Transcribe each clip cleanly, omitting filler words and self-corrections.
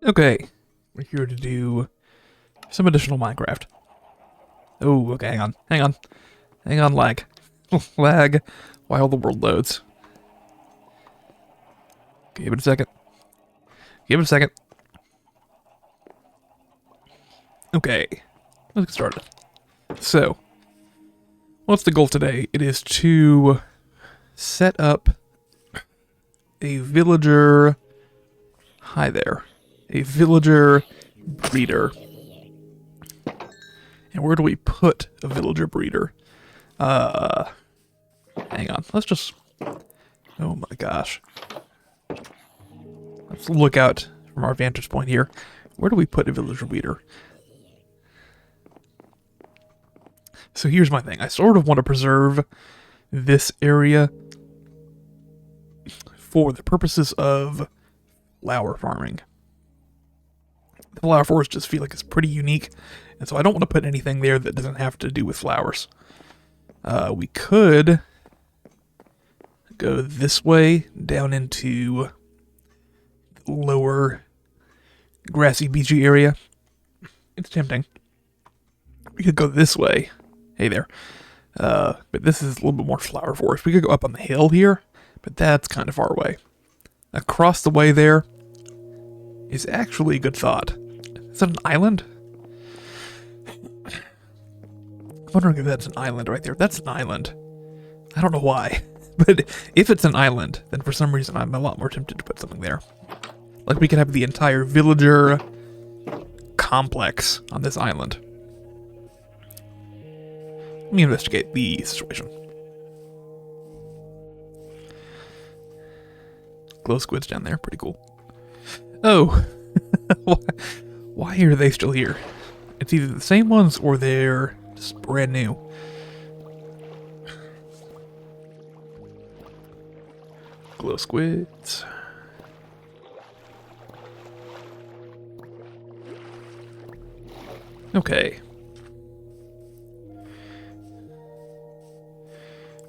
Okay, we're here to do some additional Minecraft. Oh, okay, hang on, lag. Lag while the world loads. Give it a second. Give it a second. Okay, let's get started. So, what's the goal today? It is to set up a villager... Hi there. A villager breeder. And where do we put a villager breeder? Hang on. Let's just... Oh my gosh. Let's look out from our vantage point here. Where do we put a villager breeder? So here's my thing. I sort of want to preserve this area for the purposes of flower farming. The flower forest just feel like it's pretty unique, and so I don't want to put anything there that doesn't have to do with flowers. We could go this way down into the lower grassy beachy area. It's tempting. We could go this way. Hey there. But this is a little bit more flower forest. We could go up on the hill here, but that's kind of far away. Across the way there is actually a good thought. Is that an island? I'm wondering if that's an island right there. That's an island. I don't know why. But if it's an island, then for some reason I'm a lot more tempted to put something there. Like we could have the entire villager complex on this island. Let me investigate the situation. Glow squids down there, pretty cool. Oh, why are they still here? It's either the same ones or they're just brand new. Glow squids. Okay.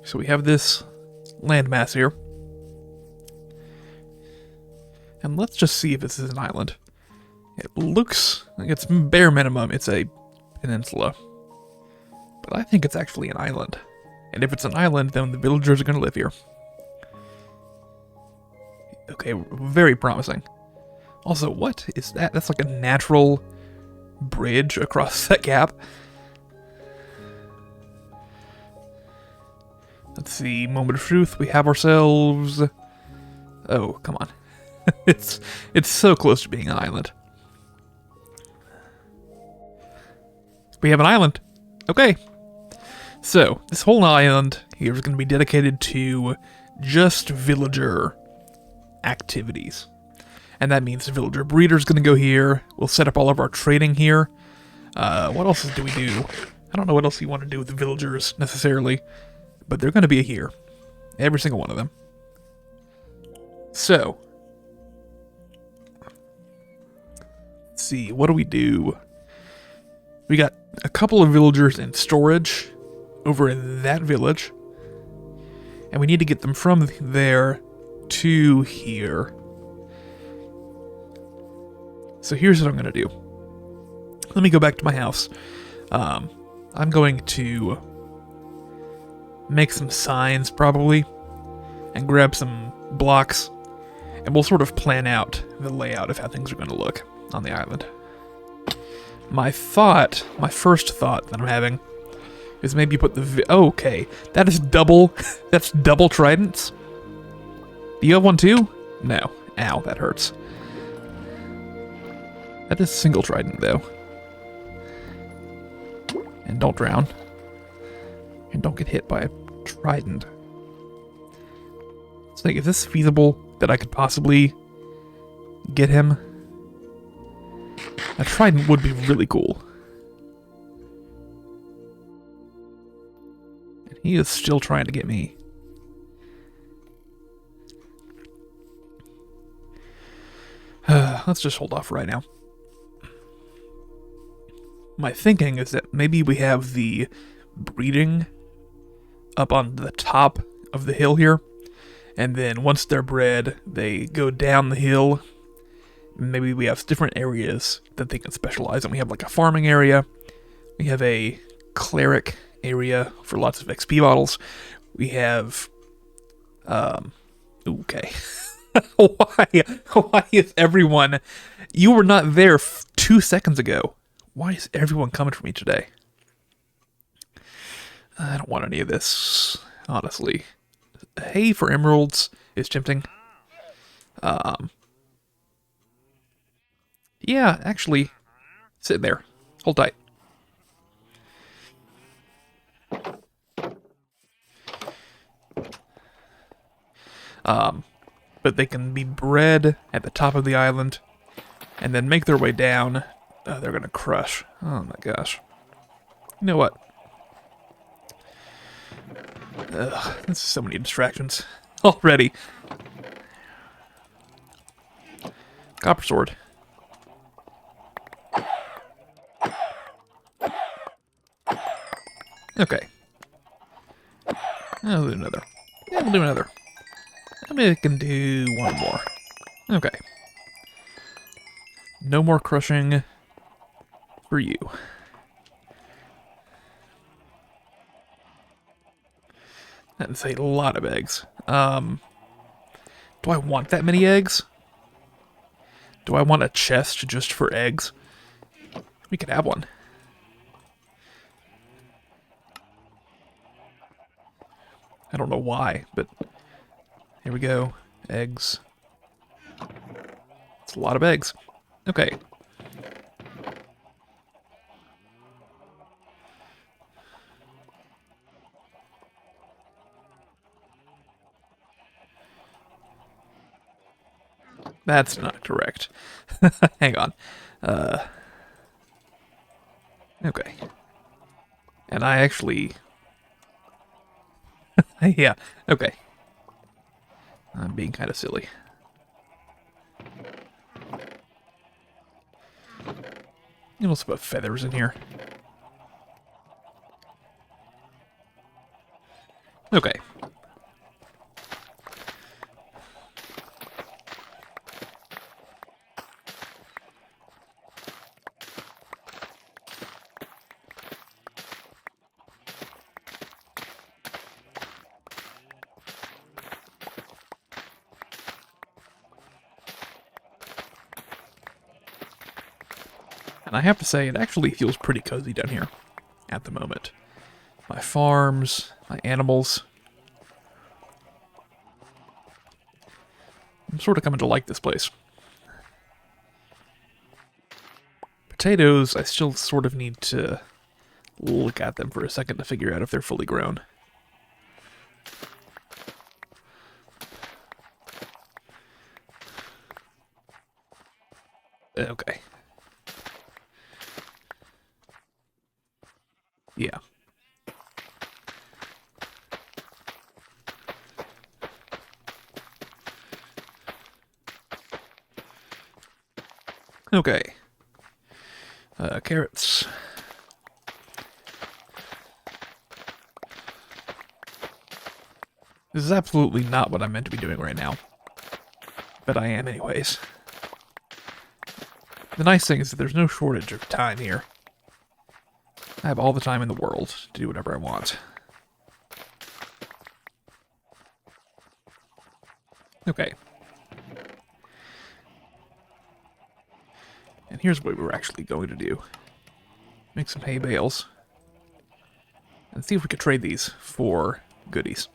So we have this landmass here. And let's just see if this is an island. It looks like it's bare minimum, it's a peninsula. But I think it's actually an island. And if it's an island, then the villagers are going to live here. Okay, very promising. Also, what is that? That's like a natural bridge across that gap. Let's see, moment of truth. We have ourselves... Oh, come on. It's so close to being an island. We have an island. Okay. So, this whole island here is going to be dedicated to just villager activities. And that means the villager breeder's going to go here. We'll set up all of our trading here. What else do we do? I don't know what else you want to do with the villagers necessarily, but they're going to be here. Every single one of them. So, let's see, what do we do? We got a couple of villagers in storage over in that village. And we need to get them from there to here. So here's what I'm going to do. Let me go back to my house. I'm going to make some signs probably and grab some blocks. And we'll sort of plan out the layout of how things are going to look on the island. My first thought that I'm having is maybe put the... Oh, okay, that is double... That's double tridents? Do you have one too? No. Ow, that hurts. That is single trident, though. And don't drown. And don't get hit by a trident. It's like, is this feasible that I could possibly get him? A trident would be really cool. And he is still trying to get me. Let's just hold off right now. My thinking is that maybe we have the breeding up on the top of the hill here. And then once they're bred, they go down the hill Maybe we have different areas that they can specialize in. We have like a farming area. We have a cleric area for lots of XP bottles. We have, okay. Why is everyone, you were not there 2 seconds ago. Why is everyone coming for me today? I don't want any of this, honestly. Hay for emeralds is tempting. Yeah, actually, sit there. Hold tight. But they can be bred at the top of the island and then make their way down. They're gonna crush. Oh my gosh. You know what? This is so many distractions already. Copper sword. Okay. I'll do another. Yeah, we'll do another. Maybe I can do one more. Okay. No more crushing for you. That's a lot of eggs. Do I want that many eggs? Do I want a chest just for eggs? We could have one. I don't know why, but here we go. Eggs. It's a lot of eggs. Okay. That's not correct. Hang on. Okay. And I actually... yeah, okay. I'm being kind of silly. You also put feathers in here. Okay. And I have to say, it actually feels pretty cozy down here at the moment. My farms, my animals. I'm sort of coming to like this place. Potatoes, I still sort of need to look at them for a second to figure out if they're fully grown. Okay. Yeah. Okay. Carrots. This is absolutely not what I'm meant to be doing right now. But I am anyways. The nice thing is that there's no shortage of time here. I have all the time in the world to do whatever I want. Okay. And here's what we're actually going to do. Make some hay bales. And see if we could trade these for goodies.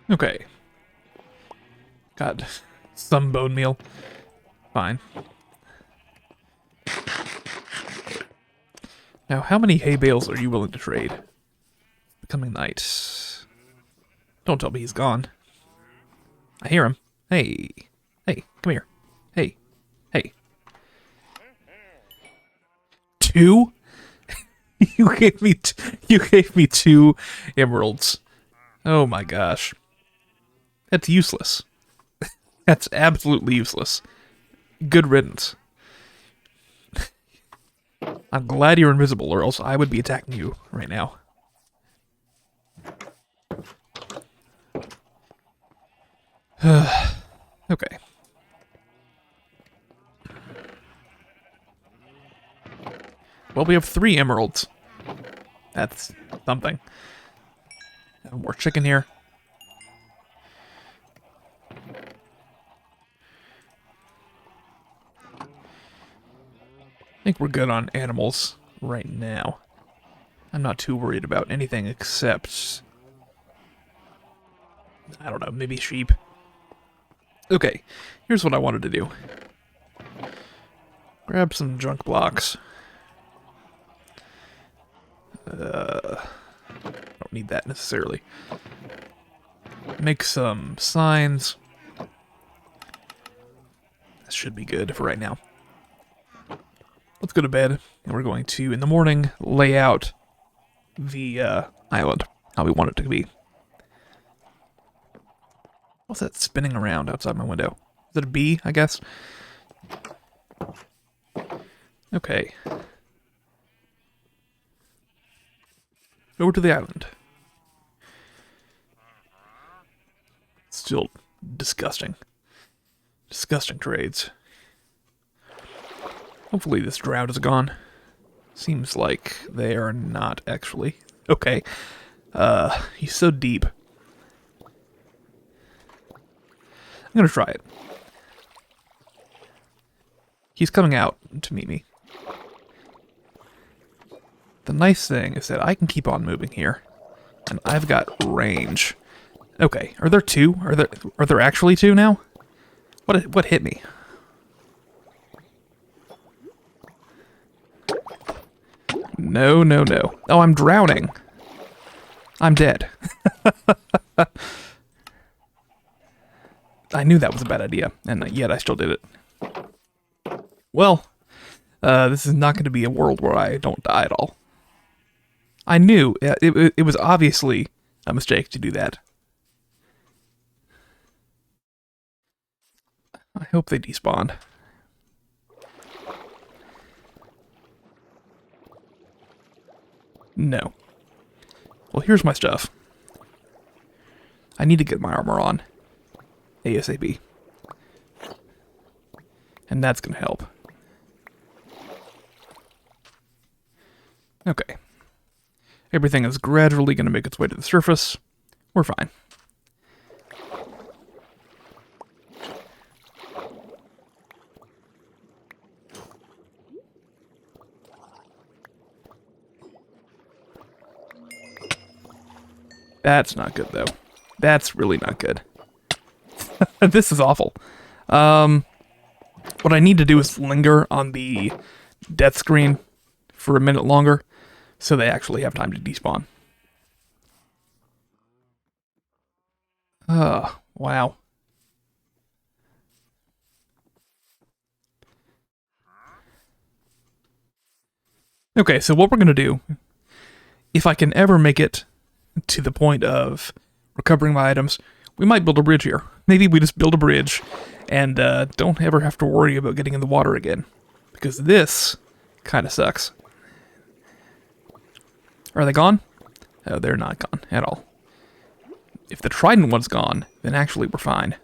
Okay. God, some bone meal. Fine. Now, how many hay bales are you willing to trade? Becoming night. Don't tell me he's gone. I hear him. Hey. Hey, come here. Hey. Hey. 2? You gave me 2 emeralds. Oh my gosh. That's useless. That's absolutely useless. Good riddance. I'm glad you're invisible, or else I would be attacking you right now. Okay. Well, we have 3 emeralds. That's something. Have more chicken here. I think we're good on animals right now. I'm not too worried about anything except, I don't know, maybe sheep. Okay, here's what I wanted to do. Grab some junk blocks. Don't need that necessarily. Make some signs. That should be good for right now. Let's go to bed, and we're going to, in the morning, lay out the island how we want it to be. What's that spinning around outside my window? Is it a bee, I guess? Okay. Over to the island. Still disgusting. Disgusting trades. Hopefully this drought is gone. Seems like they are not, actually. Okay. He's so deep. I'm gonna try it. He's coming out to meet me. The nice thing is that I can keep on moving here. And I've got range. Okay, are there 2? Are there actually 2 now? What hit me? No, no, no. Oh, I'm drowning. I'm dead. I knew that was a bad idea, and yet I still did it. Well, this is not going to be a world where I don't die at all. I knew. It was obviously a mistake to do that. I hope they despawned. No. Well, here's my stuff. I need to get my armor on. ASAP. And that's going to help. Okay. Everything is gradually going to make its way to the surface. We're fine. That's not good, though. That's really not good. This is awful. What I need to do is linger on the death screen for a minute longer, so they actually have time to despawn. Wow. Okay, so what we're going to do, if I can ever make it to the point of recovering my items, we might build a bridge here. Maybe we just build a bridge and don't ever have to worry about getting in the water again. Because this kind of sucks. Are they gone? Oh, they're not gone at all. If the trident one's gone, then actually we're fine.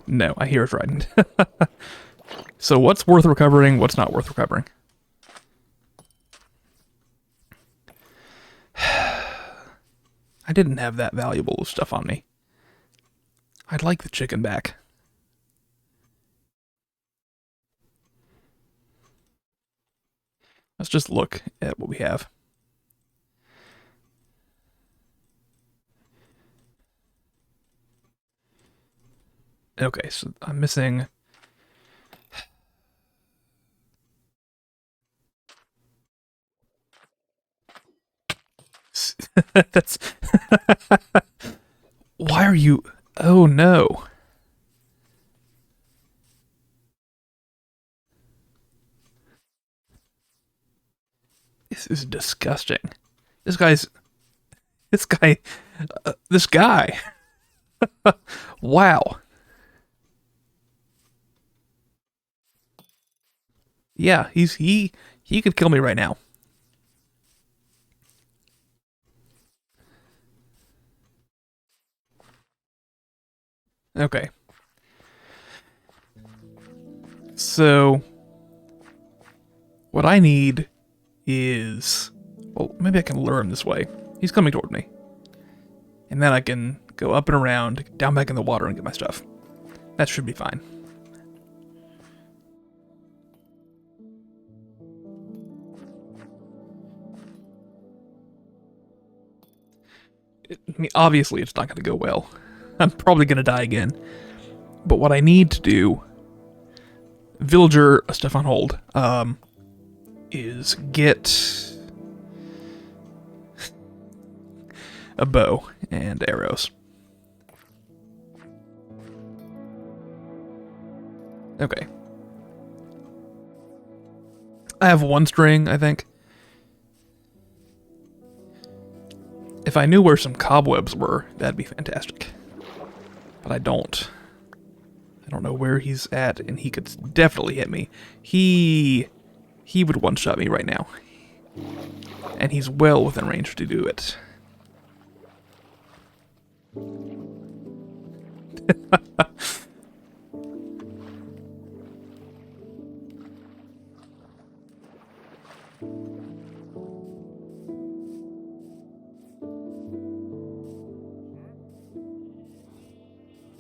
No, I hear a trident. So what's worth recovering, what's not worth recovering? I didn't have that valuable stuff on me. I'd like the chicken back. Let's just look at what we have. Okay, so I'm missing... That's... Why are you... Oh, no. This is disgusting. This guy's... This guy, this guy. Wow. Yeah, he could kill me right now. Okay. So what I need is, well, maybe I can lure him this way. He's coming toward me. And then I can go up and around, down back in the water and get my stuff. That should be fine. I mean, obviously it's not going to go well. I'm probably going to die again. But what I need to do, villager stuff on hold, is get a bow and arrows. Okay. I have one string, I think. If I knew where some cobwebs were, that'd be fantastic. But I don't. I don't know where he's at, and he could definitely hit me. He would one-shot me right now. And he's well within range to do it.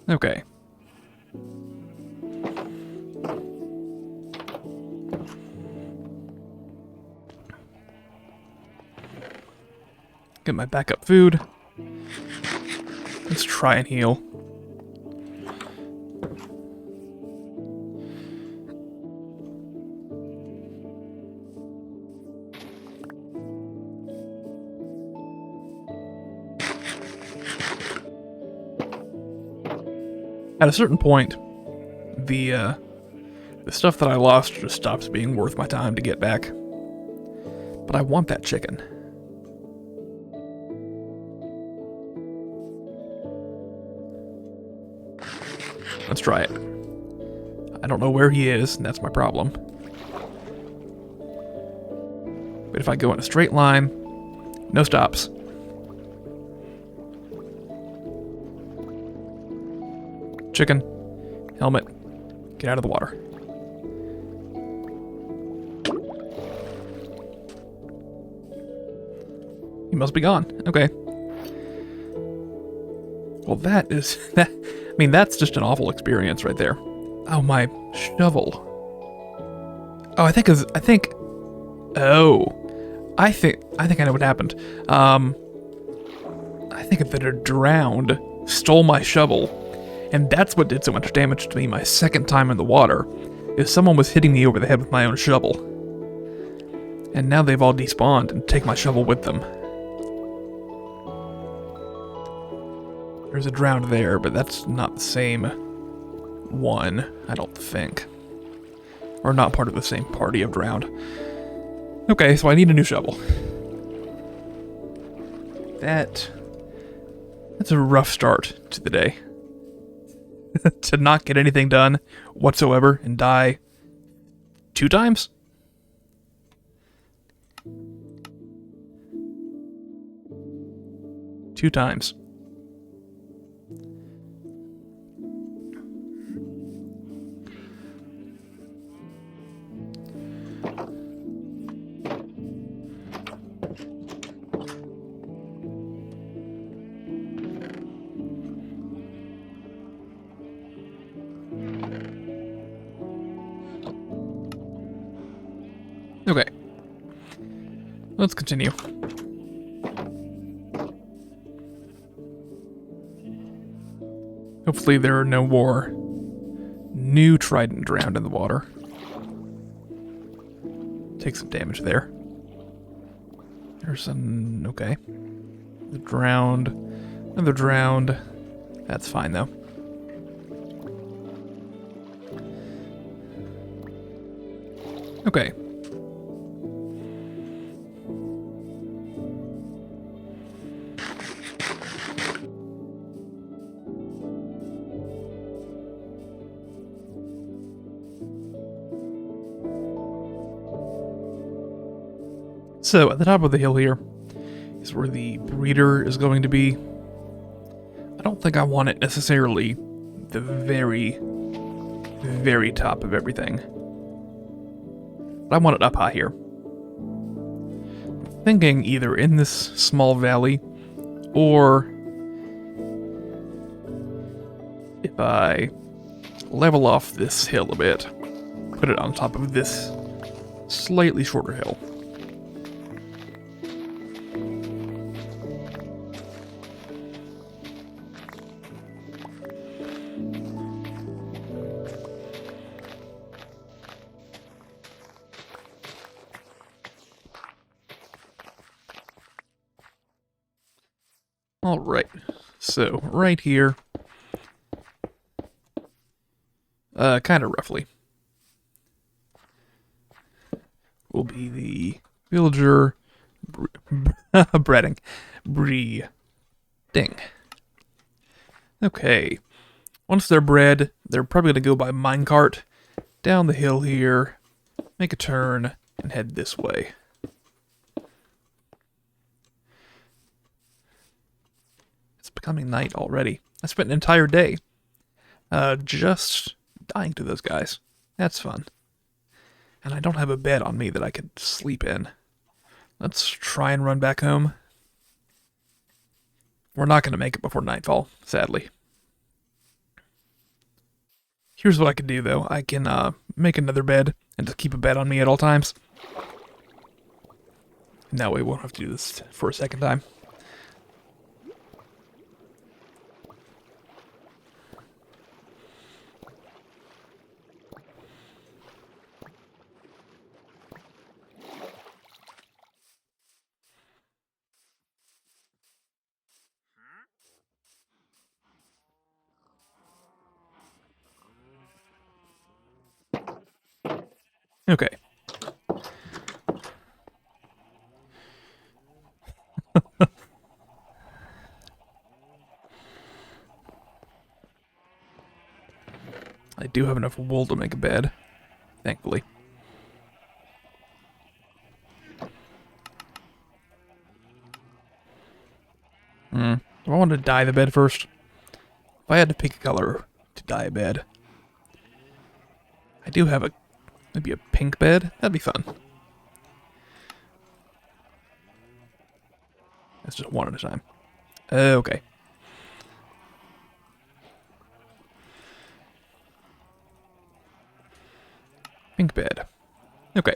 Okay. Get my backup food. Let's try and heal. At a certain point, the stuff that I lost just stops being worth my time to get back. But I want that chicken. Let's try it. I don't know where he is, and that's my problem. But if I go in a straight line, no stops. Chicken, helmet, get out of the water. He must be gone. Okay. Well, that is that. I mean, that's just an awful experience right there. Oh, my shovel. Oh, I think. Oh, I think I know what happened. I think that a drowned stole my shovel, and that's what did so much damage to me my second time in the water. Is someone was hitting me over the head with my own shovel, and now they've all despawned and take my shovel with them. There's a drowned there, but that's not the same one, I don't think. Or not part of the same party of drowned. Okay, so I need a new shovel. That's a rough start to the day. To not get anything done whatsoever and die 2 times? Two times. Okay. Let's continue. Hopefully there are no more new trident drowned in the water. Take some damage there. There's some... okay. The drowned. Another drowned. That's fine though. Okay. So, at the top of the hill here is where the breeder is going to be. I don't think I want it necessarily the very, very top of everything. But I want it up high here. I'm thinking either in this small valley, or if I level off this hill a bit, put it on top of this slightly shorter hill. Alright, so right here, kind of roughly, will be the villager breeding. Okay, once they're bred, they're probably going to go by minecart down the hill here, make a turn, and head this way. It's becoming night already. I spent an entire day just dying to those guys. That's fun. And I don't have a bed on me that I could sleep in. Let's try and run back home. We're not going to make it before nightfall, sadly. Here's what I can do, though. I can make another bed and just keep a bed on me at all times. And that way we won't have to do this for a second time. Okay. I do have enough wool to make a bed, thankfully. Do I want to dye the bed first? If I had to pick a color to dye a bed, I do have maybe a pink bed. That'd be fun. That's just one at a time. Okay. Pink bed. Okay.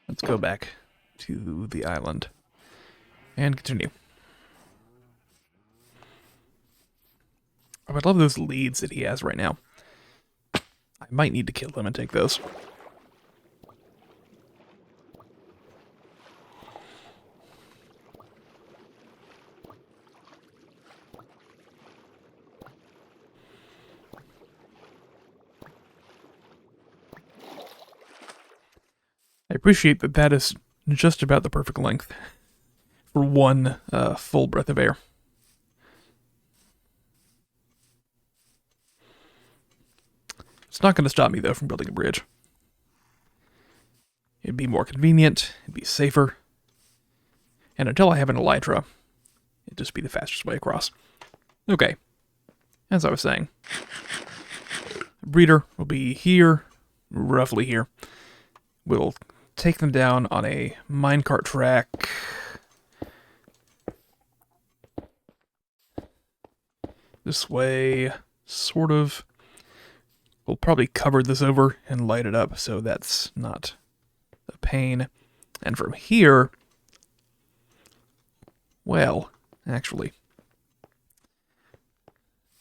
Let's go back to the island and continue. Oh, I love those leads that he has right now. I might need to kill them and take those. I appreciate that that is just about the perfect length for one full breath of air. It's not going to stop me, though, from building a bridge. It'd be more convenient, it'd be safer, and until I have an elytra, it'd just be the fastest way across. Okay, as I was saying, the breeder will be here, roughly here. We'll take them down on a minecart track. This way, sort of. We'll probably cover this over and light it up, so that's not a pain. And from here, well, actually.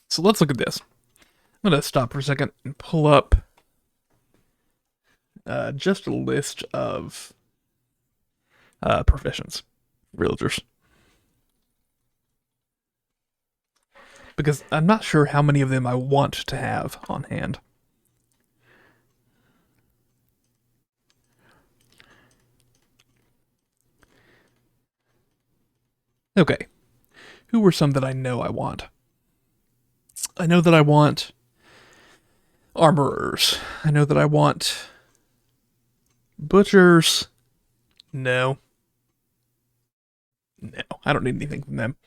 So let's look at this. I'm going to stop for a second and pull up just a list of professions, villagers. Because I'm not sure how many of them I want to have on hand. Okay, who are some that I know I want? I know that I want armorers. I know that I want butchers. No. No, I don't need anything from them.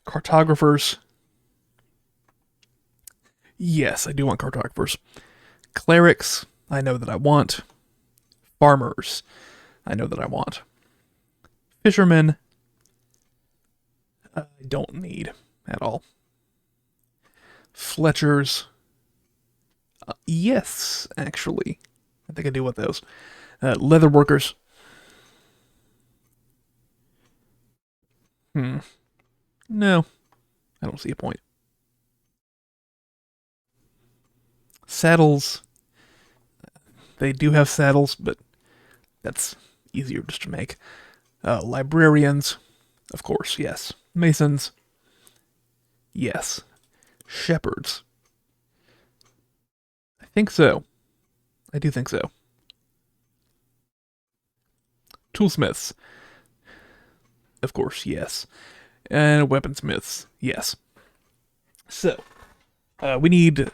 Cartographers. Yes, I do want cartographers. Clerics. I know that I want. Farmers. I know that I want. Fishermen. I don't need at all. Fletchers. Yes, actually. I think I do want those. Leather workers. No, I don't see a point. Saddles. They do have saddles, but that's easier just to make. Librarians. Of course, yes. Masons. Yes. Shepherds. I think so. I do think so. Toolsmiths. Of course, yes. And weaponsmiths. Yes. So, we need,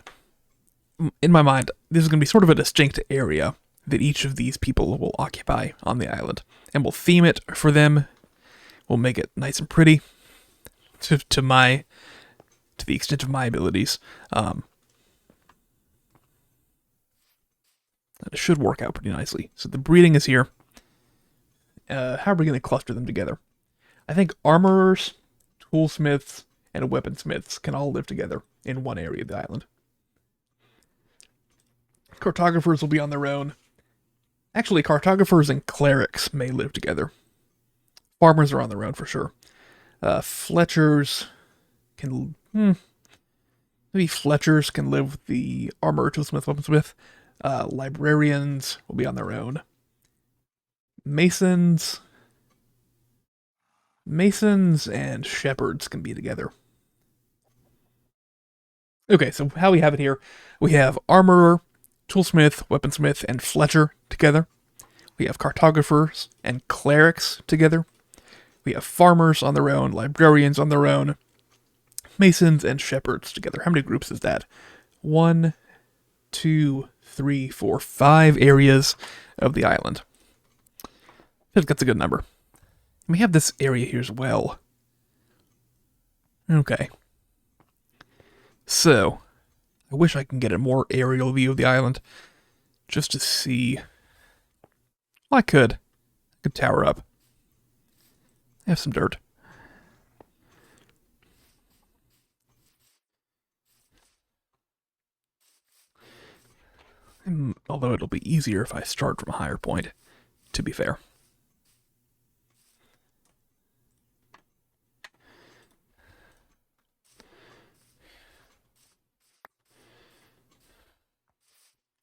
in my mind, this is going to be sort of a distinct area that each of these people will occupy on the island. And we'll theme it for them. We'll make it nice and pretty to the extent of my abilities. It should work out pretty nicely. So the breeding is here. How are we going to cluster them together? I think armorers, toolsmiths, and weaponsmiths can all live together in one area of the island. Cartographers will be on their own. Actually, cartographers and clerics may live together. Farmers are on their own for sure. Fletchers can... maybe Fletchers can live with the armorer, toolsmith, weaponsmith. Librarians will be on their own. Masons and shepherds can be together. Okay, so how we have it here, we have armorer, toolsmith, weaponsmith, and Fletcher together. We have cartographers and clerics together. We have farmers on their own, librarians on their own, masons and shepherds together. How many groups is that? 1, 2, 3, 4, 5 areas of the island. I think that's a good number. And we have this area here as well. Okay. So, I wish I can get a more aerial view of the island, just to see. Well, I could tower up. I have some dirt. Although it'll be easier if I start from a higher point, to be fair.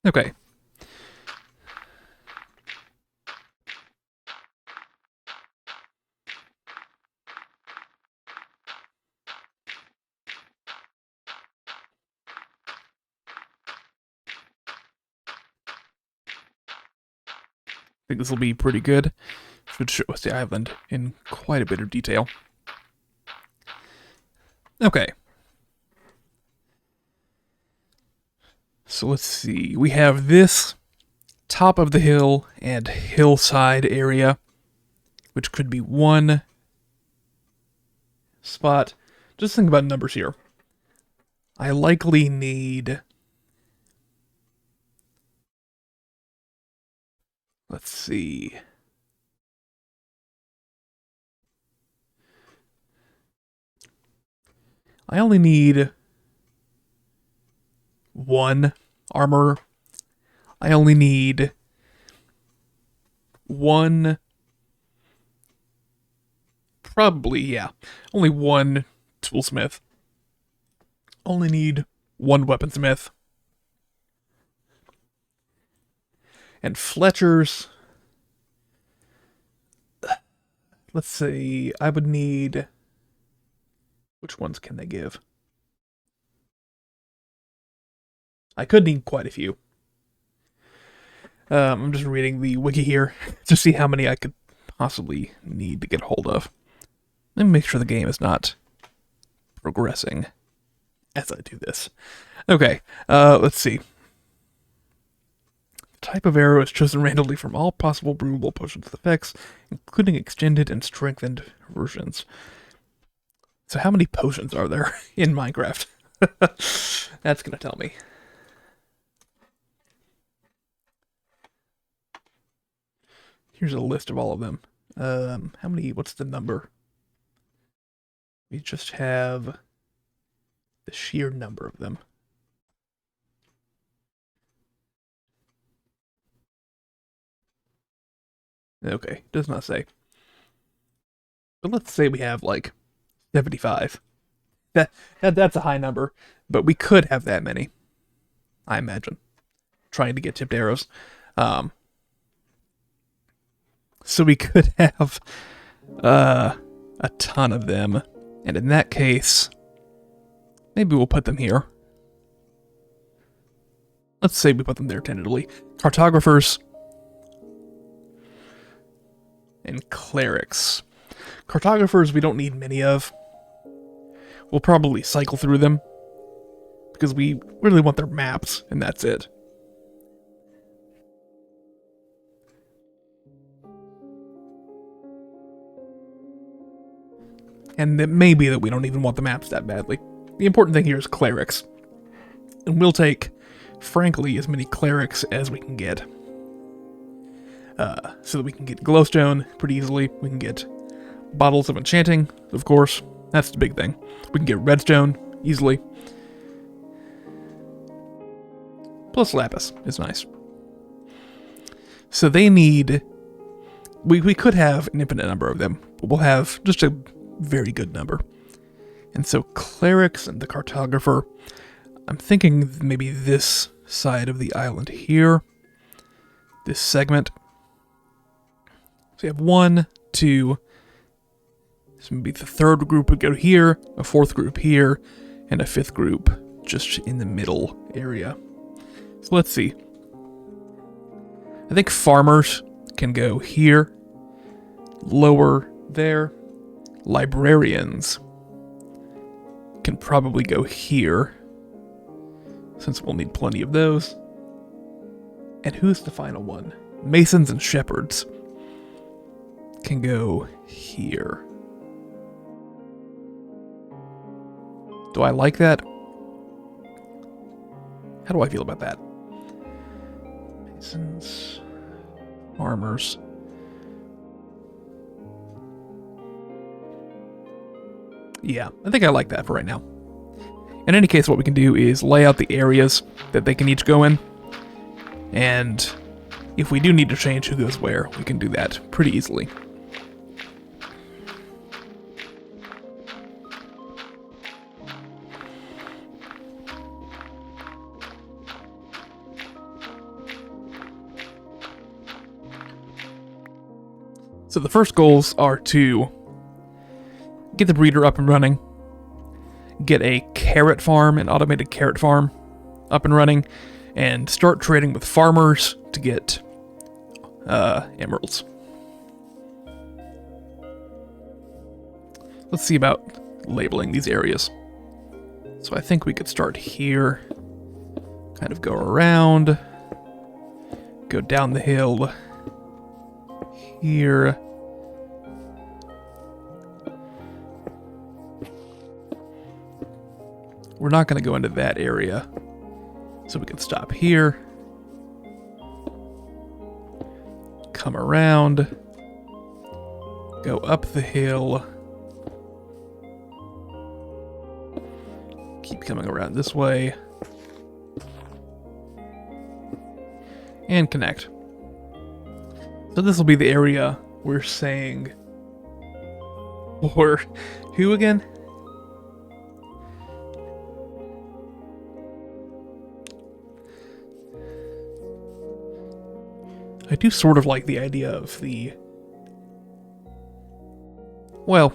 Okay. I think this will be pretty good. Should show us the island in quite a bit of detail. Okay. So let's see. We have this top of the hill and hillside area, which could be one spot. Just think about numbers here. I likely need... Let's see. I only need one armor. I only need one... Probably, yeah. Only one toolsmith. Only need one weaponsmith. And Fletchers... Let's see, I would need... Which ones can they give? I could need quite a few. I'm just reading the wiki here to see how many I could possibly need to get a hold of. Let me make sure the game is not progressing as I do this. Okay, let's see. The type of arrow is chosen randomly from all possible brewable potions with effects, including extended and strengthened versions. So how many potions are there in Minecraft? That's gonna tell me. Here's a list of all of them. How many? What's the number? We just have the sheer number of them. Okay, does not say. But let's say we have like 75. That's a high number, but we could have that many. I imagine. Trying to get tipped arrows. Um, so we could have a ton of them. And in that case, maybe we'll put them here. Let's say we put them there tentatively. Cartographers and clerics. Cartographers we don't need many of. We'll probably cycle through them because we really want their maps, and that's it. And it may be that we don't even want the maps that badly. The important thing here is clerics. And we'll take, frankly, as many clerics as we can get. So that we can get glowstone pretty easily. We can get bottles of enchanting, of course. That's the big thing. We can get redstone easily. Plus lapis is nice. So they need... We could have an infinite number of them, but we'll have just a very good number. And so clerics and the cartographer, I'm thinking maybe this side of the island here, this segment. So you have 1, 2, so maybe the third group would go here, a fourth group here, and a fifth group just in the middle area. So let's see. I think farmers can go here, lower there. Librarians can probably go here, since we'll need plenty of those. And who's the final one? Masons and shepherds can go here. Do I like that? How do I feel about that? Masons, farmers. Yeah, I think I like that for right now. In any case, what we can do is lay out the areas that they can each go in. And if we do need to change who goes where, we can do that pretty easily. So the first goals are to get the breeder up and running, get a carrot farm, an automated carrot farm up and running, and start trading with farmers to get emeralds. Let's see about labeling these areas. So I think we could start here, kind of go around, go down the hill here. We're not going to go into that area, so we can stop here, come around, go up the hill, keep coming around this way, and connect. So this will be the area we're saying, or who again? I do sort of like the idea of the... Well,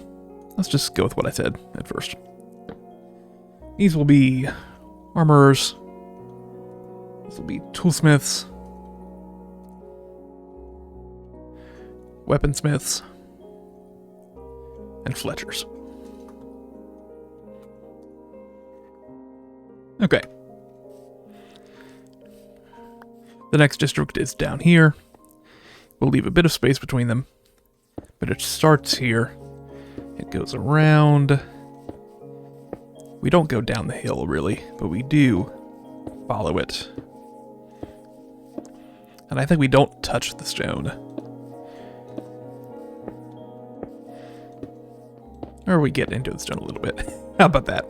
let's just go with what I said at first. These will be armorers. These will be toolsmiths. Weaponsmiths. And fletchers. Okay. The next district is down here. We'll leave a bit of space between them, but it starts here. It goes around. We don't go down the hill, really, but we do follow it. And I think we don't touch the stone. Or we get into the stone a little bit. How about that?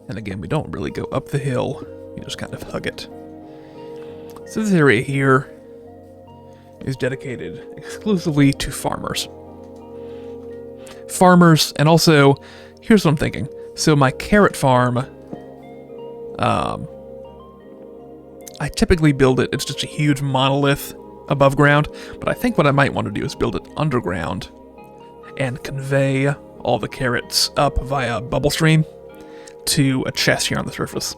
And again, we don't really go up the hill. We just kind of hug it. So this area here is dedicated exclusively to farmers. Farmers, and also, here's what I'm thinking. So my carrot farm, I typically build it, it's just a huge monolith above ground, but I think what I might want to do is build it underground and convey all the carrots up via bubble stream to a chest here on the surface.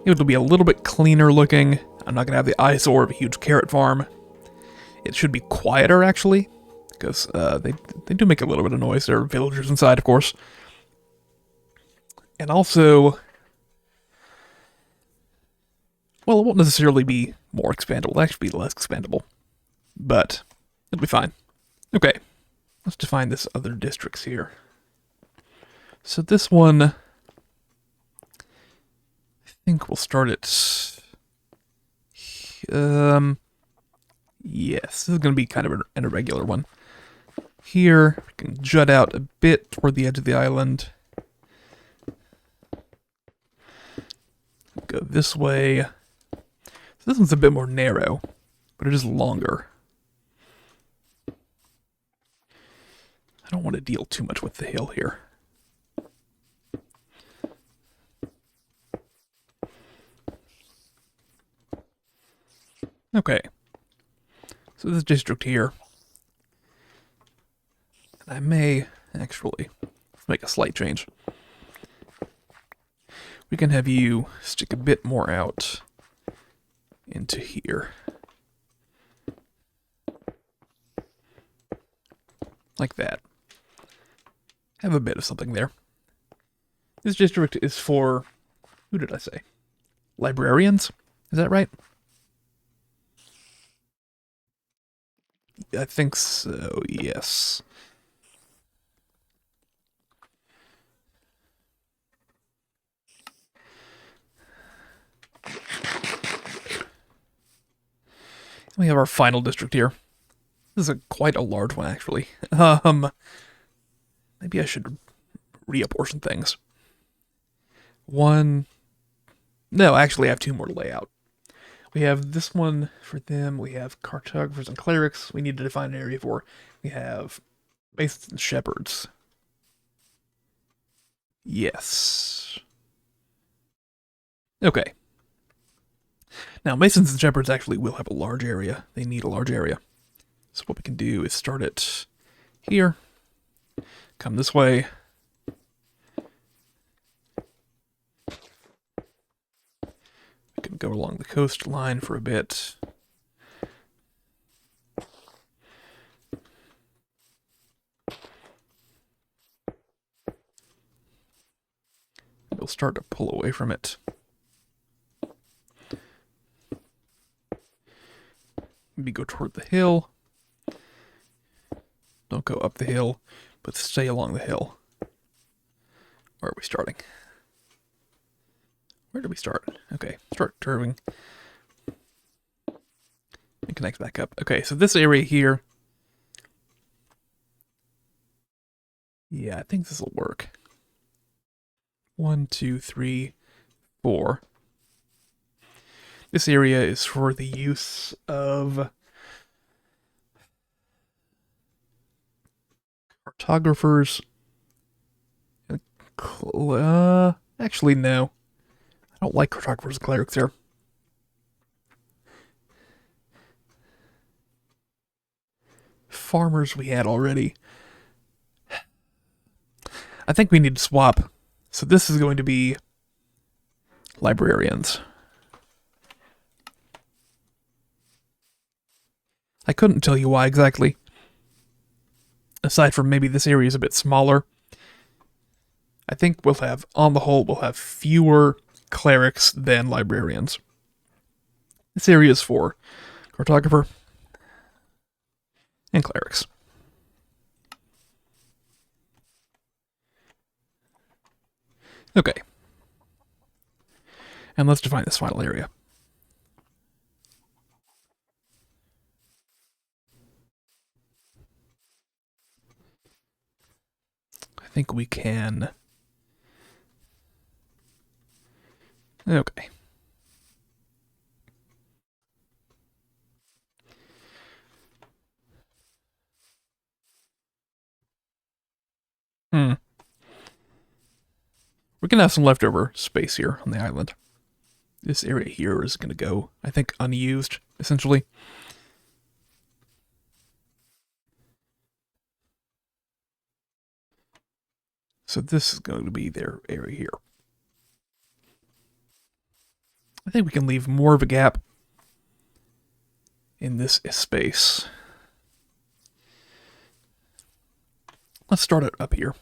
It'll be a little bit cleaner looking. I'm not going to have the eyesore of a huge carrot farm. It should be quieter, actually, because they do make a little bit of noise. There are villagers inside, of course. And also, well, it won't necessarily be more expandable. It'll actually be less expandable. But it'll be fine. Okay, let's define this other districts here. So this one, I think we'll start at, yes, this is going to be kind of an irregular one. Here, we can jut out a bit toward the edge of the island. Go this way. So this one's a bit more narrow, but it is longer. I don't want to deal too much with the hill here. Okay, so this district here, and I may actually make a slight change. We can have you stick a bit more out into here. Like that. Have a bit of something there. This district is for, who did I say? Librarians? Is that right? I think so, yes. We have our final district here. This is quite a large one, actually. Maybe I should reapportion things. One... No, actually I have two more to lay out. We have this one for them. We have cartographers and clerics. We need to define an area for. We have masons and shepherds. Yes. Okay. Now, masons and shepherds actually will have a large area. They need a large area. So what we can do is start it here. Come this way. We can go along the coastline for a bit. We'll start to pull away from it. Maybe go toward the hill. Don't go up the hill, but stay along the hill. Where are we starting? Where did we start? Okay, start curving. And connect back up. Okay, so this area here. Yeah, I think this will work. 1, 2, 3, 4. This area is for the use of cartographers. Actually, no. I don't like cartographers and clerics here. Farmers we had already. I think we need to swap. So this is going to be librarians. I couldn't tell you why exactly. Aside from maybe this area is a bit smaller. I think we'll have, on the whole, we'll have fewer clerics than librarians. This area is for cartographer and clerics. Okay. And let's define this final area. I think we can... Okay. We're going to have some leftover space here on the island. This area here is going to go, I think, unused, essentially. So this is going to be their area here. I think we can leave more of a gap in this space. Let's start it up here.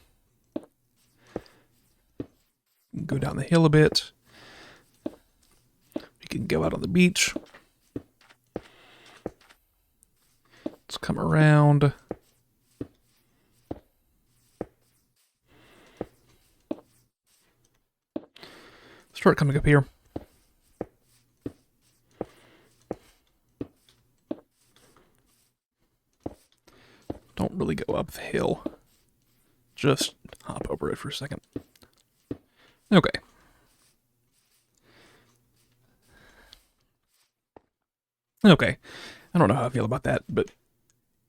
Go down the hill a bit. We can go out on the beach. Let's come around. Start coming up here. Don't really go up the hill. Just hop over it for a second. Okay. Okay. I don't know how I feel about that, but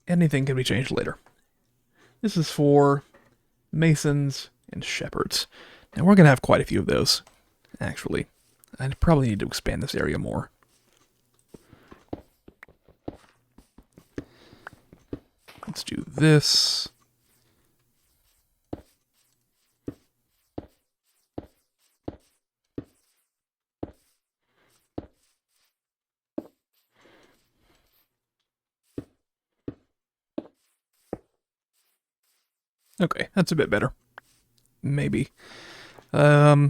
anything can be changed later. This is for masons and shepherds. Now we're going to have quite a few of those, actually. I probably need to expand this area more. Let's do this. Okay, that's a bit better. Maybe. Yeah,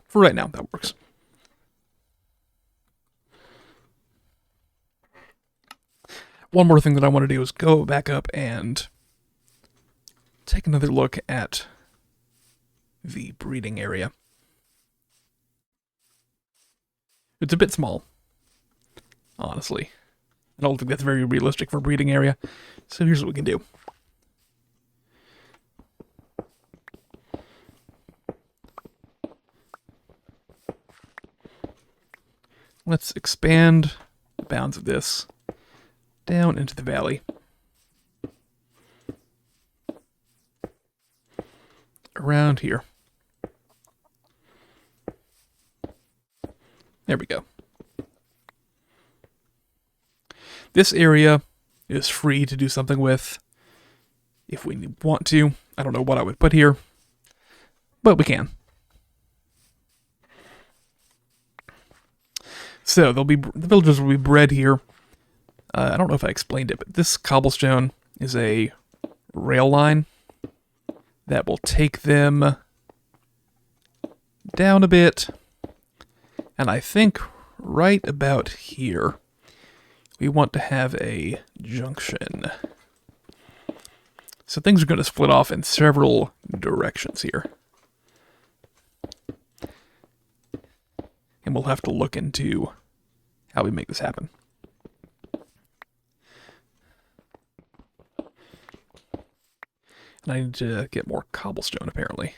for right now, that works. One more thing that I want to do is go back up and take another look at the breeding area. It's a bit small, honestly. I don't think that's very realistic for a breeding area. So here's what we can do. Let's expand the bounds of this down into the valley. Around here. There we go. This area is free to do something with if we want to. I don't know what I would put here, but we can. So the villagers will be bred here. I don't know if I explained it, but this cobblestone is a rail line that will take them down a bit. And I think right about here, we want to have a junction. So things are going to split off in several directions here. And we'll have to look into how we make this happen. And I need to get more cobblestone, apparently.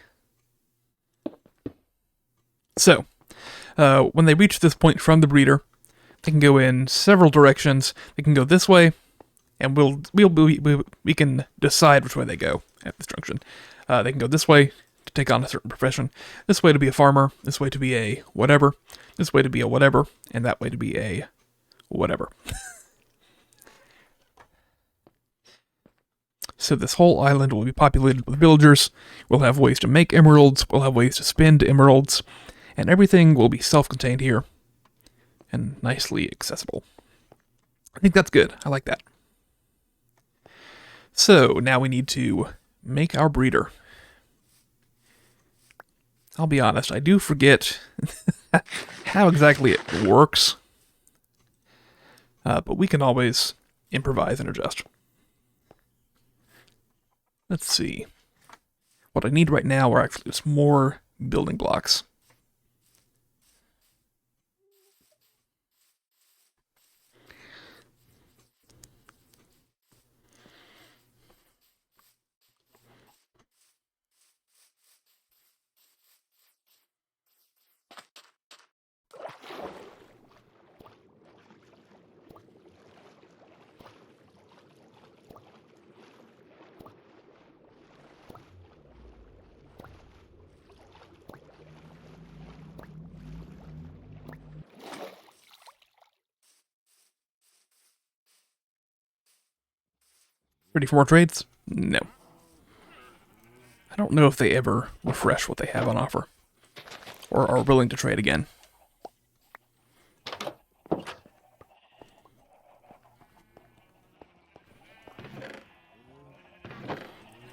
So, when they reach this point from the breeder, they can go in several directions. They can go this way, and we can decide which way they go at this junction. They can go this way to take on a certain profession, this way to be a farmer, this way to be a whatever, this way to be a whatever, and that way to be a whatever. So this whole island will be populated with villagers. We'll have ways to make emeralds, we'll have ways to spend emeralds, and everything will be self-contained here and nicely accessible. I think that's good. I like that. So now we need to make our breeder. I'll be honest, I do forget how exactly it works. But we can always improvise and adjust. Let's see. What I need right now are actually just more building blocks. Ready for more trades? No. I don't know if they ever refresh what they have on offer. Or are willing to trade again.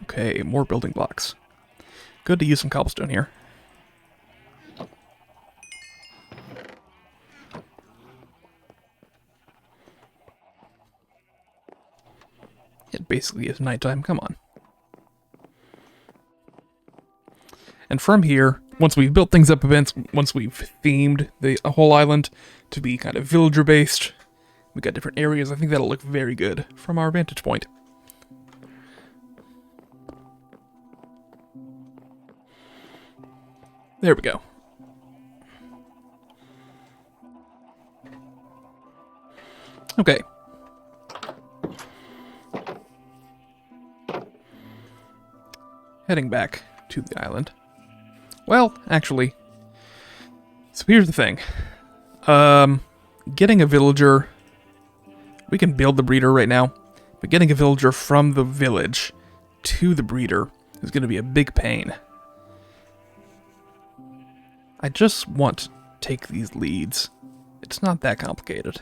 Okay, more building blocks. Good to use some cobblestone here. It basically is nighttime, come on. And from here, once we've built things up a bit, once we've themed the whole island to be kind of villager-based, we got different areas, I think that'll look very good from our vantage point. There we go. Okay. Heading back to the island. Well, actually, so here's the thing. Getting a villager, we can build the breeder right now, but getting a villager from the village to the breeder is going to be a big pain. I just want to take these leads. It's not that complicated.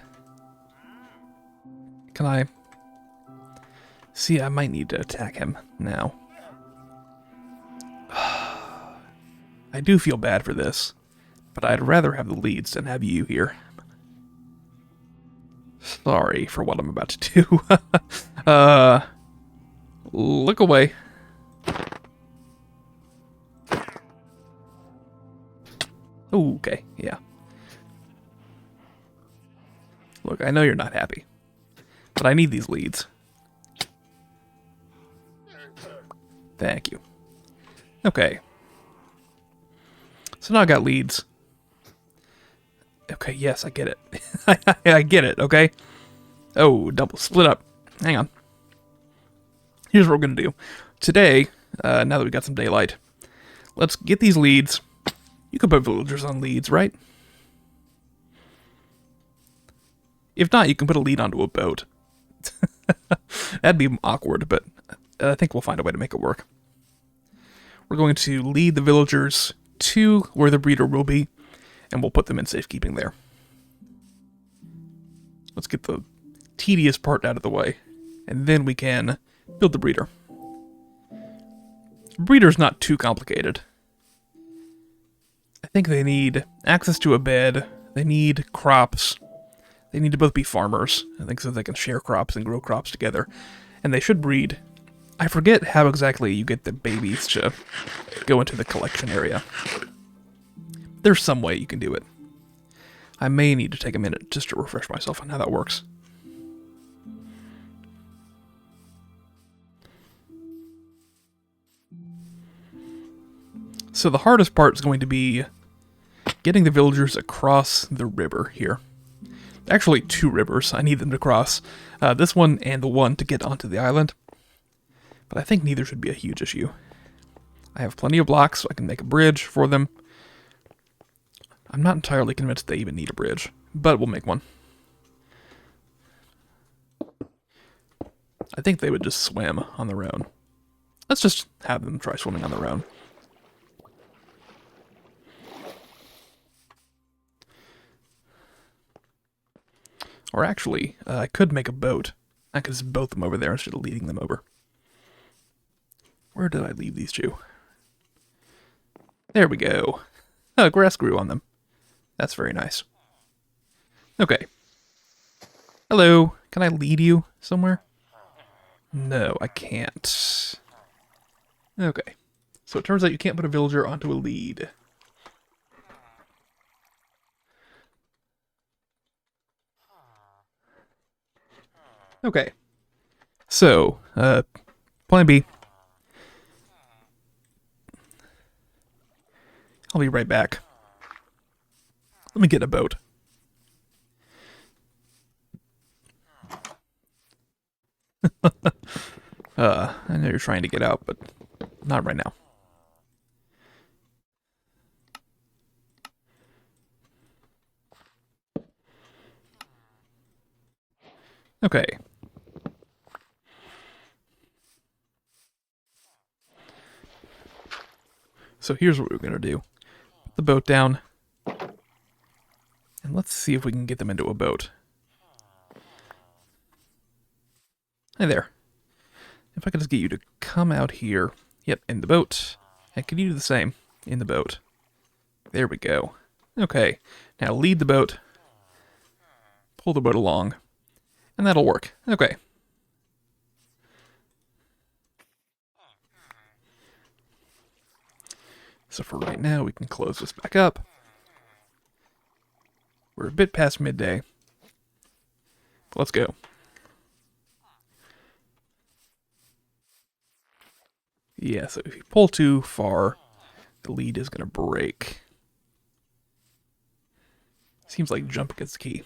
Can I... See, I might need to attack him now. I do feel bad for this, but I'd rather have the leads than have you here. Sorry for what I'm about to do. Look away. Okay, yeah. Look, I know you're not happy, but I need these leads. Thank you. Okay. So now I got leads. Okay, yes, I get it. I get it, okay? Oh, double split up. Hang on. Here's what we're going to do. Today, now that we got some daylight, let's get these leads. You can put villagers on leads, right? If not, you can put a lead onto a boat. That'd be awkward, but I think we'll find a way to make it work. We're going to lead the villagers to where the breeder will be, and we'll put them in safekeeping there. Let's get the tedious part out of the way, and then we can build the breeder. Breeder's not too complicated. I think they need access to a bed, they need crops, they need to both be farmers, I think, so they can share crops and grow crops together, and they should breed. I forget how exactly you get the babies to go into the collection area. There's some way you can do it. I may need to take a minute just to refresh myself on how that works. So the hardest part is going to be getting the villagers across the river here. Actually, 2 rivers I need them to cross. This one and the one to get onto the island. But I think neither should be a huge issue. I have plenty of blocks, so I can make a bridge for them. I'm not entirely convinced they even need a bridge, but we'll make one. I think they would just swim on their own. Let's just have them try swimming on their own. Or actually, I could make a boat. I could just boat them over there instead of leading them over. Where did I leave these two? There we go. Oh, grass grew on them. That's very nice. Okay. Hello. Can I lead you somewhere? No, I can't. Okay. So it turns out you can't put a villager onto a lead. Okay. So, plan B. I'll be right back. Let me get a boat. I know you're trying to get out, but not right now. Okay. So here's what we're going to do. Put the boat down. And let's see if we can get them into a boat. Hi there. If I could just get you to come out here. Yep, in the boat. And can you do the same? In the boat. There we go. Okay. Now lead the boat. Pull the boat along. And that'll work. Okay. So for right now, we can close this back up. We're a bit past midday. Let's go. Yeah, so if you pull too far, the lead is going to break. Seems like jumping is the key.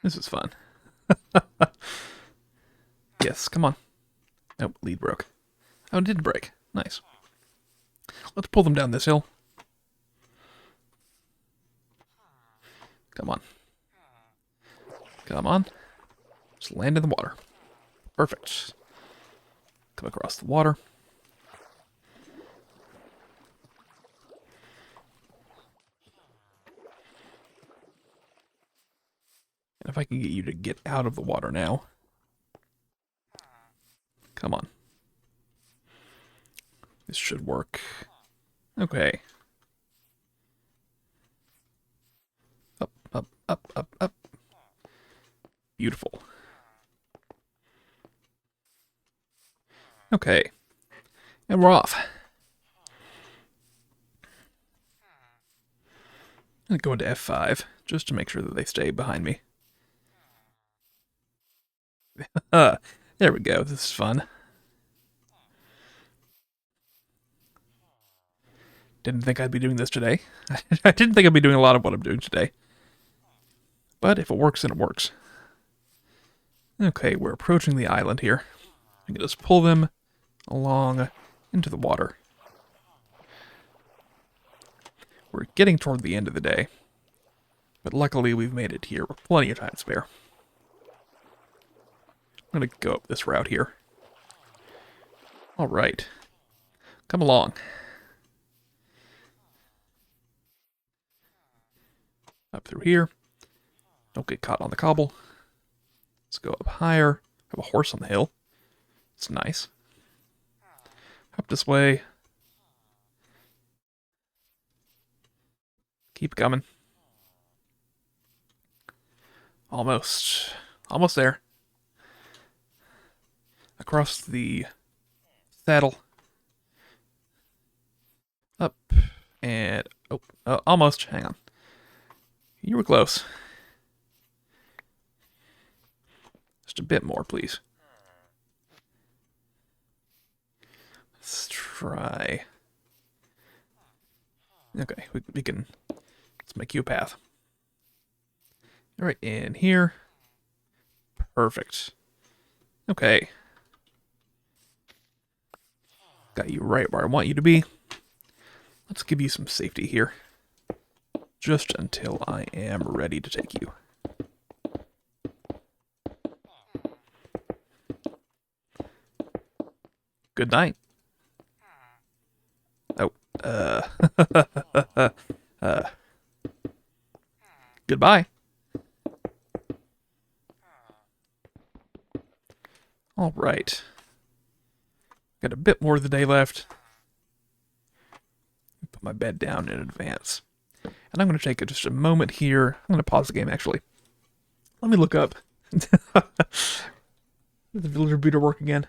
This is fun. Yes, come on. Oh, lead broke. Oh, it did break. Nice. Let's pull them down this hill. Come on. Come on. Just land in the water. Perfect. Come across the water. And if I can get you to get out of the water now. Come on. This should work. Okay. Up, up, up, up, up. Beautiful. Okay. And we're off. I'm going to go into F5 just to make sure that they stay behind me. There we go. This is fun. Didn't think I'd be doing this today. I didn't think I'd be doing a lot of what I'm doing today. But if it works, then it works. Okay, we're approaching the island here. I can just pull them along into the water. We're getting toward the end of the day. But luckily we've made it here with plenty of time to spare. I'm going to go up this route here. Alright. Come along. Up through here. Don't get caught on the cobble. Let's go up higher. Have a horse on the hill. It's nice. Up this way. Keep coming. Almost. Almost there. Across the saddle. Up. And... oh, almost. Hang on. You were close. Just a bit more, please. Let's try. Okay, we can... let's make you a path. All right, in here. Perfect. Okay. Got you right where I want you to be. Let's give you some safety here. Just until I am ready to take you. Good night. Oh, goodbye. All right. Got a bit more of the day left. Put my bed down in advance. And I'm going to take just a moment here. I'm going to pause the game, actually. Let me look up. Does the villager booter work again?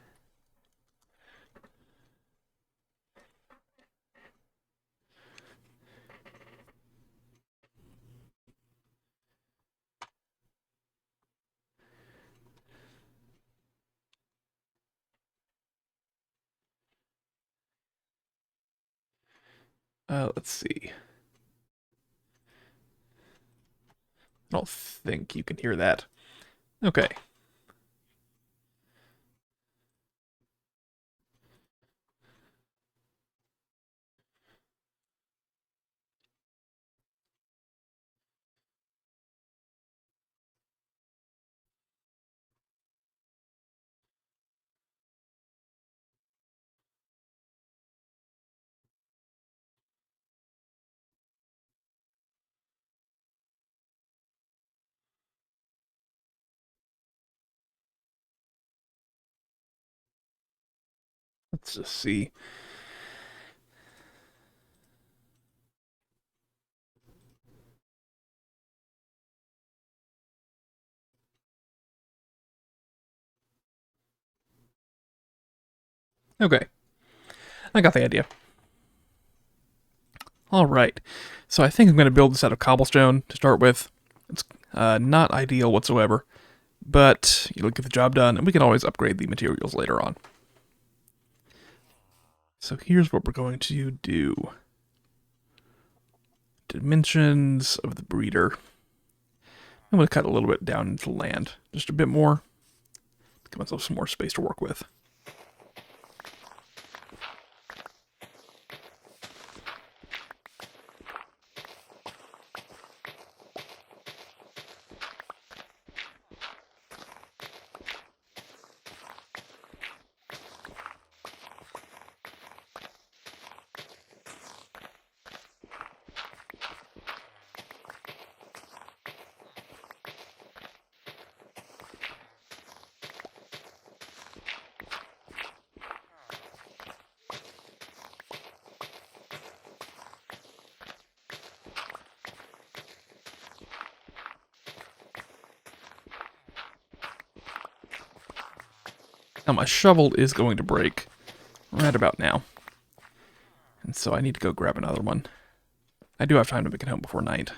Let's see. I don't think you can hear that. Okay. Let's just see. Okay. I got the idea. All right. So I think I'm going to build this out of cobblestone to start with. It's not ideal whatsoever, but you'll get the job done, and we can always upgrade the materials later on. So here's what we're going to do. Dimensions of the breeder. I'm going to cut a little bit down into land, just a bit more, to give myself some more space to work with. Now my shovel is going to break right about now. And so I need to go grab another one. I do have time to make it home before night.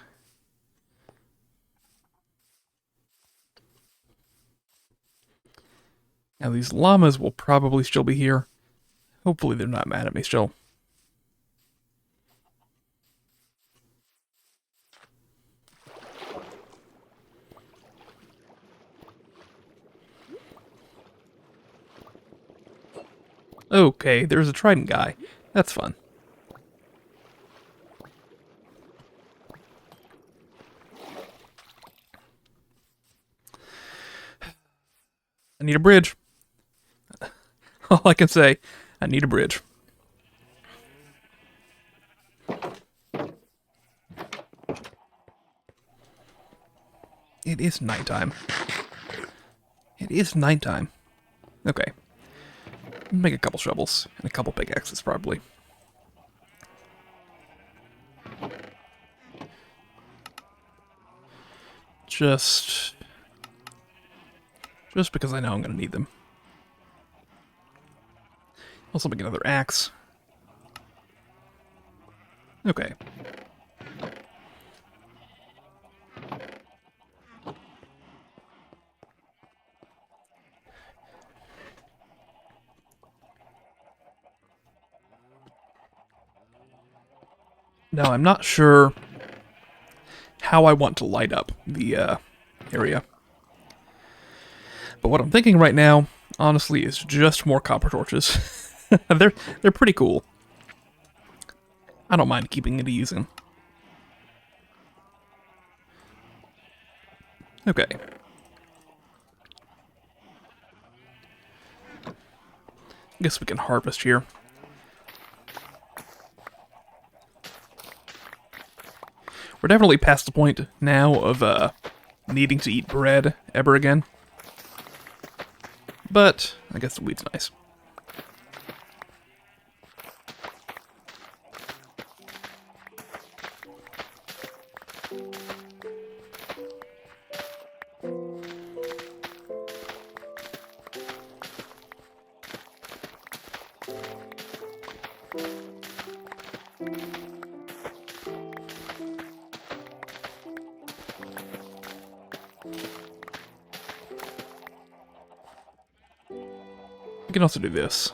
Now these llamas will probably still be here. Hopefully they're not mad at me still. Okay, there's a trident guy. That's fun. I need a bridge. All I can say, I need a bridge. It is nighttime. It is nighttime. Okay. Make a couple shovels and a couple pickaxes, probably. Just because I know I'm going to need them. Also make another axe. Okay. Now, I'm not sure how I want to light up the area. But what I'm thinking right now, honestly, is just more copper torches. they're pretty cool. I don't mind keeping it using. Okay. Guess we can harvest here. We're definitely past the point now of needing to eat bread ever again. But I guess the wheat's nice. We can also do this.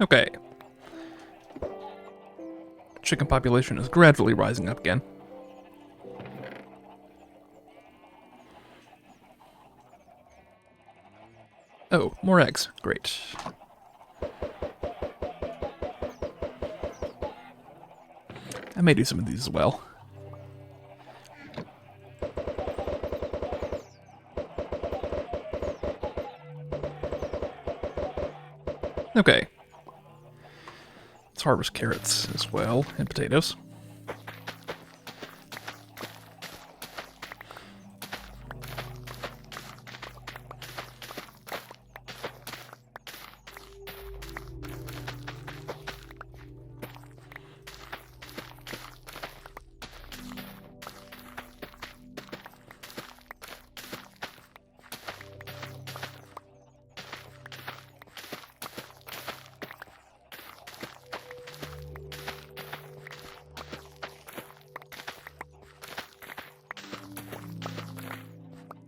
Okay. Chicken population is gradually rising up again. Oh, more eggs. Great. I may do some of these as well. Okay. Let's harvest carrots as well, and potatoes.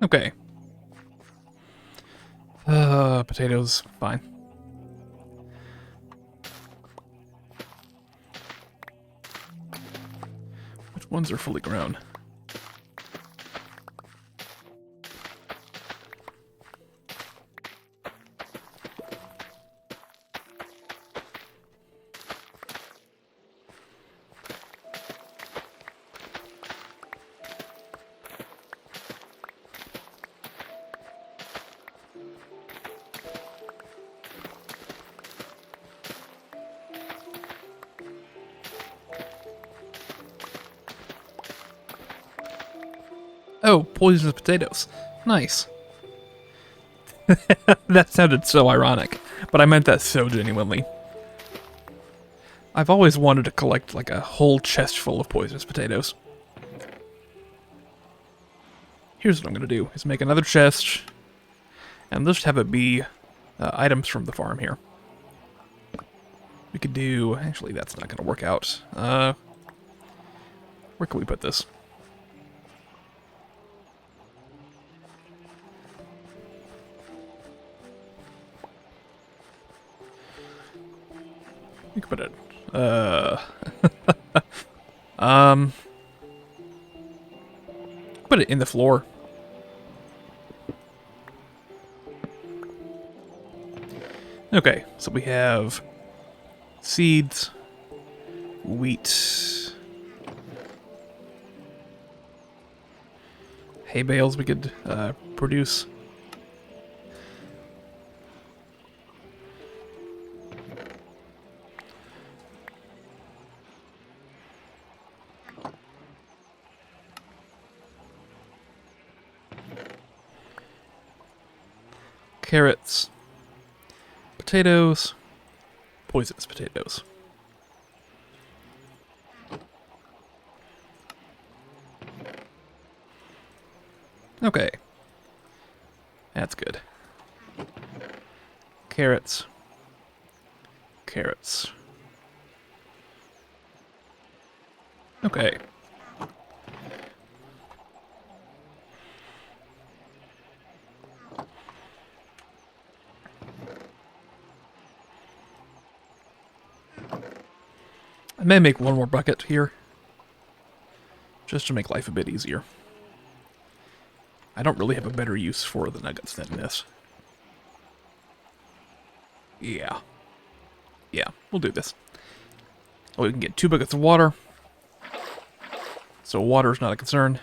Okay. Potatoes, fine. Which ones are fully grown? Oh, poisonous potatoes. Nice. That sounded so ironic, but I meant that so genuinely. I've always wanted to collect like a whole chest full of poisonous potatoes. Here's what I'm going to do, is make another chest, and just have it be items from the farm here. We could do... Actually, that's not going to work out. Where can we put this? We could put it... Put it in the floor. Okay, so we have seeds, wheat, hay bales we could produce. Carrots, potatoes, poisonous potatoes. Okay. That's good. Carrots. Carrots. Okay. I may make one more bucket here, just to make life a bit easier. I don't really have a better use for the nuggets than this. Yeah. Yeah, we'll do this. Oh, we can get 2 buckets of water. So water is not a concern.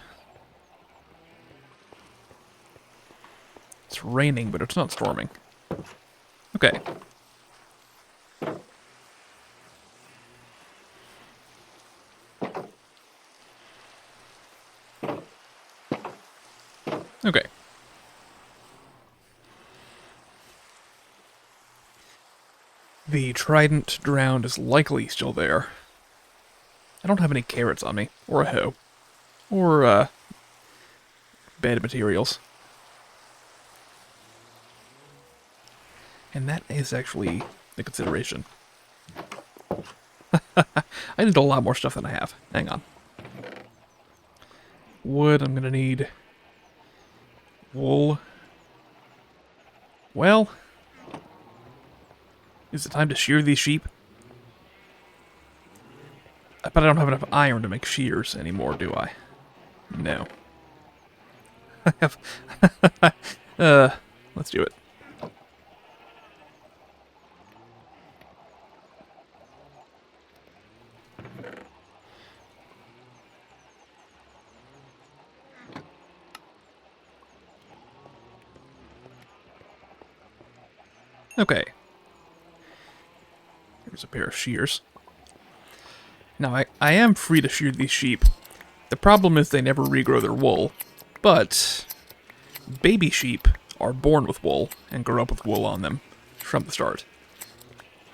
It's raining, but it's not storming. Okay. Okay. The trident drowned is likely still there. I don't have any carrots on me, or a hoe, or bed materials. And that is actually the consideration. I need a lot more stuff than I have. Hang on. Wood, I'm gonna need wool. Well, is it time to shear these sheep? But I don't have enough iron to make shears anymore, do I? No. I have... let's do it. Okay. Here's a pair of shears. Now, I am free to shear these sheep. The problem is they never regrow their wool. But baby sheep are born with wool and grow up with wool on them from the start.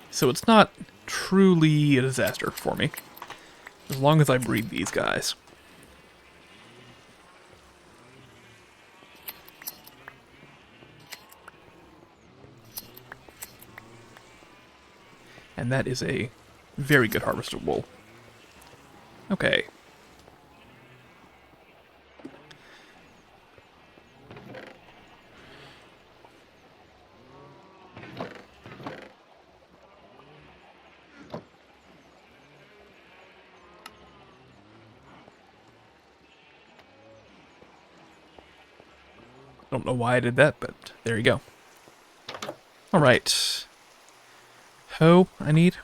So it's not truly a disaster for me, as long as I breed these guys. And that is a very good harvest of wool. Okay. Don't know why I did that, but there you go. Alright. Hoe, I need.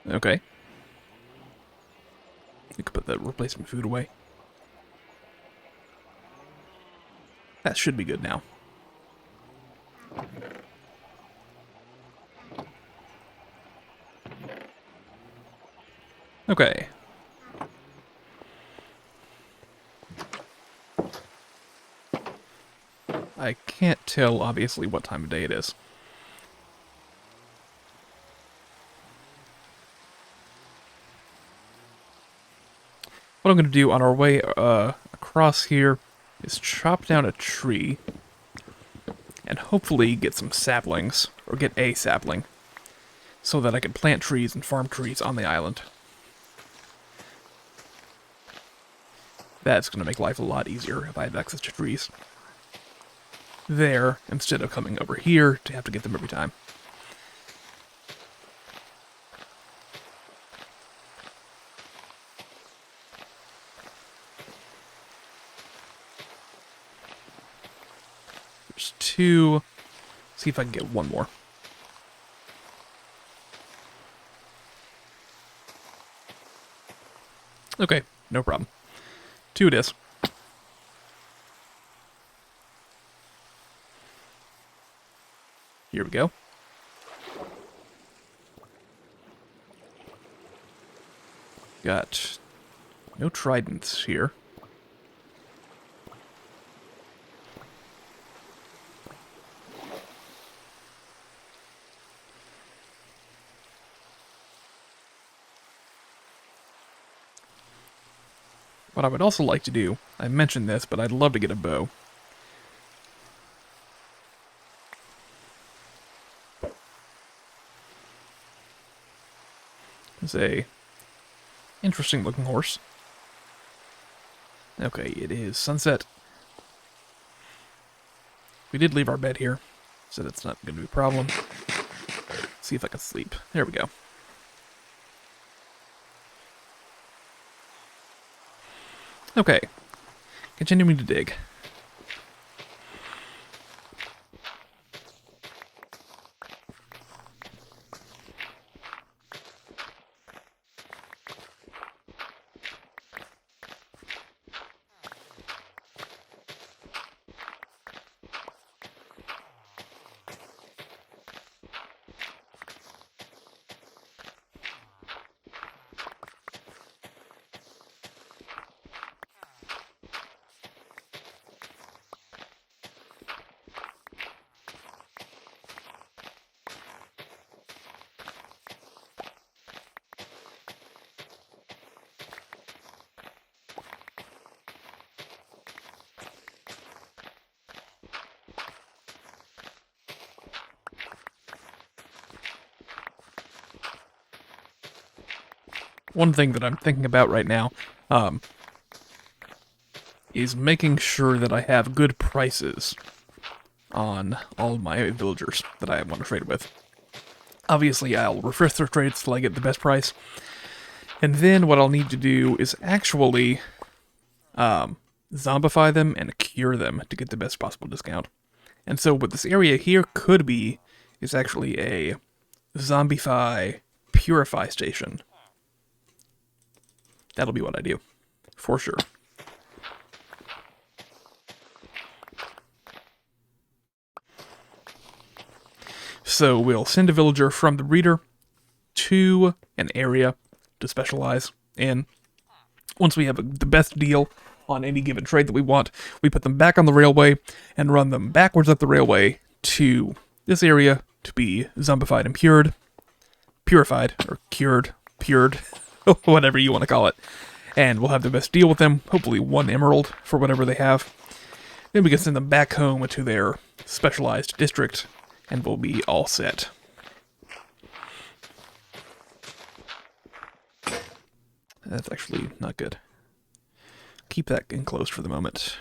Okay. You could put the replacement food away. That should be good now. Okay. I can't tell, obviously, what time of day it is. What I'm going to do on our way across here is chop down a tree and hopefully get some saplings, or get a sapling, so that I can plant trees and farm trees on the island. That's going to make life a lot easier if I have access to trees there, instead of coming over here to have to get them every time. There's 2. See if I can get one more. Okay, no problem. 2 it is. Here we go. Got no tridents here. What I would also like to do, I mentioned this, but I'd love to get a bow. It's a interesting looking horse. Okay, it is sunset. We did leave our bed here, so that's not going to be a problem. See if I can sleep. There we go. Okay, continuing to dig. one thing that I'm thinking about right now is making sure that I have good prices on all my villagers that I want to trade with. Obviously, I'll refresh their trades till I get the best price. And then what I'll need to do is actually zombify them and cure them to get the best possible discount. And so what this area here could be is actually a zombify purify station. That'll be what I do, for sure. So we'll send a villager from the breeder to an area to specialize in. Once we have the best deal on any given trade that we want, we put them back on the railway and run them backwards up the railway to this area to be zombified and purified, or pured, whatever you want to call it. And we'll have the best deal with them, hopefully 1 emerald for whatever they have. Then we can send them back home to their specialized district, and we'll be all set. That's actually not good. Keep that enclosed for the moment.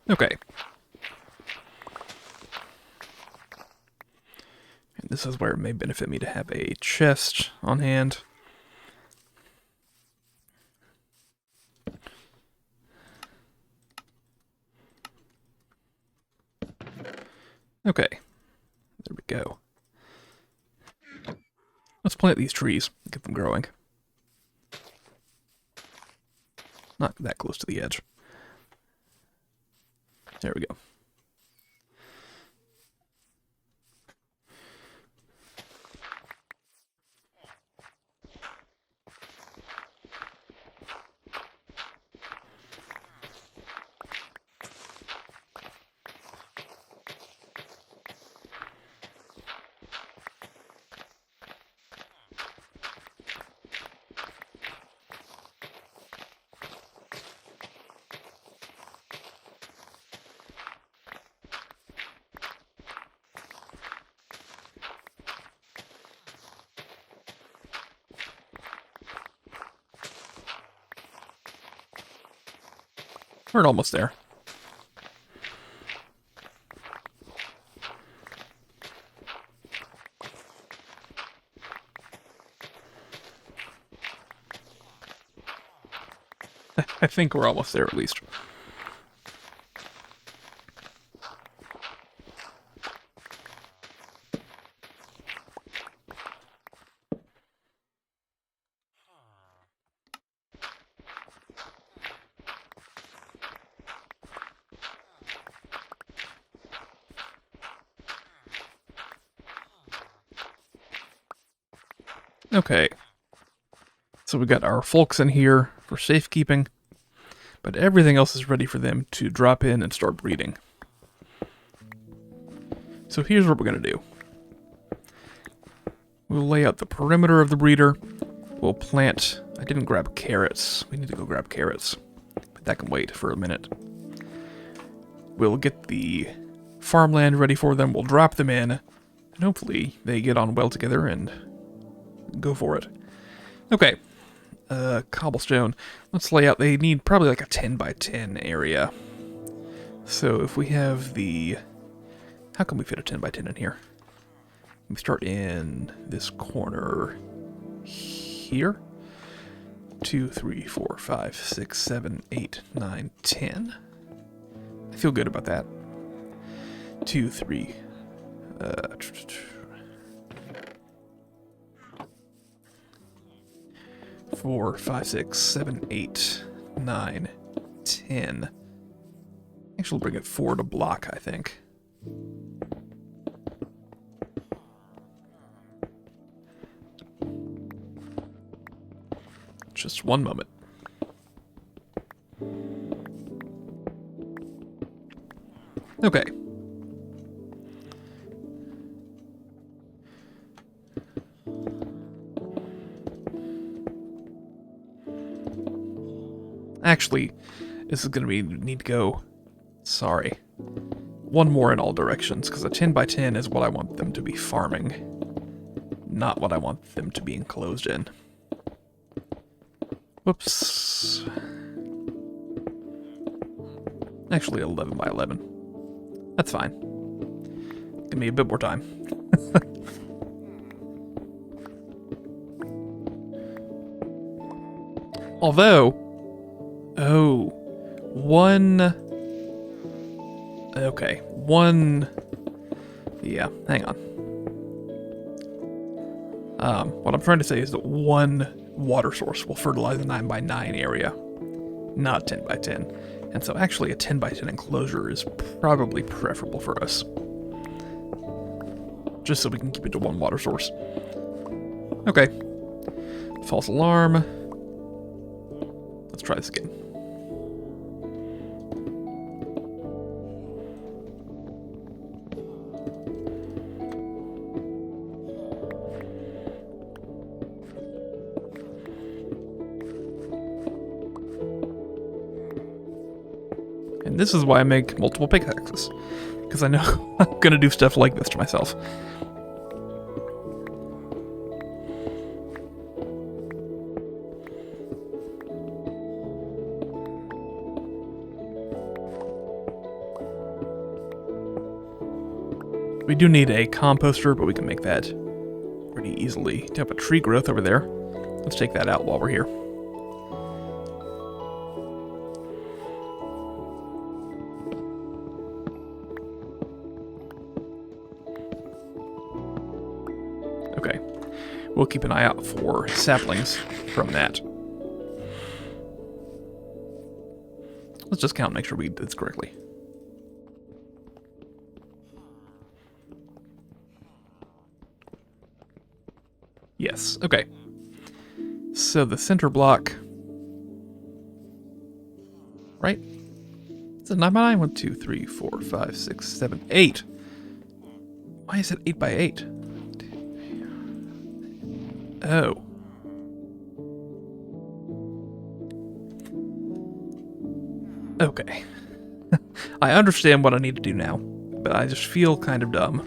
Okay. And this is where it may benefit me to have a chest on hand. Okay. There we go. Let's plant these trees and get them growing. Not that close to the edge. There we go. We're almost there. I think we're almost there, at least. Okay. So we got our folks in here for safekeeping, but everything else is ready for them to drop in and start breeding. So here's what we're going to do. We'll lay out the perimeter of the breeder. We'll plant... I didn't grab carrots. We need to go grab carrots. But that can wait for a minute. We'll get the farmland ready for them. We'll drop them in. And hopefully they get on well together and go for it. Okay. Cobblestone. Let's lay out... They need probably like a 10 by 10 area. So if we have the... How can we fit a 10 by 10 in here? We start in this corner here. 2, 3, 4, 5, 6, 7, 8, 9, 10. I feel good about that. 2, 3. 4, 5, 6, 7, 8, 9, 10. Actually, we'll bring it 4 to block, I think. Just one moment. Okay. Actually, this is going to need to go... Sorry. One more in all directions, because a 10 by 10 is what I want them to be farming. Not what I want them to be enclosed in. Whoops. Actually, 11 by 11. That's fine. Give me a bit more time. Although, oh, one, okay, one, yeah, hang on. What I'm trying to say is that one water source will fertilize the 9 by 9 area, not 10 by 10. And so actually a 10 by 10 enclosure is probably preferable for us. Just so we can keep it to one water source. Okay. False alarm. Let's try this again. And this is why I make multiple pickaxes. Because I know I'm going to do stuff like this to myself. We do need a composter, but we can make that pretty easily. To have a tree growth over there. Let's take that out while we're here. Okay. We'll keep an eye out for saplings from that. Let's just count and make sure we did this correctly. Yes, okay. So the center block, right? It's a 9 by 9. 1, 2, 3, 4, 5, 6, 7, 8. Why is it 8 by 8? Oh. Okay. I understand what I need to do now, but I just feel kind of dumb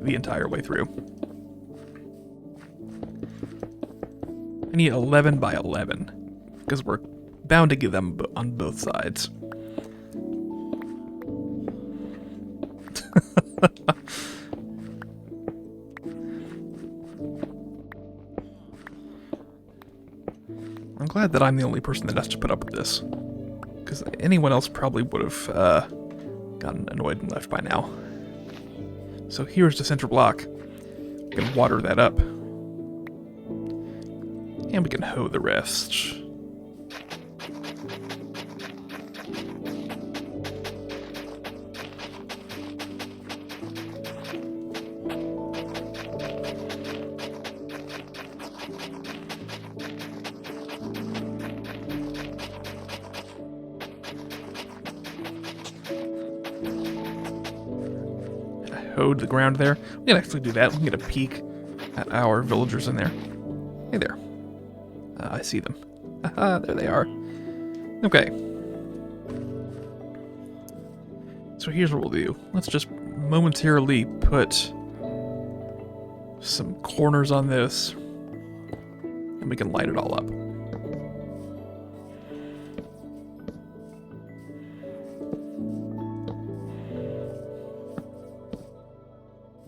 the entire way through. I need 11 by 11, because we're bound to get them on both sides. I'm glad that I'm the only person that has to put up with this, because anyone else probably would have gotten annoyed and left by now. So here's the center block. We can water that up. And we can hoe the rest. I hoed the ground there. We can actually do that. We can get a peek at our villagers in there. Hey there. I see them. Aha, there they are. Okay. So here's what we'll do. Let's just momentarily put some corners on this, and we can light it all up.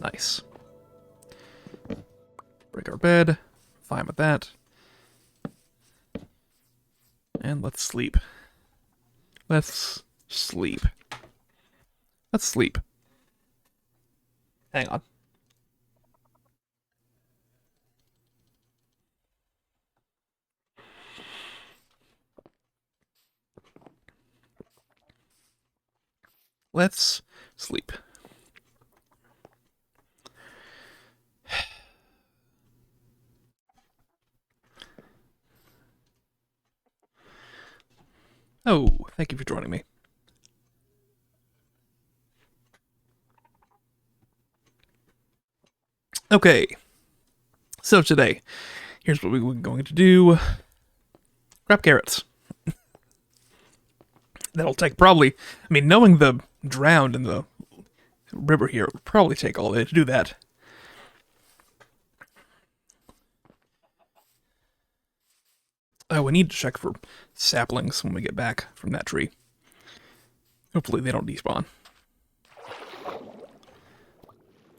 Nice. Break our bed. Fine with that. And let's sleep. Let's sleep. Let's sleep. Hang on. Let's sleep. Oh, thank you for joining me. Okay, so today, here's what we're going to do. Grab carrots. That'll take probably, I mean, knowing the drowned in the river here, it would probably take all day to do that. Oh, we need to check for saplings when we get back from that tree. Hopefully they don't despawn.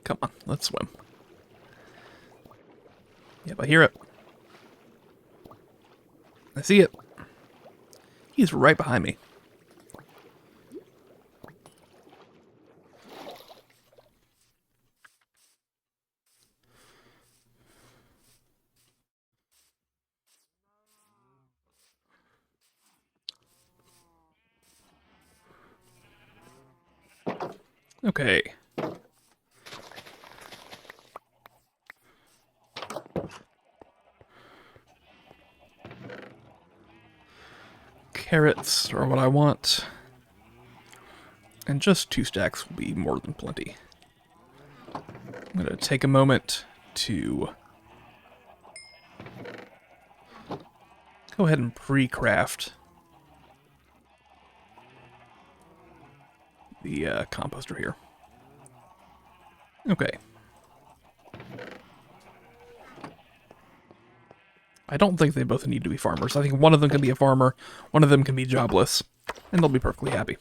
Come on, let's swim. Yep, I hear it. I see it. He's right behind me. Okay. Carrots are what I want. And just 2 stacks will be more than plenty. I'm going to take a moment to go ahead and pre-craft the composter here. Okay. I don't think they both need to be farmers. I think one of them can be a farmer, one of them can be jobless, and they'll be perfectly happy.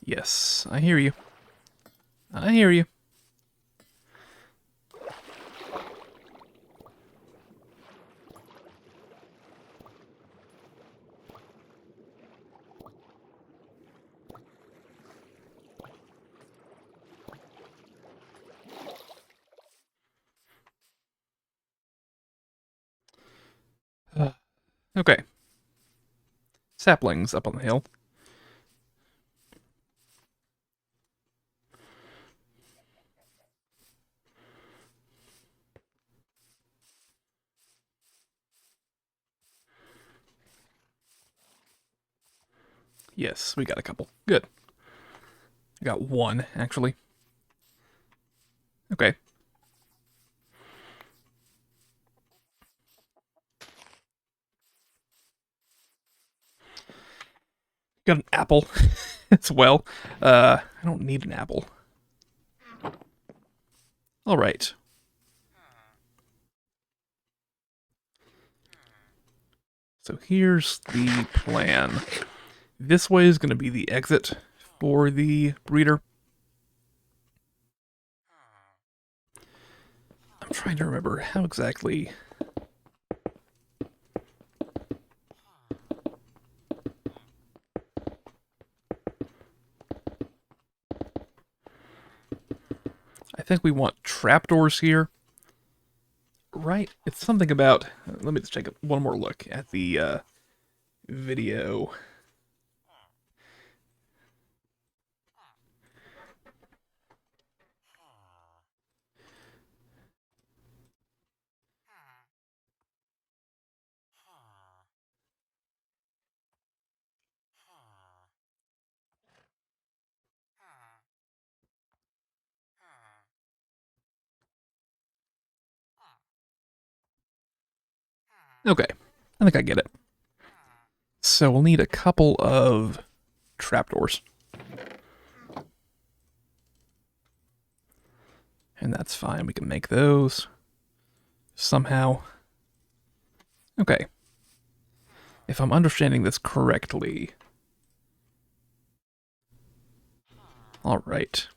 Yes, I hear you. I hear you. Okay. Saplings up on the hill. Yes, we got a couple. Good. I got one, actually. Okay. Got an apple as well. I don't need an apple. All right. So here's the plan. This way is going to be the exit for the breeder. I'm trying to remember how exactly... I think we want trapdoors here. Right? It's something about... Let me just take one more look at the video. Okay. I think I get it. So we'll need a couple of trapdoors. And that's fine. We can make those somehow. Okay. If I'm understanding this correctly... Alright.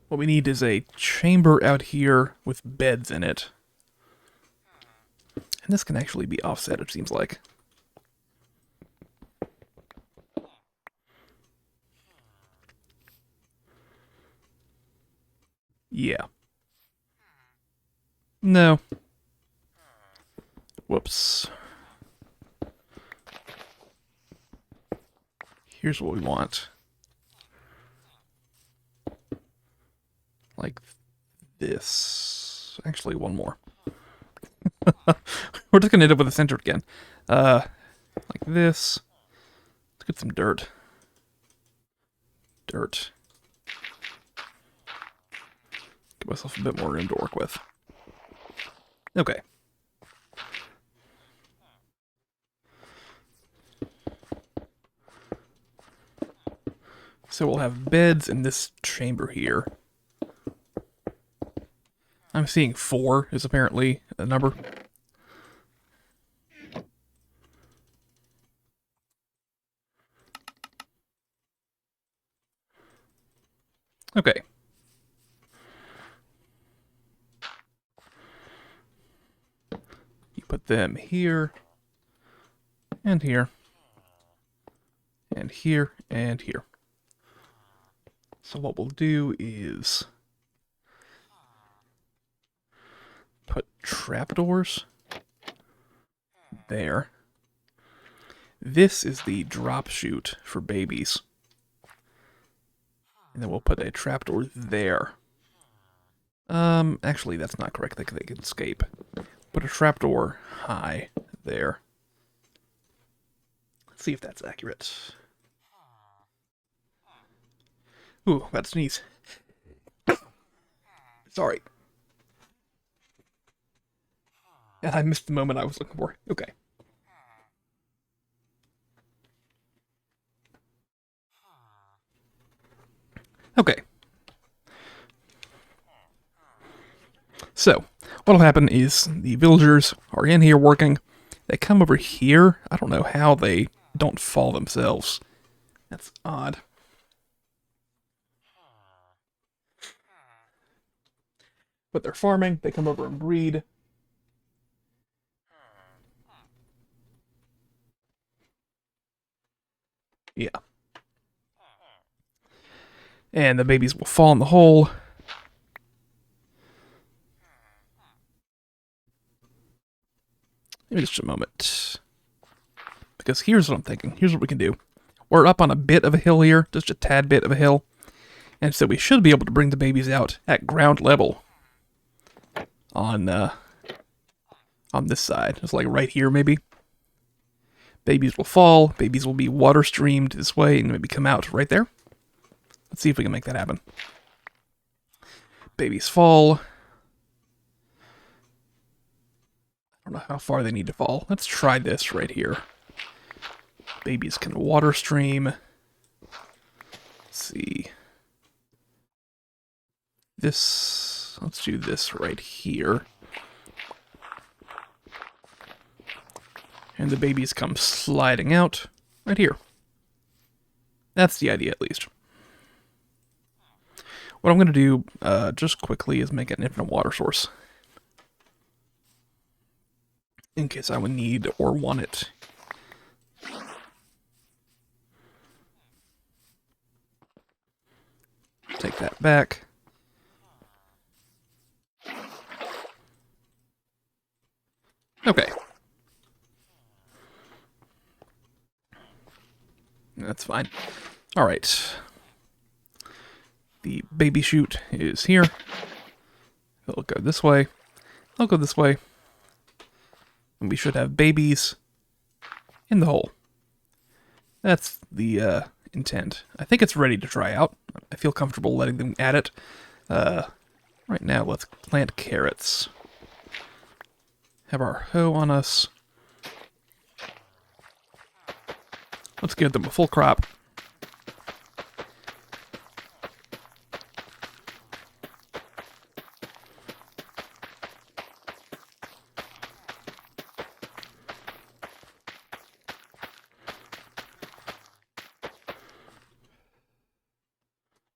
What we need is a chamber out here with beds in it. And this can actually be offset, it seems like. Yeah. No. Whoops. Here's what we want. Like this. Actually, one more. We're just gonna end up with a center again. Like this. Let's get some dirt. Dirt. Give myself a bit more room to work with. Okay. So we'll have beds in this chamber here. I'm seeing 4 is apparently the number. Okay. You put them here, and here, and here, and here. So what we'll do is put trapdoors there. This is the drop chute for babies. And then we'll put a trapdoor there. Actually, that's not correct. They can escape. Put a trapdoor high there. Let's see if that's accurate. Ooh, about to sneeze. Sorry. And I missed the moment I was looking for. Okay. Okay. So, what'll happen is the villagers are in here working. They come over here. I don't know how they don't fall themselves. That's odd. But they're farming. They come over and breed. Yeah. And the babies will fall in the hole. Maybe just a moment. Because here's what I'm thinking. Here's what we can do. We're up on a bit of a hill here. Just a tad bit of a hill. And so we should be able to bring the babies out at ground level. On this side. It's like right here, maybe. Babies will fall. Babies will be water streamed this way and maybe come out right there. Let's see if we can make that happen. Babies fall. I don't know how far they need to fall. Let's try this right here. Babies can water stream. Let's see. This, let's do this right here. And the babies come sliding out right here. That's the idea, at least. What I'm going to do, just quickly, is make an infinite water source. In case I would need or want it. Take that back. Okay. That's fine. All right. The baby chute is here. It'll go this way. I'll go this way. And we should have babies in the hole. That's the intent. I think it's ready to try out. I feel comfortable letting them at it. Right now, let's plant carrots. Have our hoe on us. Let's give them a full crop.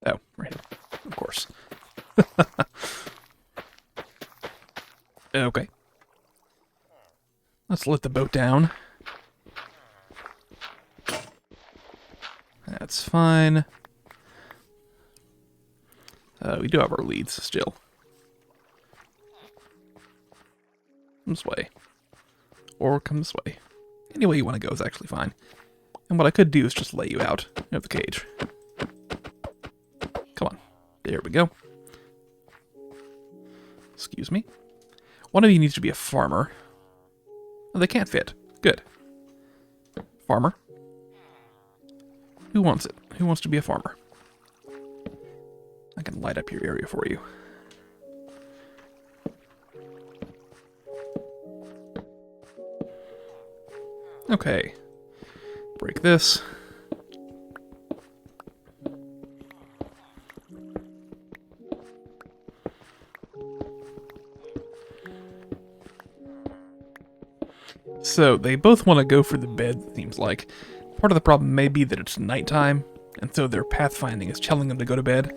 Oh, right here. Of course. Okay. Let's let the boat down. That's fine. We do have our leads still. Come this way. Or come this way. Any way you want to go is actually fine. And what I could do is just lay you out of the cage. Come on. There we go. Excuse me. One of you needs to be a farmer. Oh, they can't fit. Good. Farmer. Who wants it? Who wants to be a farmer? I can light up your area for you. Okay. Break this. So they both want to go for the bed, it seems like. Part of the problem may be that it's nighttime, and so their pathfinding is telling them to go to bed.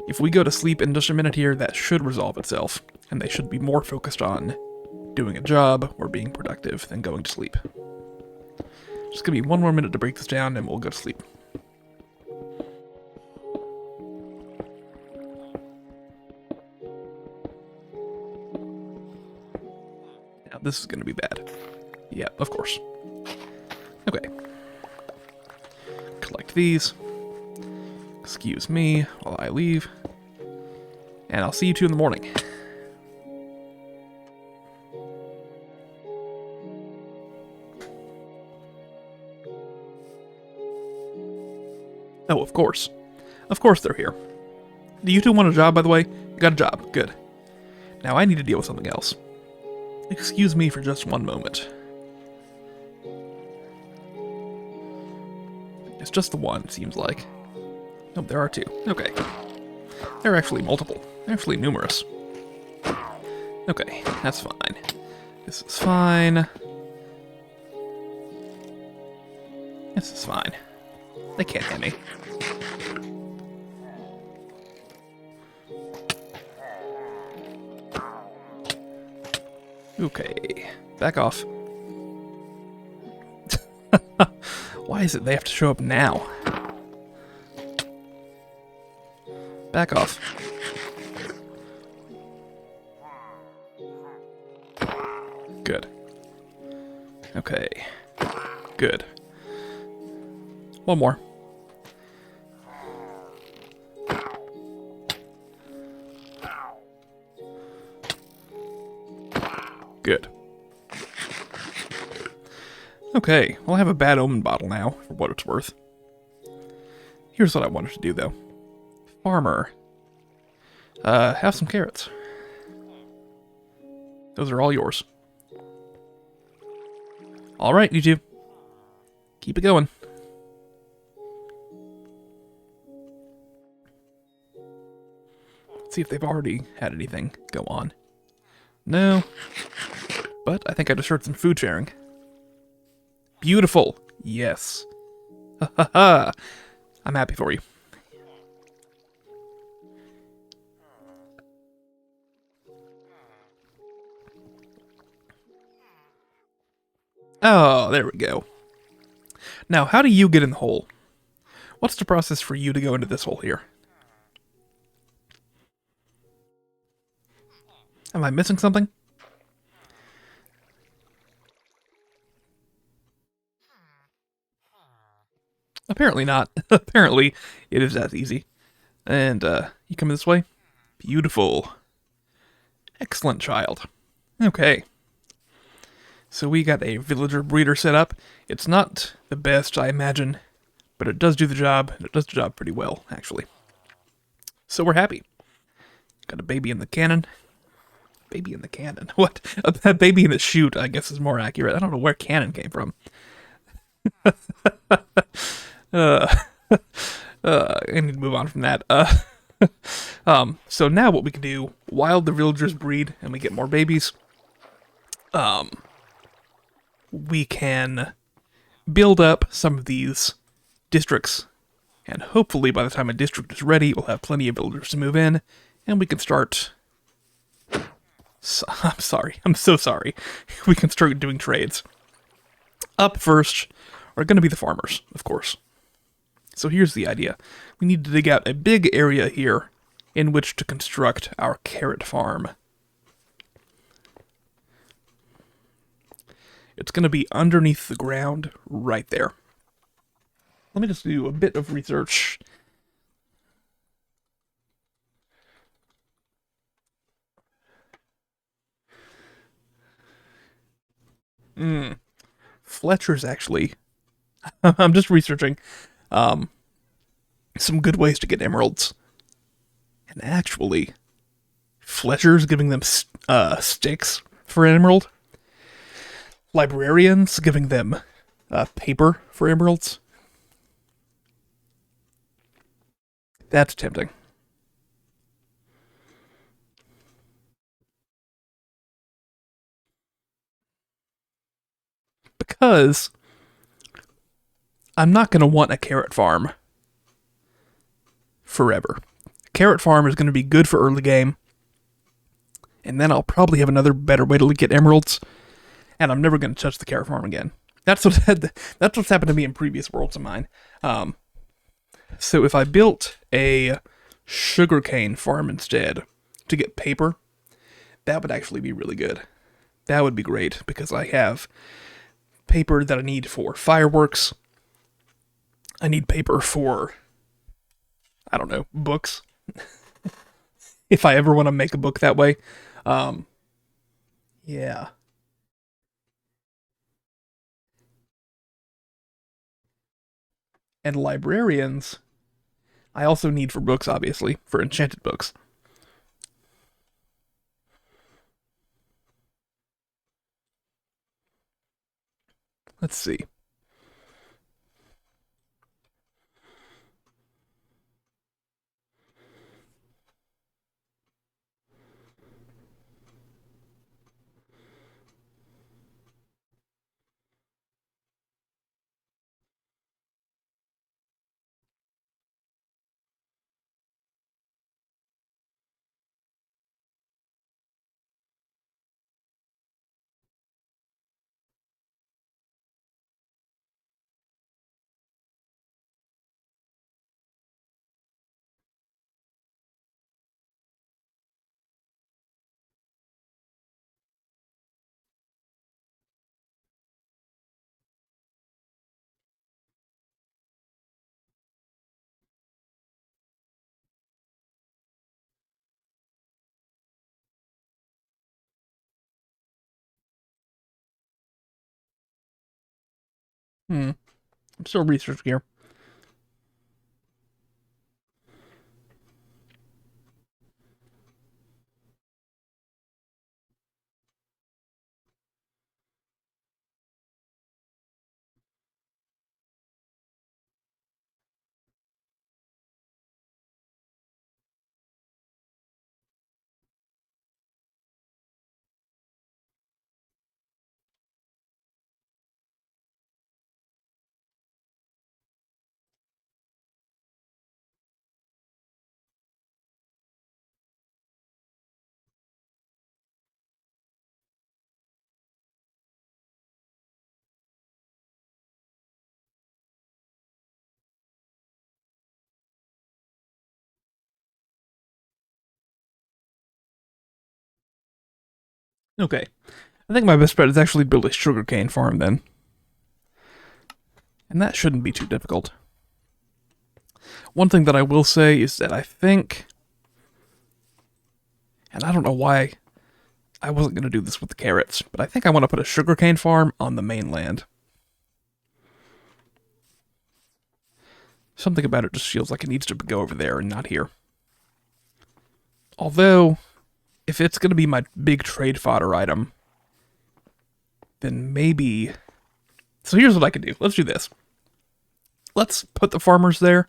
If we go to sleep in just a minute here, that should resolve itself, and they should be more focused on doing a job or being productive than going to sleep. Just give me one more minute to break this down, and we'll go to sleep. Now, this is going to be bad. Yeah, of course. Okay. Collect these. Excuse me while I leave. And I'll see you two in the morning. Oh, of course. Of course they're here. Do you two want a job, by the way? You got a job. Good. Now I need to deal with something else. Excuse me for just one moment. It's just the one, seems like. No, there are two. Okay. There are actually multiple. They're actually numerous. Okay, that's fine. This is fine. This is fine. They can't hit me. Okay, back off. Why is it they have to show up now? Back off. Good. Okay. Good. One more. Good. Okay, well I have a bad omen bottle now, for what it's worth. Here's what I wanted to do, though. Farmer. Have some carrots. Those are all yours. Alright, you two. Keep it going. Let's see if they've already had anything go on. No. But I think I just heard some food sharing. Beautiful. Yes. Ha ha ha. I'm happy for you. Oh, there we go. Now, how do you get in the hole? What's the process for you to go into this hole here? Am I missing something? Apparently not. Apparently, it is that easy. And, you come this way? Beautiful. Excellent child. Okay. So we got a villager breeder set up. It's not the best, I imagine, but it does do the job, and it does the job pretty well, actually. So we're happy. Got a baby in the cannon. Baby in the cannon? What? A baby in the chute, I guess, is more accurate. I don't know where cannon came from. I need to move on from that. So now what we can do, while the villagers breed and we get more babies, we can build up some of these districts, and hopefully by the time a district is ready, we'll have plenty of villagers to move in, and we can start... I'm sorry. I'm so sorry. We can start doing trades. Up first are going to be the farmers, of course. So here's the idea. We need to dig out a big area here in which to construct our carrot farm. It's going to be underneath the ground right there. Let me just do a bit of research. Fletcher's actually... I'm just researching some good ways to get emeralds. And actually, Fletcher's giving them sticks for an emerald. Librarians giving them paper for emeralds. That's tempting. because I'm not going to want a carrot farm forever. A carrot farm is going to be good for early game, and then I'll probably have another better way to get emeralds, and I'm never going to touch the carrot farm again. That's what's happened to me in previous worlds of mine. So if I built a sugarcane farm instead to get paper, that would actually be really good. That would be great because I have paper that I need for fireworks. I need paper for, I don't know, books. If I ever want to make a book that way. Yeah. And librarians, I also need for books, obviously, for enchanted books. Let's see. I'm still researching here. Okay. I think my best bet is actually build a sugarcane farm then. And that shouldn't be too difficult. One thing that I will say is that I think, and I don't know why I wasn't going to do this with the carrots, but I think I want to put a sugarcane farm on the mainland. Something about it just feels like it needs to go over there and not here. Although, if it's going to be my big trade fodder item, then maybe... So here's what I could do. Let's do this. Let's put the farmers there,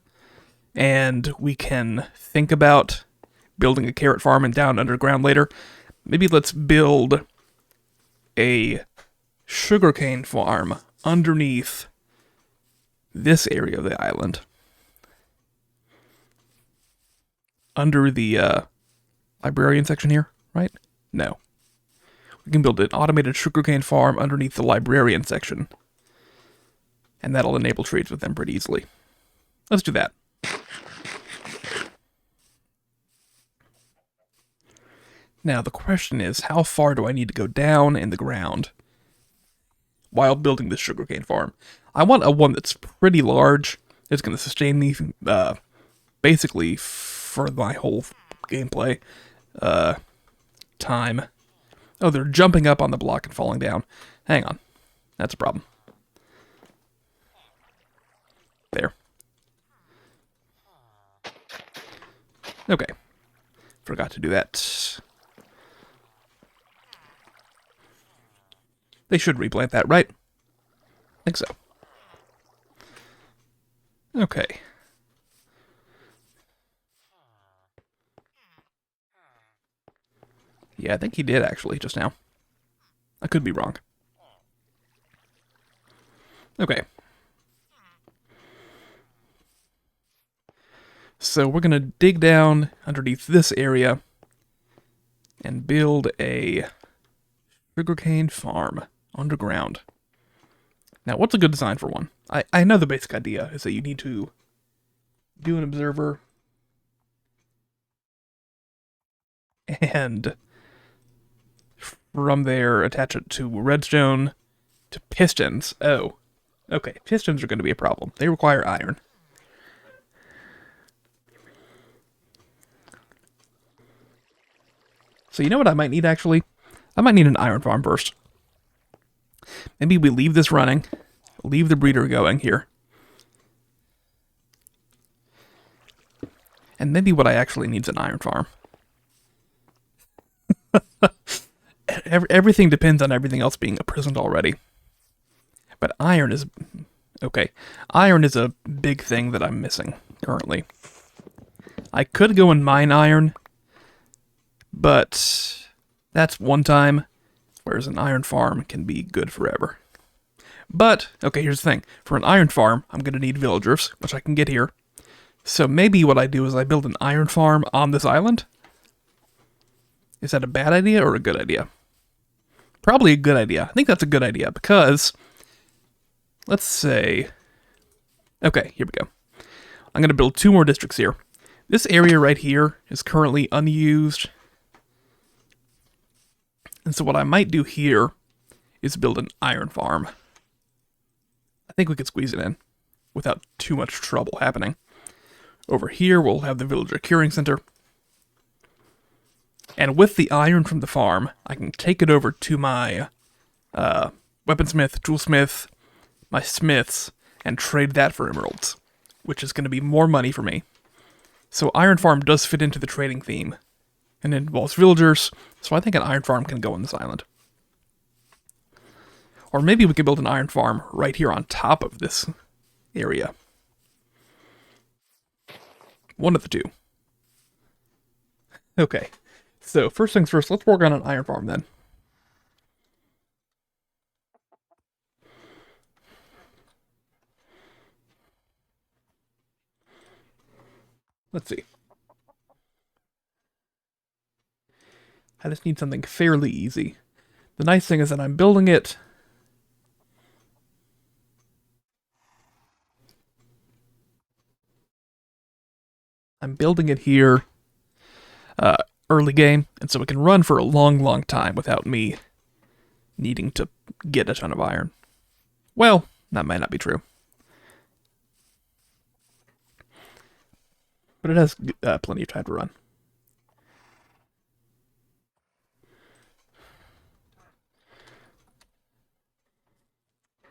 and we can think about building a carrot farm and down underground later. Maybe let's build a sugarcane farm underneath this area of the island. Under the librarian section here, right? No. We can build an automated sugarcane farm underneath the librarian section. And that'll enable trades with them pretty easily. Let's do that. Now, the question is, how far do I need to go down in the ground while building this sugarcane farm? I want a one that's pretty large. It's going to sustain me basically for my whole gameplay time. Oh, they're jumping up on the block and falling down. Hang on. That's a problem. There. Okay. Forgot to do that. They should replant that, right? I think so. Okay. Yeah, I think he did actually just now. I could be wrong. Okay. So we're going to dig down underneath this area and build a sugarcane farm underground. Now, what's a good design for one? I know the basic idea is that you need to do an observer and from there attach it to redstone to pistons. Oh, okay. Pistons are going to be a problem. They require iron. So you know what I might need, actually? I might need an iron farm first. Maybe we leave this running, leave the breeder going here. And maybe what I actually need is an iron farm. Everything depends on everything else being imprisoned already. But iron is... Okay. Iron is a big thing that I'm missing currently. I could go and mine iron, but that's one time, whereas an iron farm can be good forever. But, okay, here's the thing. For an iron farm, I'm going to need villagers, which I can get here. So maybe what I do is I build an iron farm on this island. Is that a bad idea or a good idea? Probably a good idea. I think that's a good idea because, let's say, okay, here we go. I'm going to build 2 more districts here. This area right here is currently unused. And so what I might do here is build an iron farm. I think we could squeeze it in without too much trouble happening. Over here, we'll have the villager curing center. And with the iron from the farm, I can take it over to my weaponsmith, toolsmith, my smiths, and trade that for emeralds, which is going to be more money for me. So iron farm does fit into the trading theme, and it involves villagers, so I think an iron farm can go on this island. Or maybe we could build an iron farm right here on top of this area. One of the two. Okay, so first things first, let's work on an iron farm then. Let's see. I just need something fairly easy. The nice thing is that I'm building it. I'm building it here early game, and so it can run for a long, long time without me needing to get a ton of iron. Well, that might not be true. But it has plenty of time to run.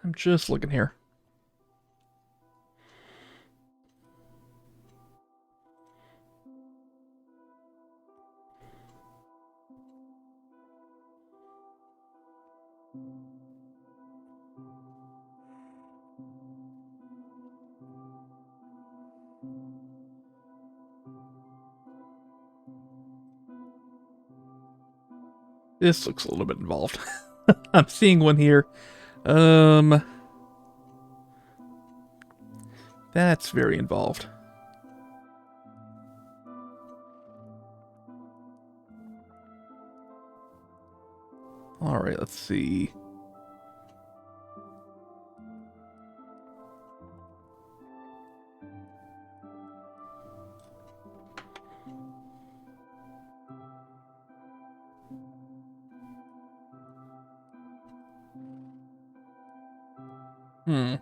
I'm just looking here. This looks a little bit involved. I'm seeing one here. That's very involved. Alright, let's see. Hmm.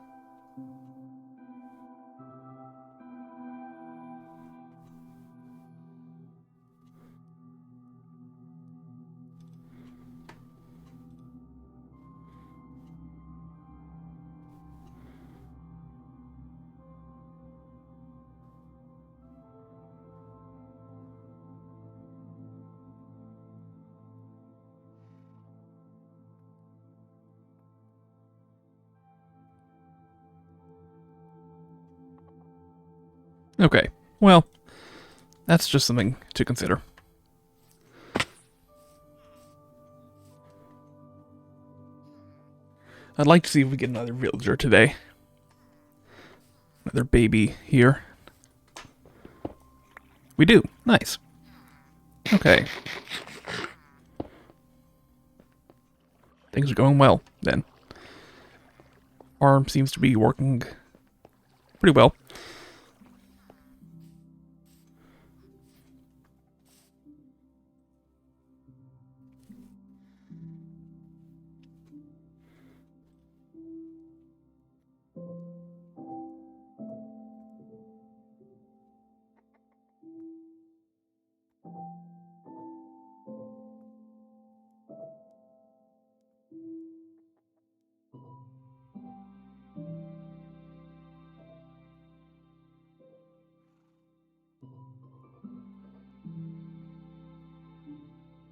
Okay, well, that's just something to consider. I'd like to see if we get another villager today. Another baby here. We do. Nice. Okay. Things are going well, then. Farm seems to be working pretty well.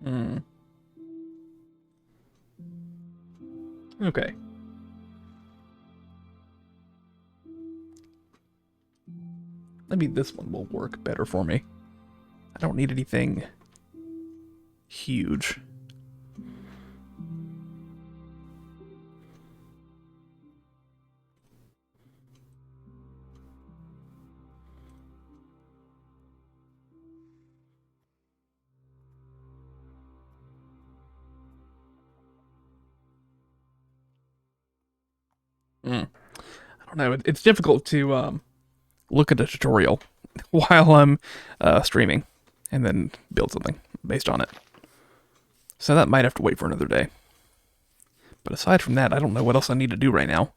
Hmm. Okay. Maybe this one will work better for me. I don't need anything huge. I don't know. It's difficult to look at a tutorial while I'm streaming and then build something based on it. So that might have to wait for another day. But aside from that, I don't know what else I need to do right now.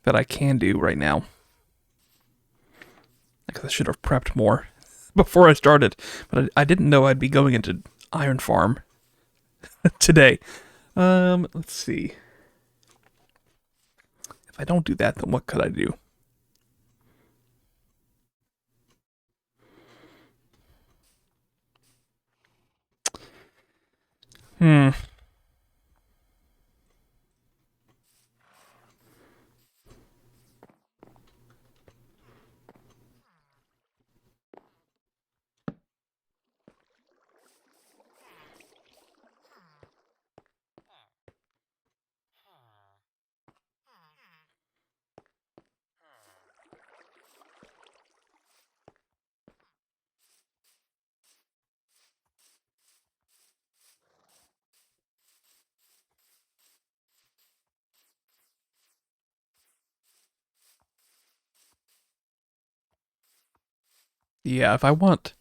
That I can do right now. Because I should have prepped more before I started. But I didn't know I'd be going into Iron Farm today. Let's see. If I don't do that, then what could I do? Hmm. Yeah, if I want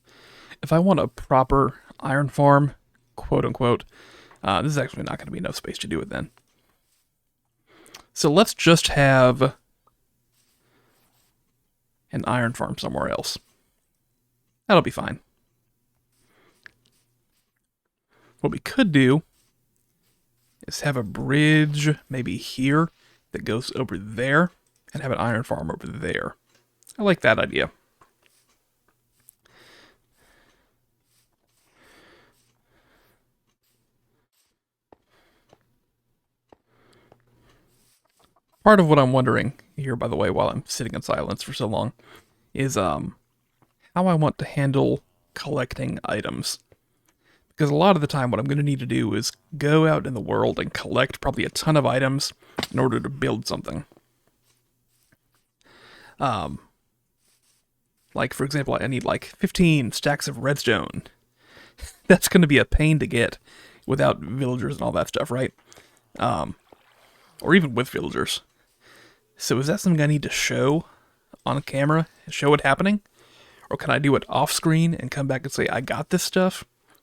a proper iron farm, quote unquote, this is actually not going to be enough space to do it then. So let's just have an iron farm somewhere else. That'll be fine. What we could do is have a bridge maybe here that goes over there and have an iron farm over there. I like that idea. Part of what I'm wondering here, by the way, while I'm sitting in silence for so long, is how I want to handle collecting items. Because a lot of the time what I'm going to need to do is go out in the world and collect probably a ton of items in order to build something. Like, for example, I need like 15 stacks of redstone. That's going to be a pain to get without villagers and all that stuff, right? Or even with villagers. So is that something I need to show on camera? Show it happening? Or can I do it off screen and come back and say, I got this stuff?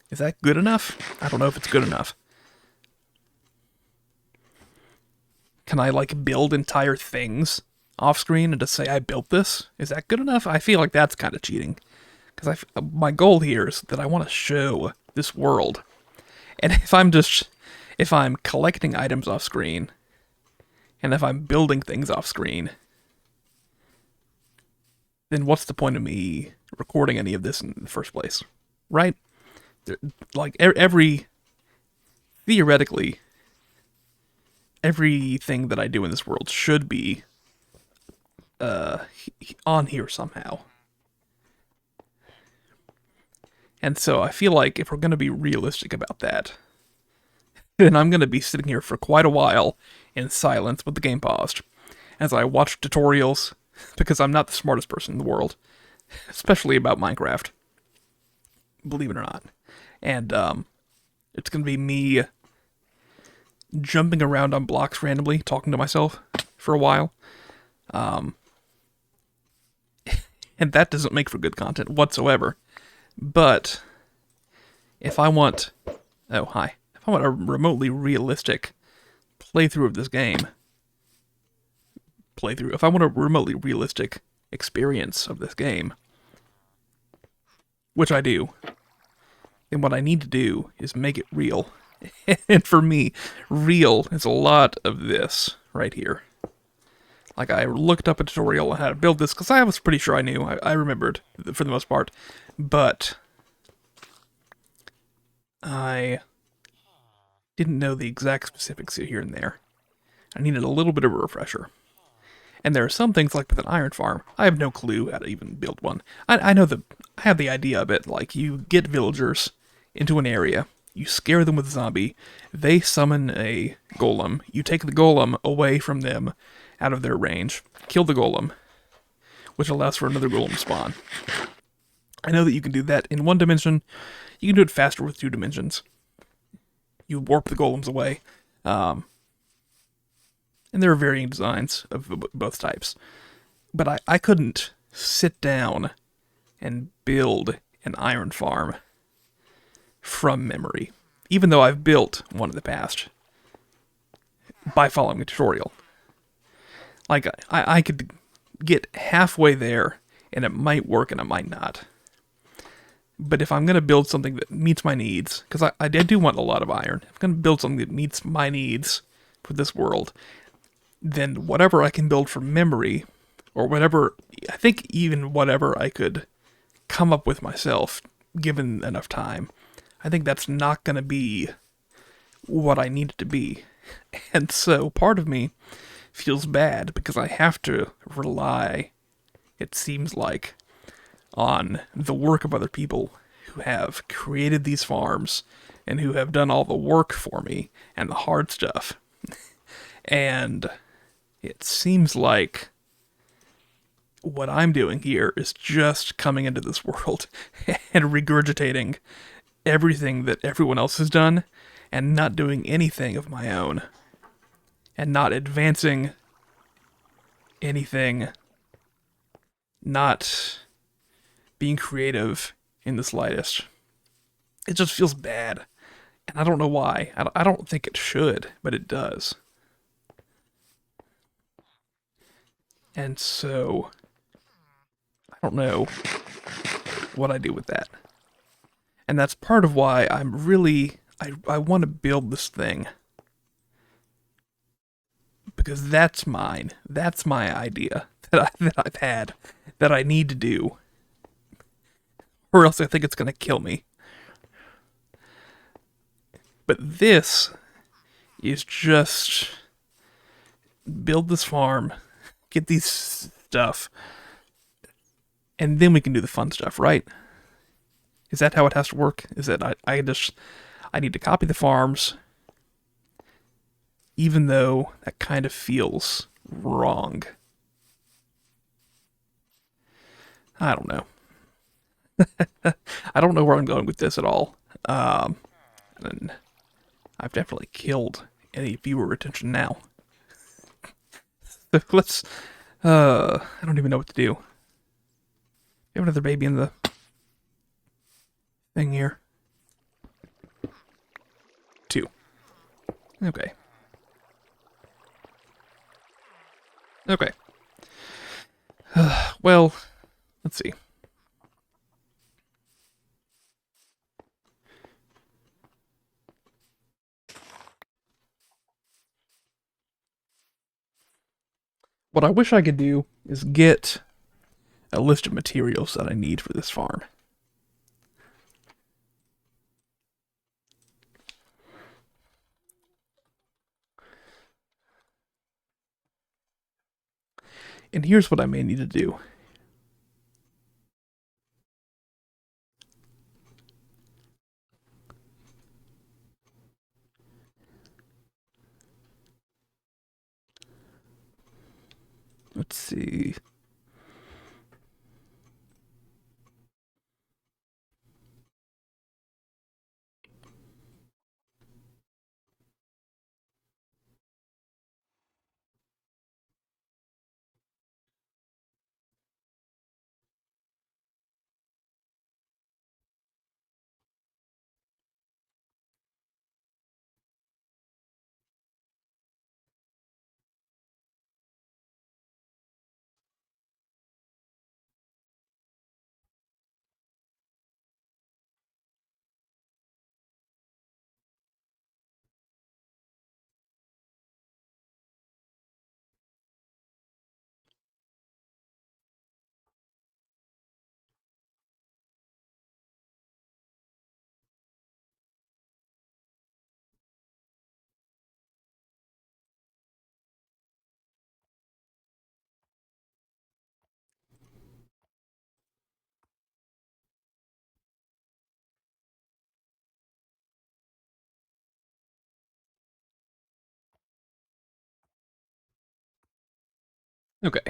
Is that good enough? I don't know if it's good enough. Can I, like, build entire things off screen and just say I built this? Is that good enough? I feel like that's kind of cheating. Because my goal here is that I want to show this world. And if I'm collecting items off screen, and if I'm building things off screen, then what's the point of me recording any of this in the first place? Right? Like, theoretically, everything that I do in this world should be on here somehow. And so I feel like if we're going to be realistic about that, And I'm going to be sitting here for quite a while in silence with the game paused as I watch tutorials because I'm not the smartest person in the world, especially about Minecraft, believe it or not. And it's going to be me jumping around on blocks randomly, talking to myself for a while. And that doesn't make for good content whatsoever. But if I want... Oh, hi. If I want a remotely realistic playthrough of this game... If I want a remotely realistic experience of this game, which I do, then what I need to do is make it real. And for me, real is a lot of this right here. Like, I looked up a tutorial on how to build this, because I was pretty sure I knew. I remembered, for the most part. But I didn't know the exact specifics here and there. I needed a little bit of a refresher. And there are some things like with an iron farm, I have no clue how to even build one. I know I have the idea of it, like you get villagers into an area, you scare them with a zombie, they summon a golem, you take the golem away from them, out of their range, kill the golem, which allows for another golem spawn. I know that you can do that in one dimension, you can do it faster with 2 dimensions. You warp the golems away, and there are varying designs of both types. But I couldn't sit down and build an iron farm from memory, even though I've built one in the past by following a tutorial. Like, I could get halfway there, and it might work and it might not. But if I'm going to build something that meets my needs, because I do want a lot of iron, if I'm going to build something that meets my needs for this world, then whatever I can build from memory, or whatever, I think even whatever I could come up with myself, given enough time, I think that's not going to be what I need it to be. And so part of me feels bad because I have to rely, it seems like, on the work of other people who have created these farms and who have done all the work for me and the hard stuff. And it seems like what I'm doing here is just coming into this world and regurgitating everything that everyone else has done and not doing anything of my own and not advancing anything, not being creative in the slightest. It just feels bad, and I don't know why. I don't think it should, but it does. And so, I don't know what I do with that. And that's part of why I'm really, I want to build this thing. Because that's mine. That's my idea that I've had, that I need to do. Or else I think it's going to kill me. But this is just build this farm, get these stuff, and then we can do the fun stuff, right? Is that how it has to work? Is that I need to copy the farms, even though that kind of feels wrong. I don't know. I don't know where I'm going with this at all. And I've definitely killed any viewer retention now. So let's, I don't even know what to do. We have another baby in the thing here. 2. Okay. Okay. Well, let's see. What I wish I could do is get a list of materials that I need for this farm. And here's what I may need to do. Let's see. Okay.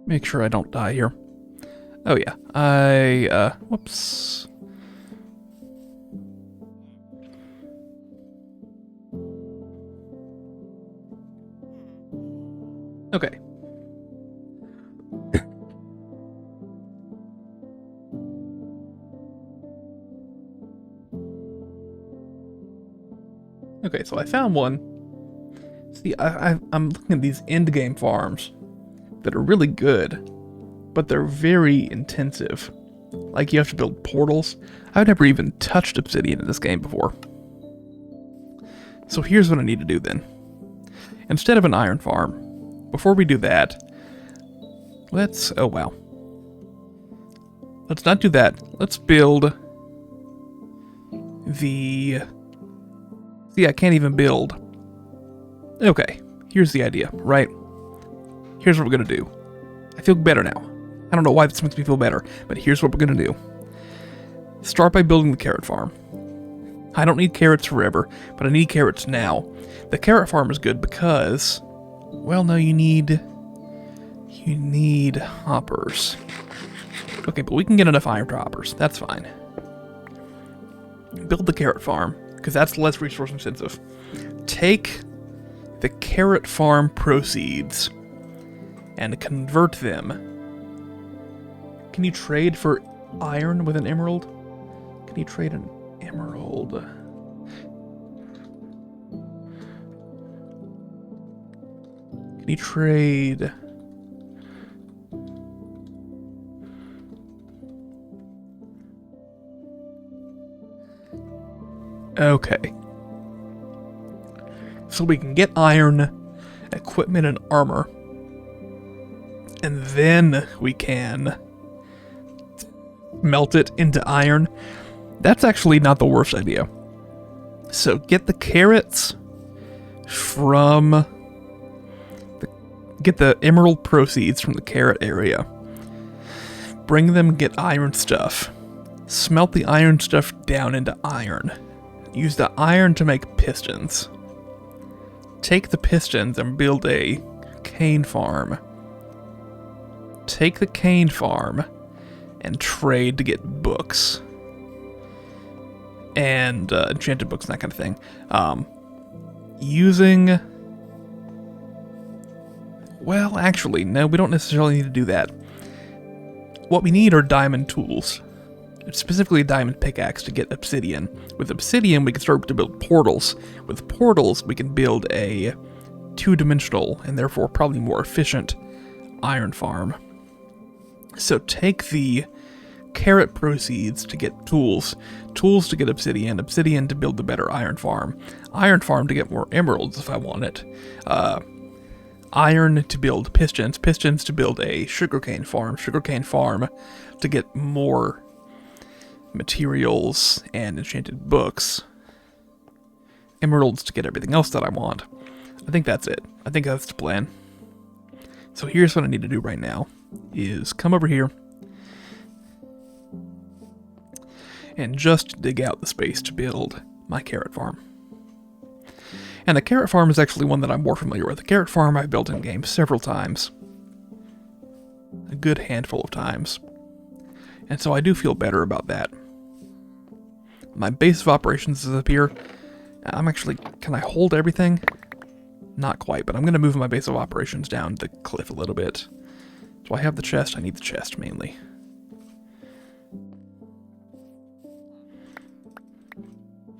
Make sure I don't die here. Oh yeah, whoops. Okay. Okay, so I found one. See, I'm looking at these end game farms that are really good, but they're very intensive. Like, you have to build portals. I've never even touched obsidian in this game before. So here's what I need to do then. Instead of an iron farm, before we do that, oh wow. Let's not do that. Let's build the... See, I can't even build. Okay, here's the idea, right? Here's what we're gonna do. I feel better now. I don't know why this makes me feel better, but here's what we're gonna do. Start by building the carrot farm. I don't need carrots forever, but I need carrots now. The carrot farm is good because, well, no, you need hoppers. Okay, but we can get enough iron to hoppers. That's fine. Build the carrot farm, because that's less resource intensive. Take the carrot farm proceeds and convert them. Can you trade for iron with an emerald? Can you trade an emerald? Can you trade... Okay. So we can get iron, equipment, and armor. And then we can melt it into iron. That's actually not the worst idea. So get the carrots from... Get the emerald proceeds from the carrot area. Bring them, get iron stuff. Smelt the iron stuff down into iron. Use the iron to make pistons. Take the pistons and build a cane farm. Take the cane farm and trade to get books. And enchanted books and that kind of thing. Using... Well, actually, no, we don't necessarily need to do that. What we need are diamond tools. Specifically a diamond pickaxe to get obsidian. With obsidian, we can start to build portals. With portals, we can build a two-dimensional, and therefore probably more efficient, iron farm. So take the carrot proceeds to get tools, tools to get obsidian, obsidian to build the better iron farm to get more emeralds if I want it, iron to build pistons, pistons to build a sugarcane farm to get more materials and enchanted books, emeralds to get everything else that I want. I think that's it. I think that's the plan. So here's what I need to do right now, is come over here and just dig out the space to build my carrot farm. And the carrot farm is actually one that I'm more familiar with. The carrot farm I've built in game several times. A good handful of times. And so I do feel better about that. My base of operations is up here. I'm actually... Can I hold everything? Not quite, but I'm going to move my base of operations down the cliff a little bit. Do I have the chest? I need the chest, mainly.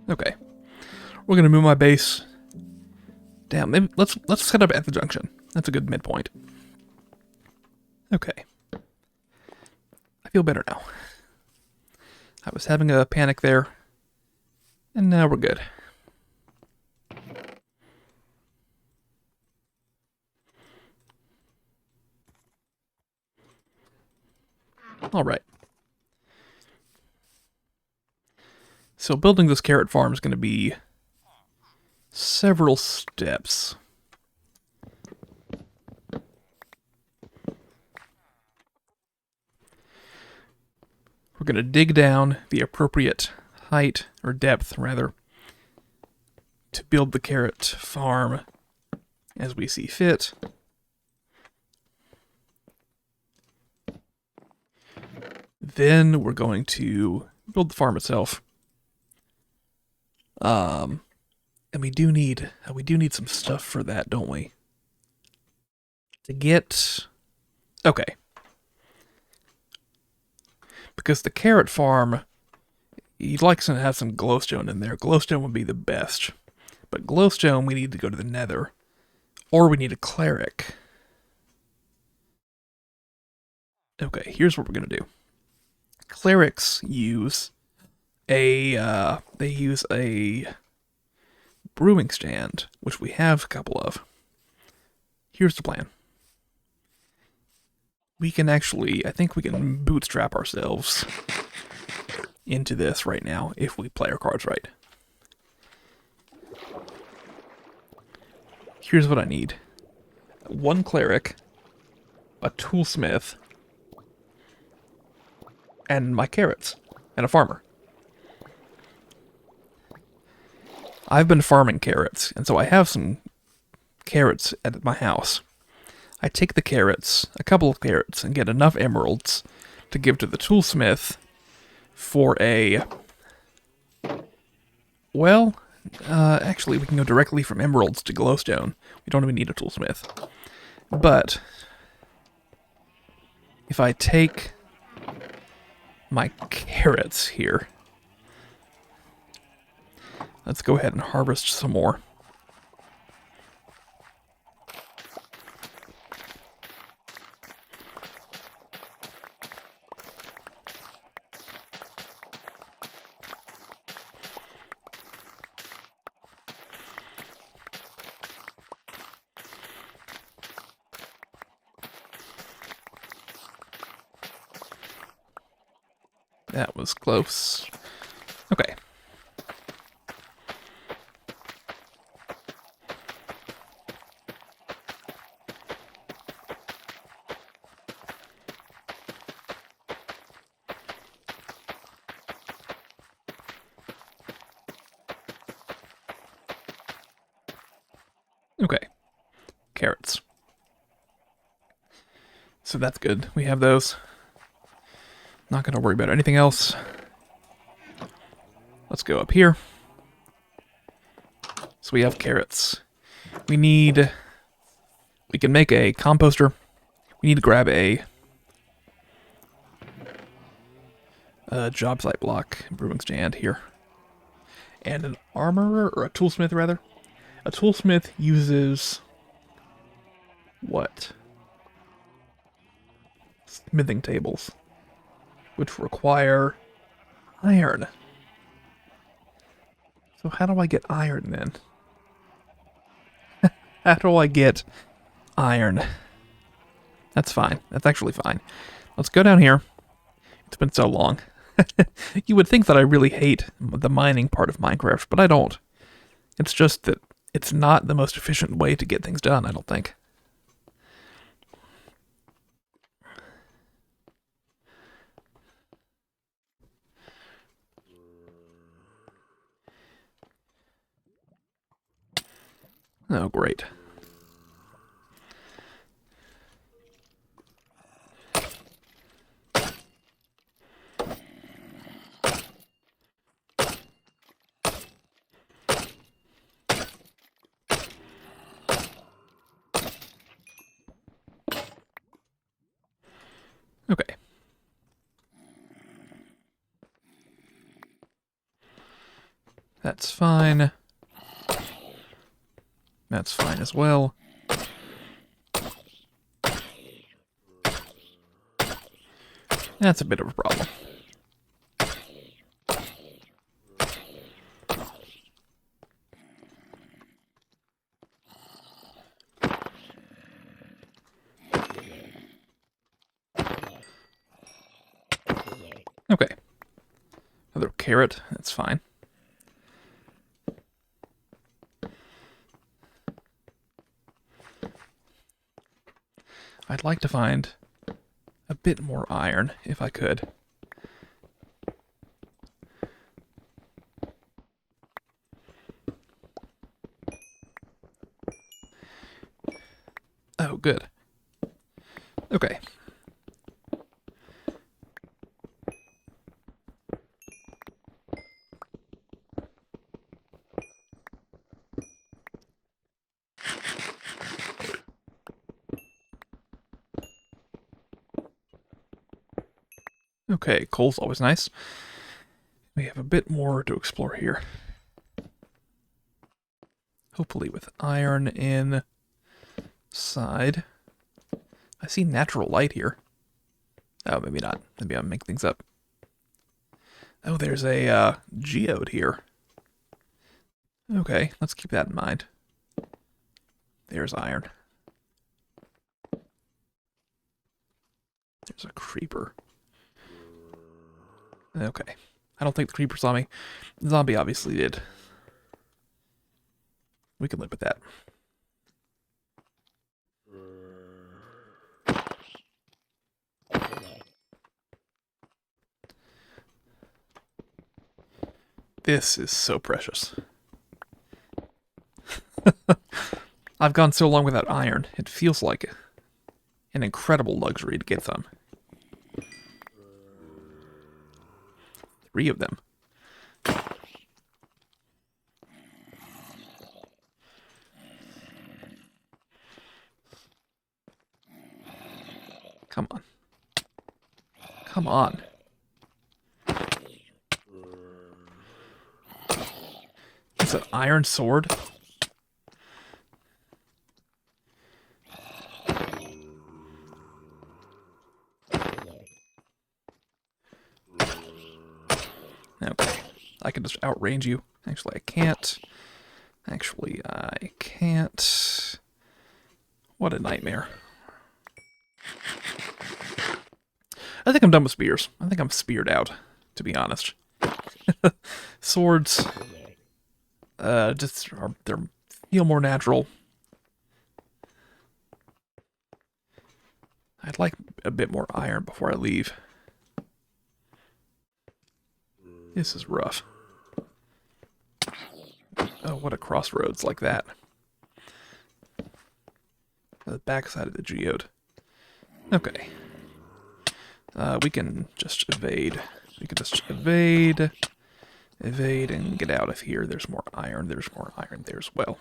Okay. We're going to move my base... Damn, maybe let's set up at the junction. That's a good midpoint. Okay. I feel better now. I was having a panic there, and now we're good. All right. So building this carrot farm is going to be several steps. We're going to dig down the appropriate height, or depth rather, to build the carrot farm as we see fit. Then we're going to build the farm itself. And we do need some stuff for that, don't we? To get... Okay. Because the carrot farm, you'd like to have some glowstone in there. Glowstone would be the best. But glowstone, we need to go to the nether. Or we need a cleric. Okay, here's what we're going to do. Clerics use a brewing stand, which we have a couple of. Here's the plan. We can actually, I think we can bootstrap ourselves into this right now if we play our cards right. Here's what I need. One cleric, a toolsmith, and my carrots, and a farmer. I've been farming carrots, and so I have some carrots at my house. I take the carrots, a couple of carrots, and get enough emeralds to give to the toolsmith for a... Well, actually we can go directly from emeralds to glowstone. We don't even need a toolsmith. But if I take my carrots here, let's go ahead and harvest some more. That was close. Okay. Okay. Carrots. So that's good. We have those. Not going to worry about anything else. Let's go up here. So we have carrots. We can make a composter. We need to grab a job site block, brewing stand here. And an armorer, or a toolsmith rather. A toolsmith uses... what? smithing tables, which require iron. So how do I get iron then? How do I get iron? That's fine. That's actually fine. Let's go down here. It's been so long. You would think that I really hate the mining part of Minecraft, but I don't. It's just that it's not the most efficient way to get things done, I don't think. Oh, great. Okay. That's fine. That's fine as well. That's a bit of a problem. Okay. Another carrot, that's fine. I'd like to find a bit more iron, if I could. Oh, good. Okay. Okay, coal's always nice. We have a bit more to explore here. Hopefully with iron inside. I see natural light here. Oh, maybe not. Maybe I'm making things up. Oh, there's a geode here. Okay, let's keep that in mind. There's iron. There's a creeper. Okay. I don't think the creeper saw me. The zombie obviously did. We can live with that. This is so precious. I've gone so long without iron, it feels like an incredible luxury to get some. 3 of them. Come on. Come on. It's an iron sword? Okay. I can just outrange you. Actually, I can't. Actually, I can't. What a nightmare. I think I'm done with spears. I think I'm speared out, to be honest. Swords, they feel more natural. I'd like a bit more iron before I leave. This is rough. Oh, what a crossroads like that. The backside of the geode. Okay. We can just evade. We can just evade, and get out of here. There's more iron. There's more iron there as well.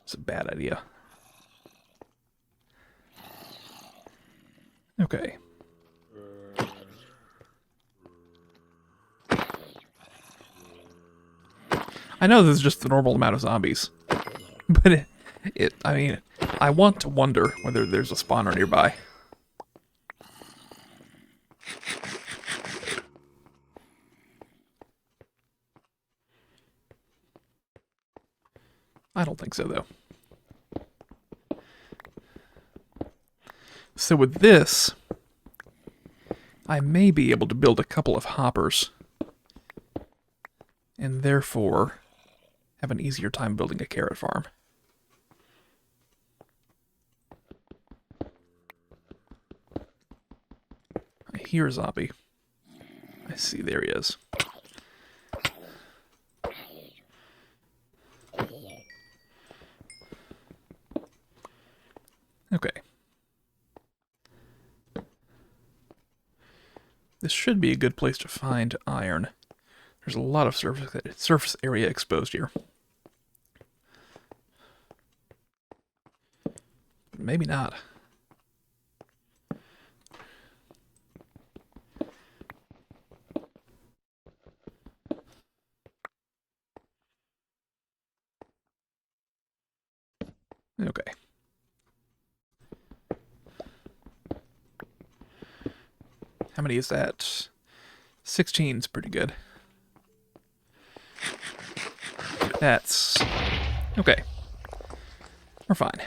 It's a bad idea. Okay. I know this is just the normal amount of zombies, but I mean, I want to wonder whether there's a spawner nearby. don't think so, though. So with this, I may be able to build a couple of hoppers, and therefore have an easier time building a carrot farm. I hear a zombie. I see, there he is. Okay. This should be a good place to find iron. There's a lot of surface area exposed here. But maybe not. Okay. How many is that? 16's pretty good. That's... okay. We're fine.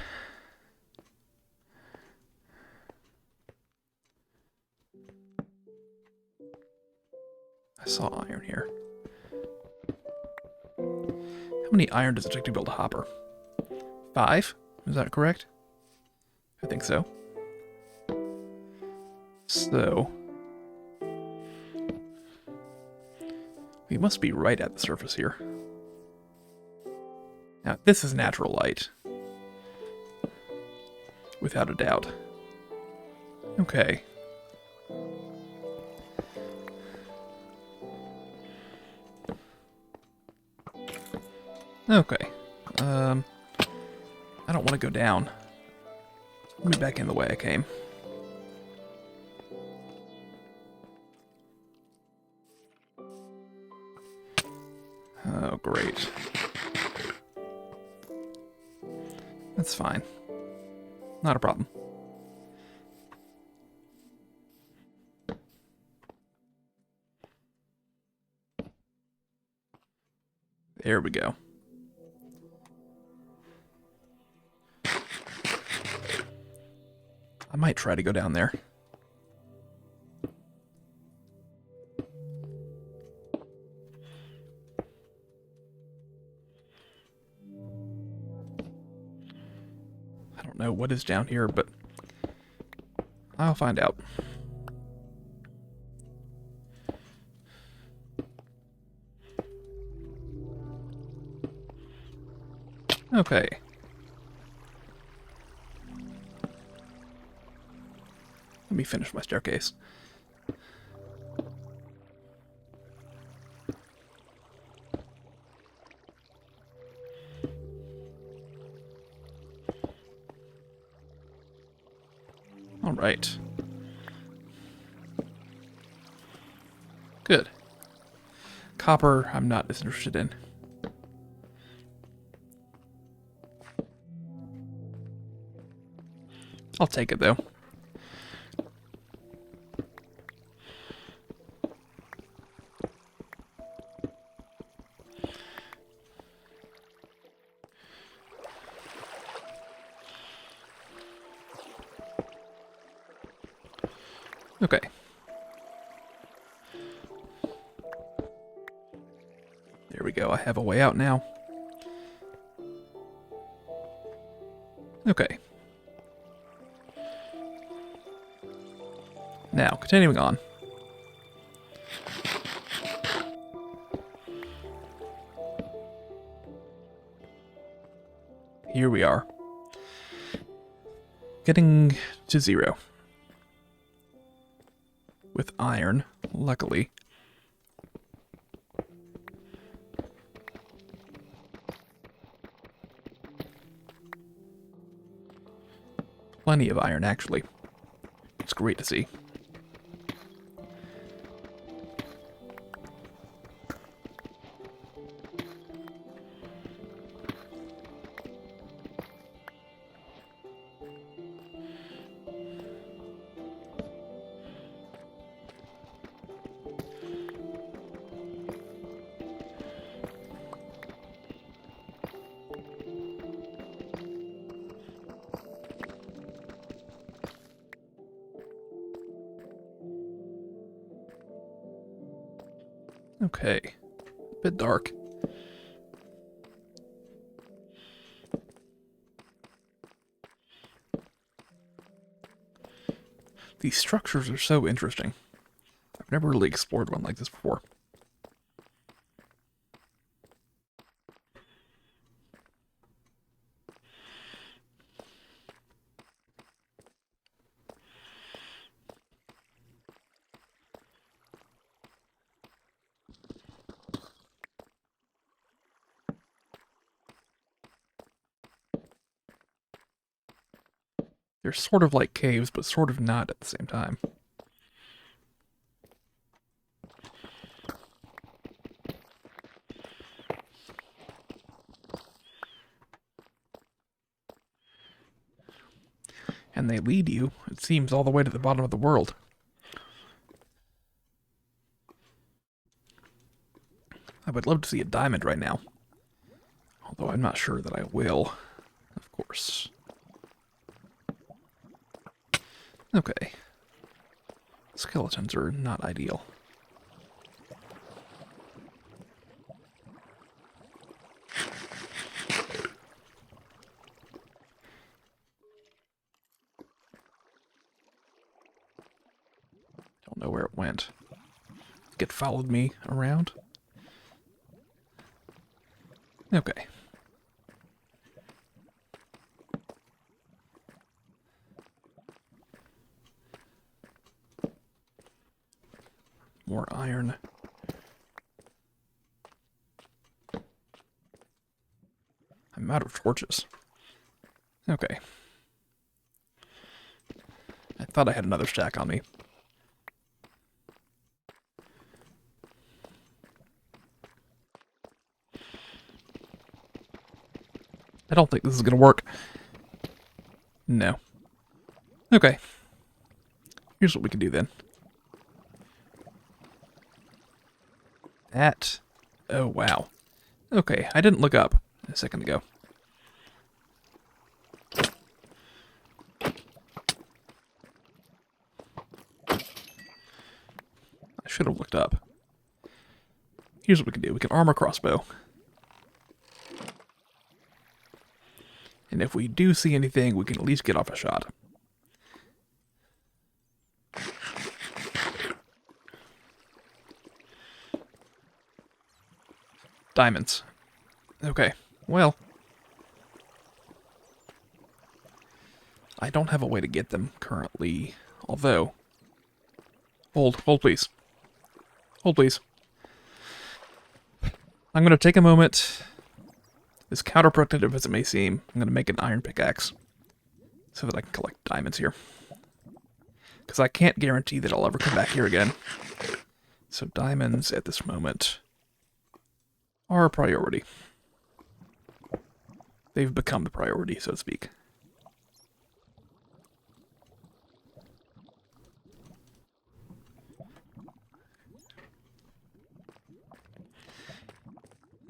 I saw iron here. How many iron does it take to build a hopper? 5? Is that correct? I think so. So... we must be right at the surface here. Now, this is natural light. Without a doubt. Okay. Okay. I don't want to go down. Let me back in the way I came. Oh, great. That's fine. Not a problem. There we go. I might try to go down there. I don't know what is down here, but I'll find out. Okay. Let me finish my staircase. All right. Good. Copper, I'm not as interested in. I'll take it, though. Okay. There we go. I have a way out now. Okay. Now, continuing on. Here we are. Getting to 0. With iron, luckily. Plenty of iron, actually. It's great to see. Okay. Bit dark. These structures are so interesting. I've never really explored one like this before. They're sort of like caves, but sort of not at the same time. And they lead you, it seems, all the way to the bottom of the world. I would love to see a diamond right now. Although I'm not sure that I will, of course. Okay. Skeletons are not ideal. Don't know where it went. It followed me around. Okay. More iron. I'm out of torches. Okay. I thought I had another stack on me. I don't think this is going to work. No. Okay. Here's what we can do then. That. Oh, wow. Okay, I didn't look up a second ago. I should have looked up. Here's what we can do. We can arm a crossbow. And if we do see anything, we can at least get off a shot. Diamonds. Okay, well. I don't have a way to get them currently. Although. Hold please. Hold please. I'm going to take a moment. As counterproductive as it may seem, I'm going to make an iron pickaxe. So that I can collect diamonds here. Because I can't guarantee that I'll ever come back here again. So diamonds at this moment are a priority. They've become the priority, so to speak.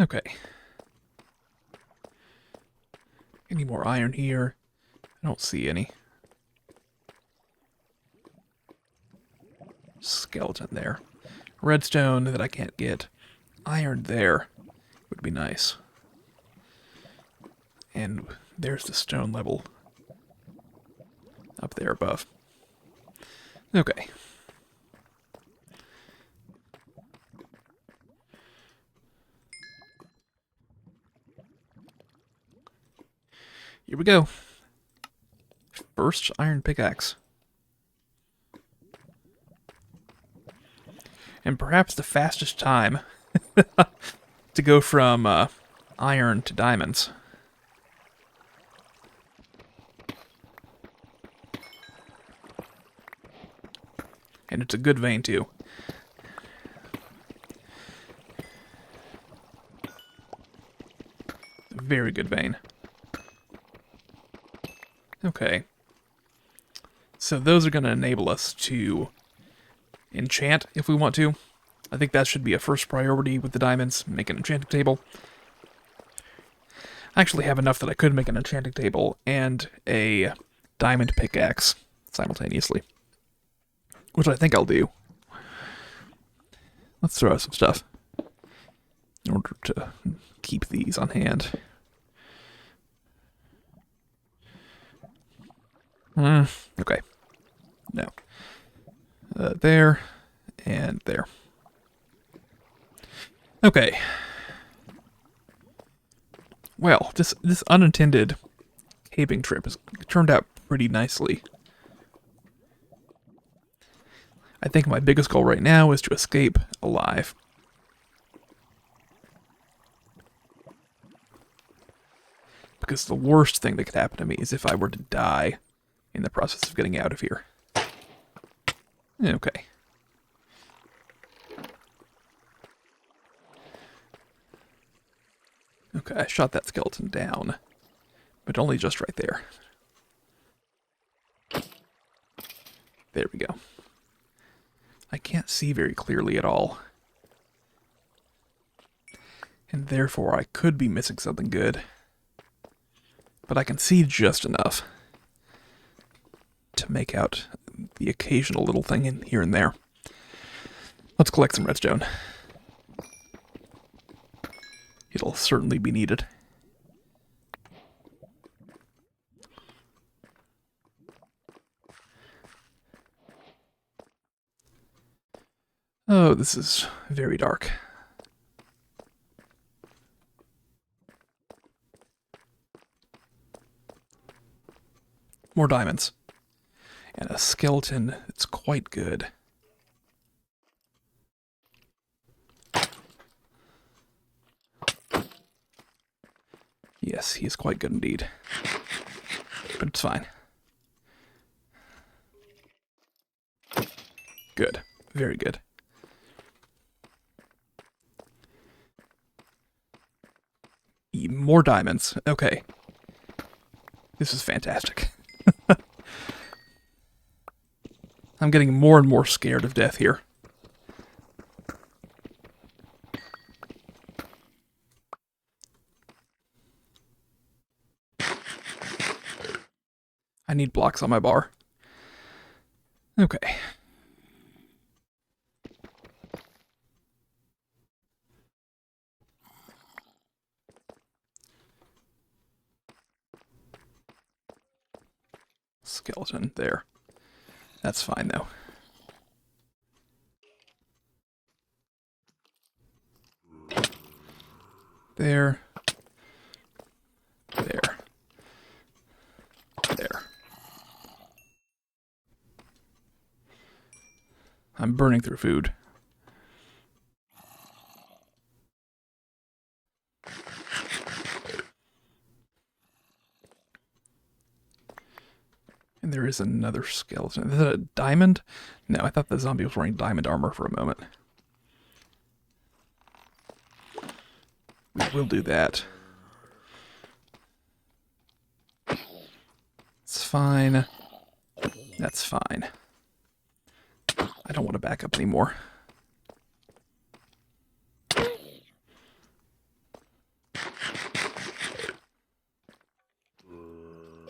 Okay. Any more iron here? I don't see any. Skeleton there. Redstone that I can't get. Iron there would be nice. And there's the stone level up there above. Okay. Here we go. First iron pickaxe. And perhaps the fastest time to go from iron to diamonds. And it's a good vein too. A very good vein. Okay. So those are going to enable us to enchant if we want to. I think that should be a first priority with the diamonds. Make an enchanting table. I actually have enough that I could make an enchanting table and a diamond pickaxe simultaneously. Which I think I'll do. Let's throw out some stuff. in order to keep these on hand. Okay. No. There and there. Okay. Well, this unintended caving trip has turned out pretty nicely. I think my biggest goal right now is to escape alive. Because the worst thing that could happen to me is if I were to die in the process of getting out of here. Okay. Okay, I shot that skeleton down, but only just right there. There we go. I can't see very clearly at all. And therefore I could be missing something good. But I can see just enough to make out the occasional little thing in here and there. Let's collect some redstone. It'll certainly be needed. Oh, this is very dark. More diamonds. And a skeleton that's quite good. Yes, he is quite good indeed. But it's fine. Good. Very good. More diamonds. Okay. This is fantastic. I'm getting more and more scared of death here. I need blocks on my bar. Okay. Skeleton there. That's fine though. There. There. There. I'm burning through food. And there is another skeleton. Is that a diamond? No, I thought the zombie was wearing diamond armor for a moment. We will do that. It's fine. That's fine. I don't want to back up anymore.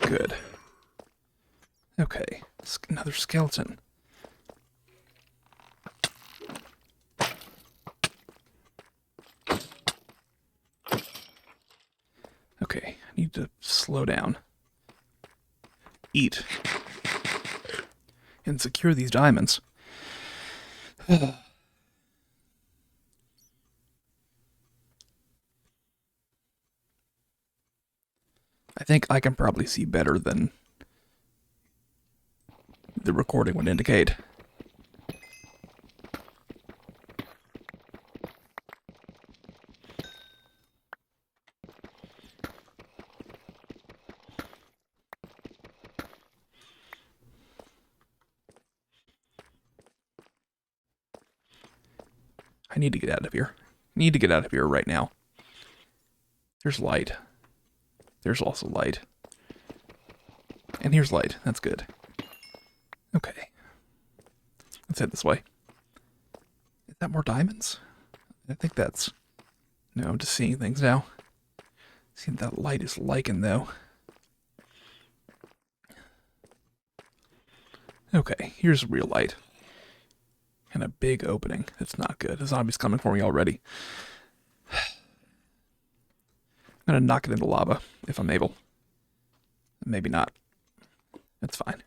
Good. Okay, another skeleton. Okay, I need to slow down. Eat. And secure these diamonds. I think I can probably see better than the recording would indicate. I need to get out of here. Need to get out of here right now. There's light. There's also light. And here's light. That's good. Okay. Let's head this way. Is that more diamonds? I think that's... No, I'm just seeing things now. See, that light is lichen, though. Okay, here's real light. And a big opening. That's not good. The zombie's coming for me already. I'm going to knock it into lava if I'm able. Maybe not. That's fine.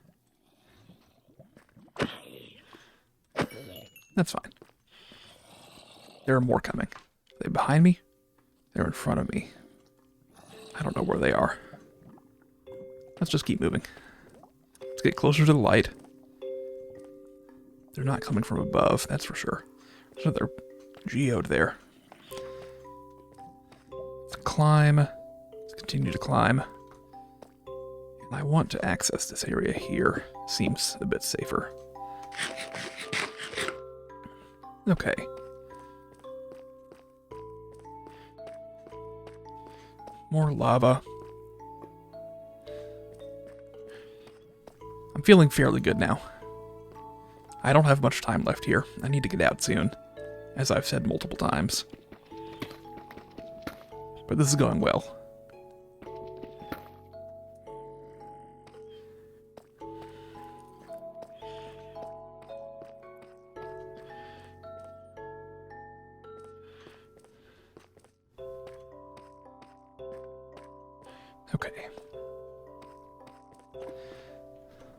That's fine. There are more coming. Are they behind me? They're in front of me. I don't know where they are. Let's just keep moving. Let's get closer to the light. They're not coming from above, that's for sure. There's another geode there. Let's climb. Let's continue to climb. And I want to access this area here. Seems a bit safer. Okay. More lava. I'm feeling fairly good now. I don't have much time left here. I need to get out soon, as I've said multiple times. But this is going well. Okay.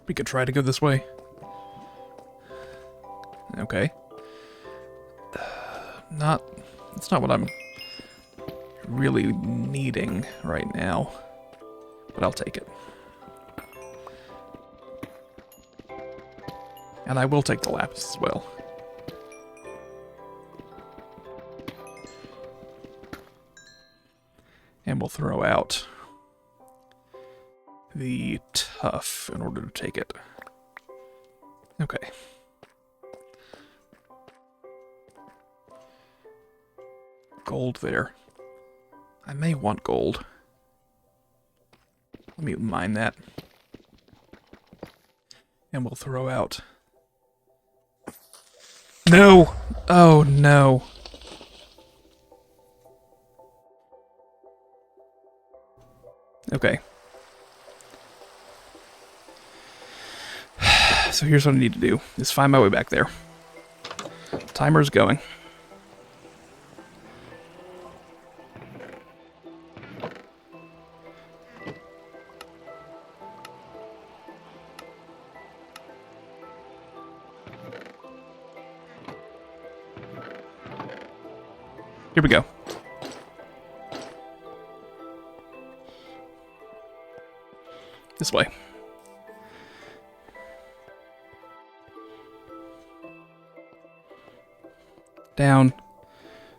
We could try to go this way. Okay. It's not what I'm really needing right now, but I'll take it. And I will take the lapis as well. And we'll throw out the tough in order to take it. Okay. Gold there. I may want gold. Let me mine that. And we'll throw out... No! Oh, no. Okay. So here's what I need to do, is find my way back there. Timer's going. Here we go. This way. Down.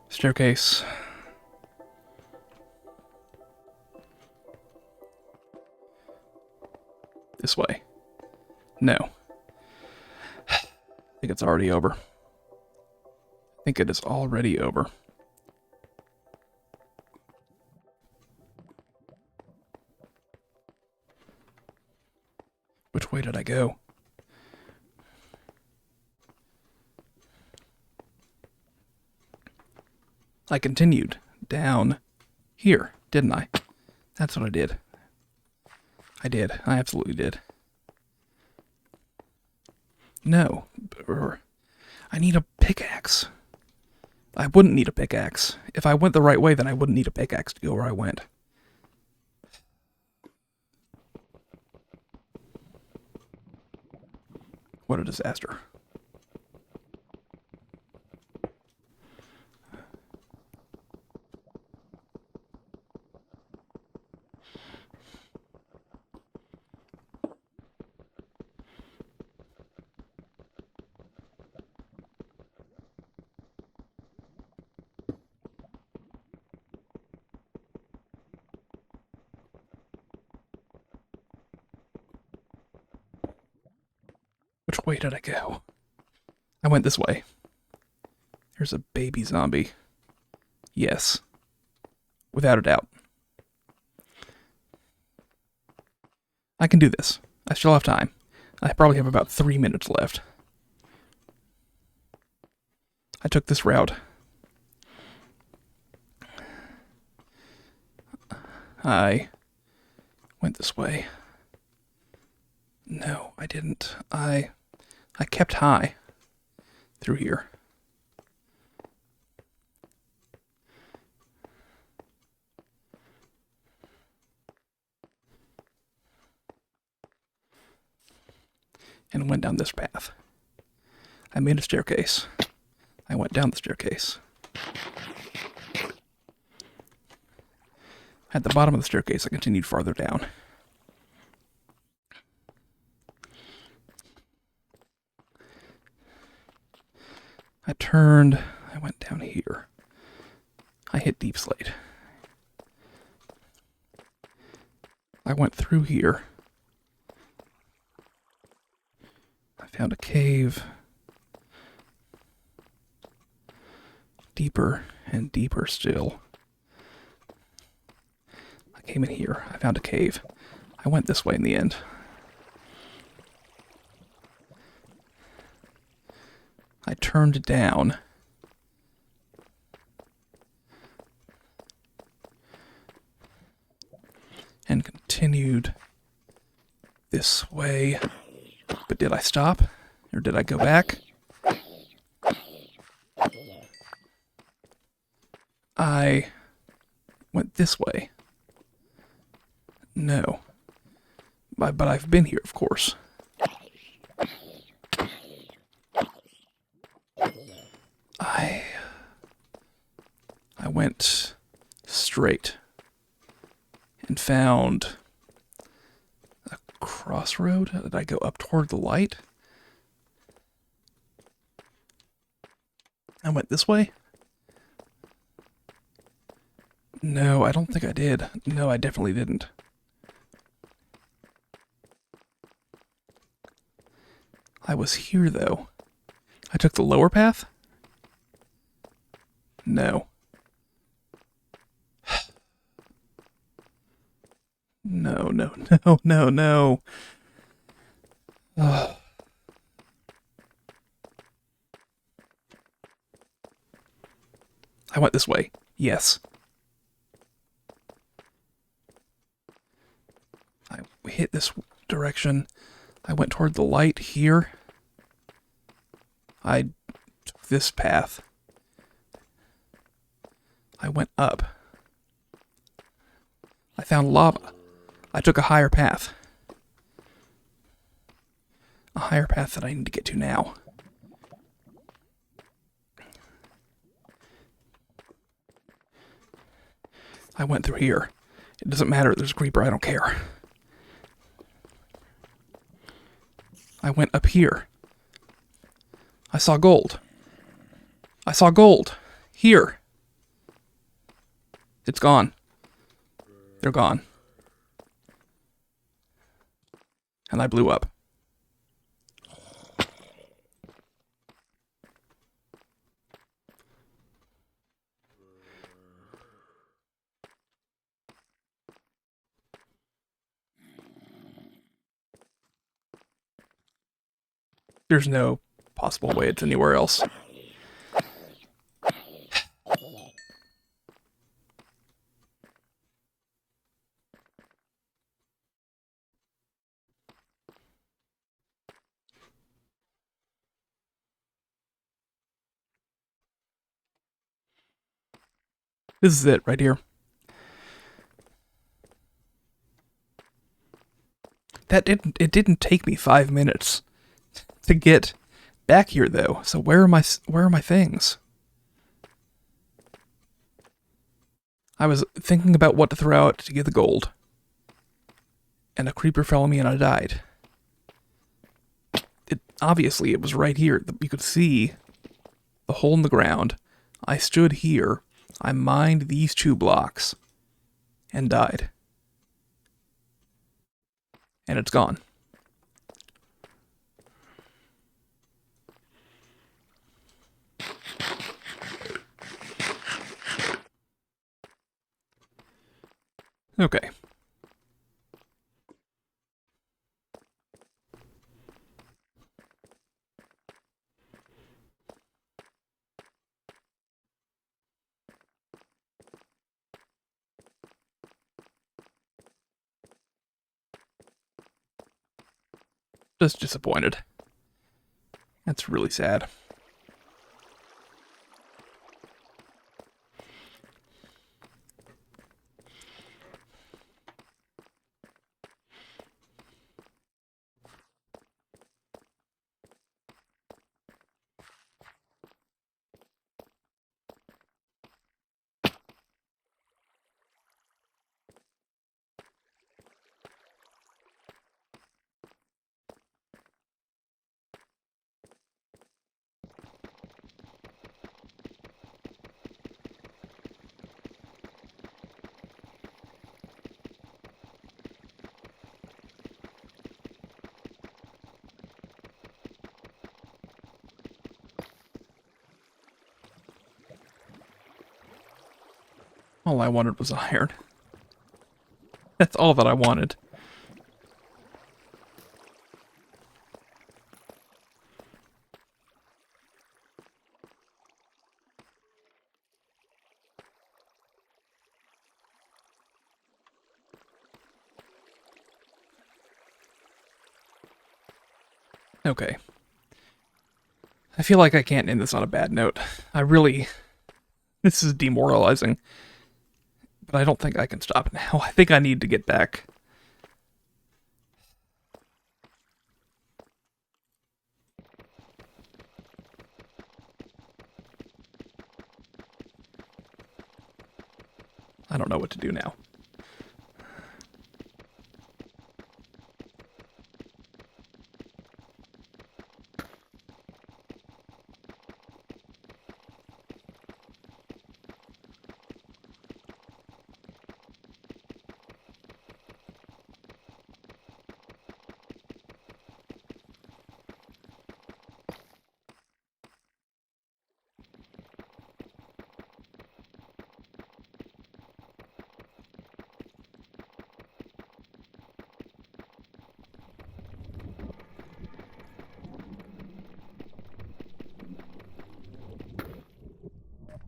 Staircase. This way. No. I think it's already over. I think it is already over. Which way did I go? I continued down here, didn't I? That's what I did. I did. I absolutely did. No. I need a pickaxe. I wouldn't need a pickaxe. If I went the right way, then I wouldn't need a pickaxe to go where I went. What a disaster. Which way did I go? I went this way. There's a baby zombie. Yes. Without a doubt. I can do this. I still have time. I probably have about 3 minutes left. I took this route. I went this way. No, I didn't. I kept high through here. and went down this path. I made a staircase. I went down the staircase. At the bottom of the staircase, I continued farther down. I turned, I went down here. I hit deep slate. I went through here. I found a cave. Deeper and deeper still. I came in here. I found a cave. I went this way in the end. I turned down. And continued this way. But did I stop? Or did I go back? I went this way. No. But I've been here, of course. I went straight and found a crossroad. Did I go up toward the light? I went this way? No, I don't think I did. No, I definitely didn't. I was here, though. I took the lower path? No. No, no, no, no, no. Ugh. I went this way. Yes. I hit this direction. I went toward the light here. I took this path. I went up. I found lava. I took a higher path. A higher path that I need to get to now. I went through here. It doesn't matter, there's a creeper, I don't care. I went up here. I saw gold. I saw gold. Here. It's gone. They're gone. And I blew up. There's no possible way it's anywhere else. This is it right here. It didn't take me 5 minutes to get back here though. So where are my things? I was thinking about what to throw out to get the gold. And a creeper fell on me and I died. Obviously it was right here. You could see the hole in the ground. I stood here. I mined these 2 blocks and died. And it's gone. Okay. Just disappointed. That's really sad. All I wanted was iron. That's all that I wanted. Okay. I feel like I can't end this on a bad note. This is demoralizing. But I don't think I can stop it now. I think I need to get back. I don't know what to do now.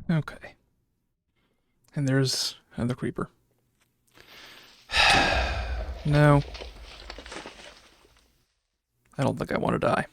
Okay. And there's another creeper. No. I don't think I want to die.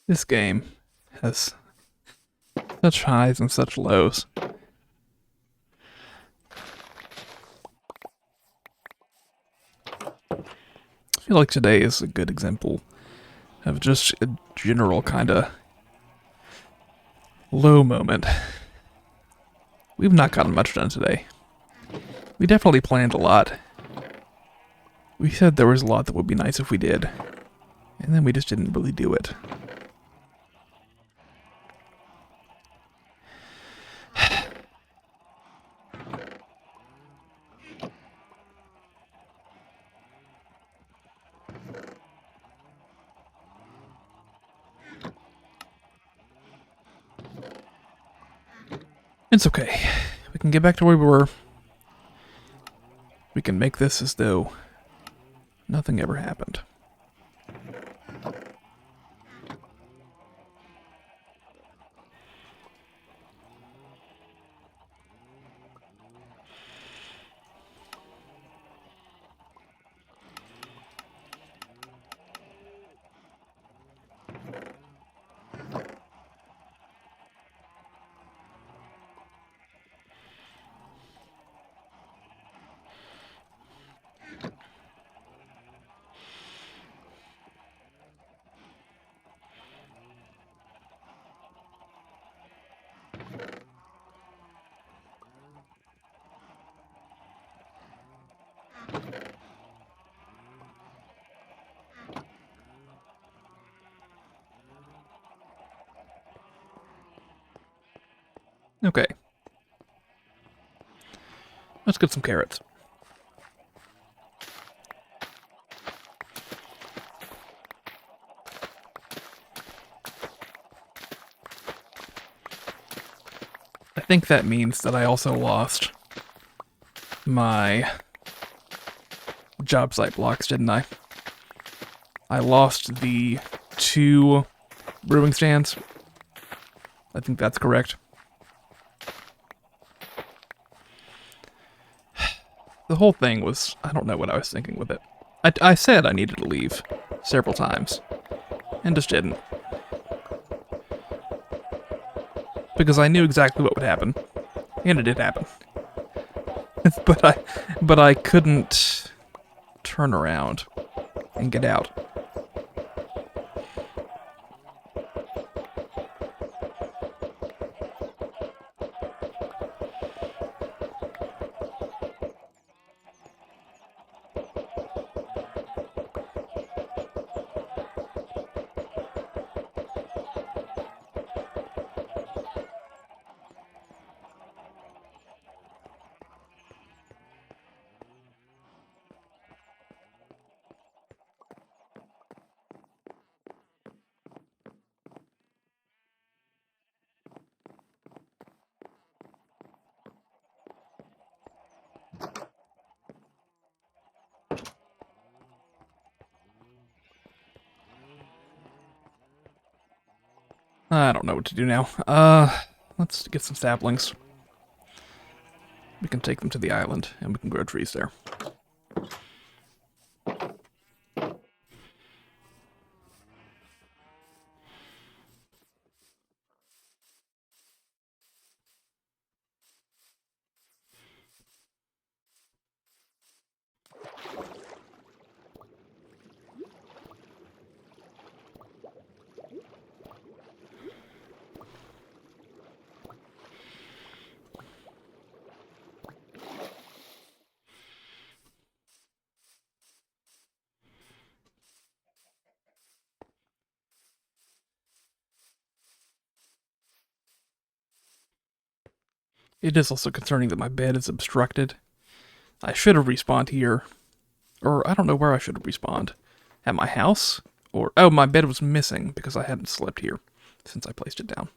This game has such highs and such lows. I feel like today is a good example of just a general kind of low moment. We've not gotten much done today. We definitely planned a lot. We said there was a lot that would be nice if we did, and then we just didn't really do it. It's okay. We can get back to where we were. We can make this as though nothing ever happened. Okay. Let's get some carrots. I think that means that I also lost my job site blocks, didn't I? I lost the 2 brewing stands. I think that's correct. The whole thing was, I don't know what I was thinking with it. I said I needed to leave several times, and just didn't. Because I knew exactly what would happen, and it did happen. but I couldn't turn around and get out. I don't know what to do now. Let's get some saplings. We can take them to the island, and we can grow trees there. It is also concerning that my bed is obstructed. I should have respawned here. Or, I don't know where I should have respawned. At my house? Or, oh, my bed was missing because I hadn't slept here since I placed it down.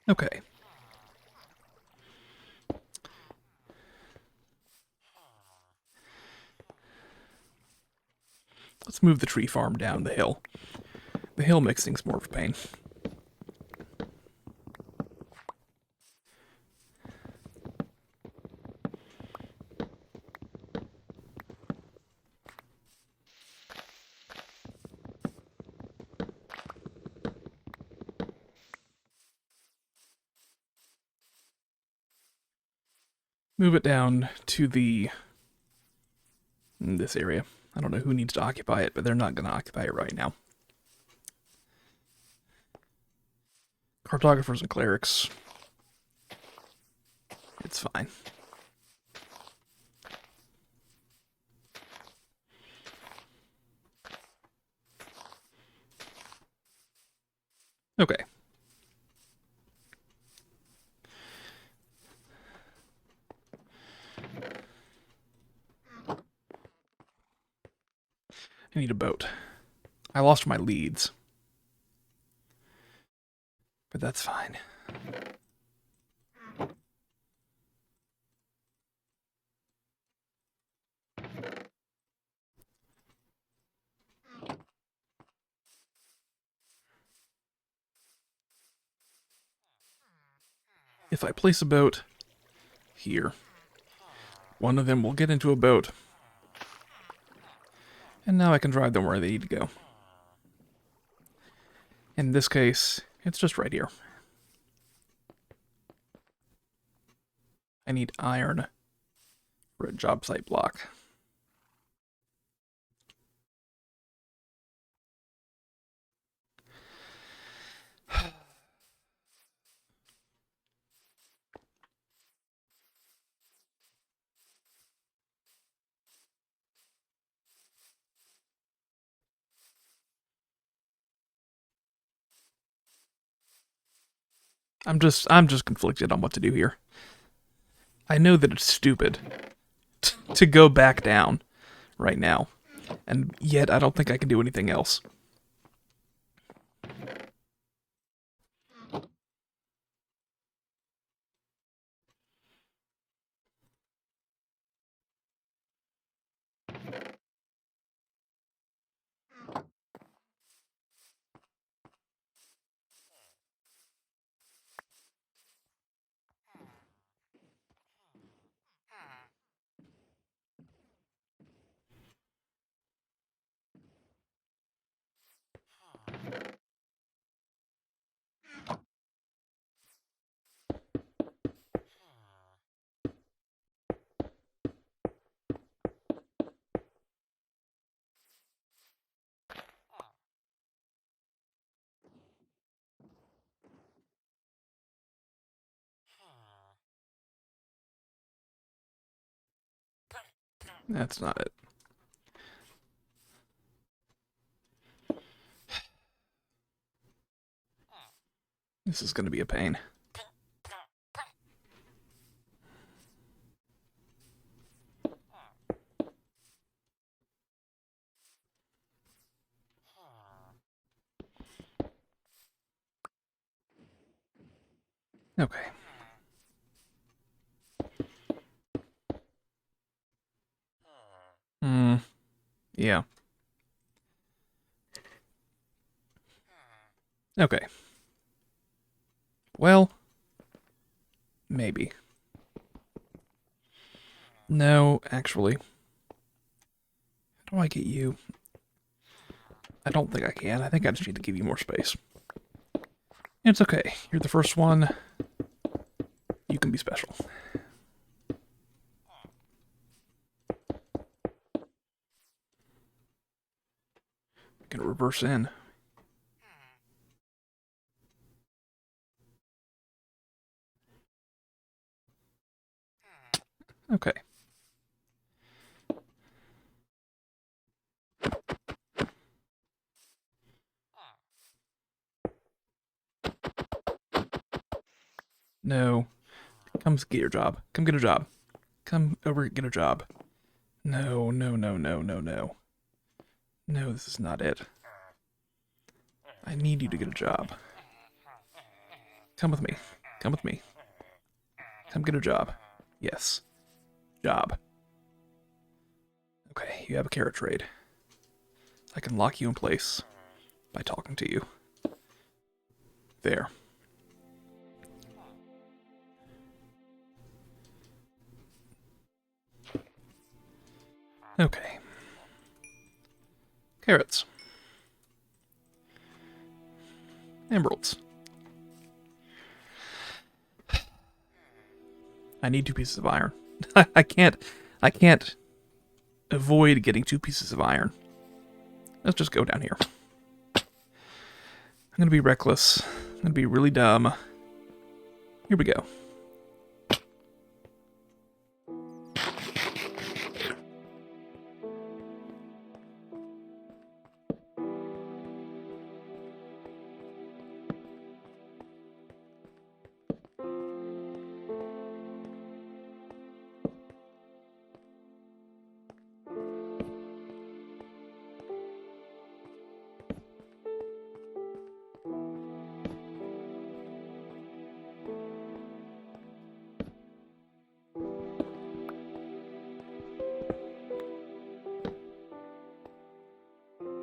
Okay. Let's move the tree farm down the hill. The hill makes things more of a pain. Move it down to this area. I don't know who needs to occupy it, but they're not going to occupy it right now. Cartographers and clerics. It's fine. Okay. I need a boat. I lost my leads. But that's fine. If I place a boat here, one of them will get into a boat. And now I can drive them where they need to go. In this case, it's just right here. I need iron for a job site block. I'm just conflicted on what to do here. I know that it's stupid to go back down right now, and yet I don't think I can do anything else. That's not it. This is going to be a pain. Okay. Yeah. Okay. Well, maybe. No, actually. How do I get you? I don't think I can. I think I just need to give you more space. It's okay. You're the first one. You can be special. reverse in. Okay. No. Come get your job. Come get a job. Come over and get a job. No, no, no, no, no, no. No, this is not it. I need you to get a job. Come with me. Come with me. Come get a job. Yes. Job. Okay, you have a carrot trade. I can lock you in place by talking to you. There. Okay. Carrots. Emeralds. I need 2 pieces of iron. I can't avoid getting 2 pieces of iron. Let's just go down here. I'm gonna be reckless. I'm gonna be really dumb. Here we go.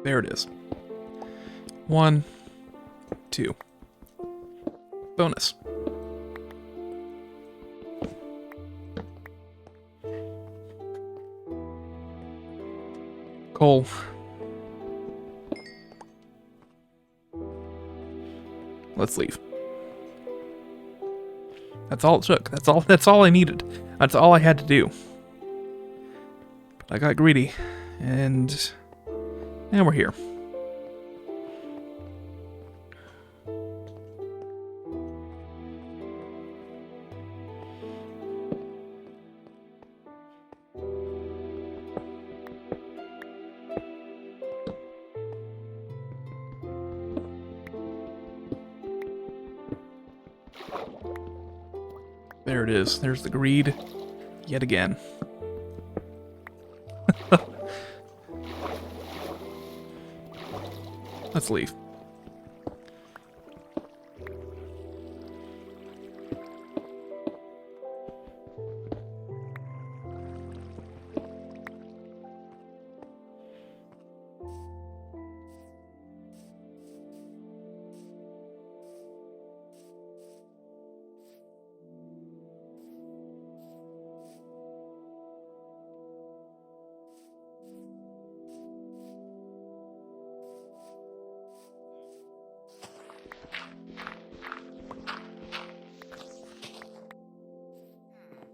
There it is. 1, 2. Bonus. Coal. Let's leave. That's all it took. That's all I needed. That's all I had to do. But I got greedy, and we're here. There it is. There's the greed yet again. Let's leave.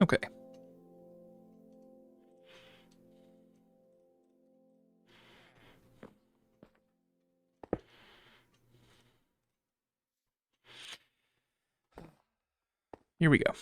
Okay. Here we go.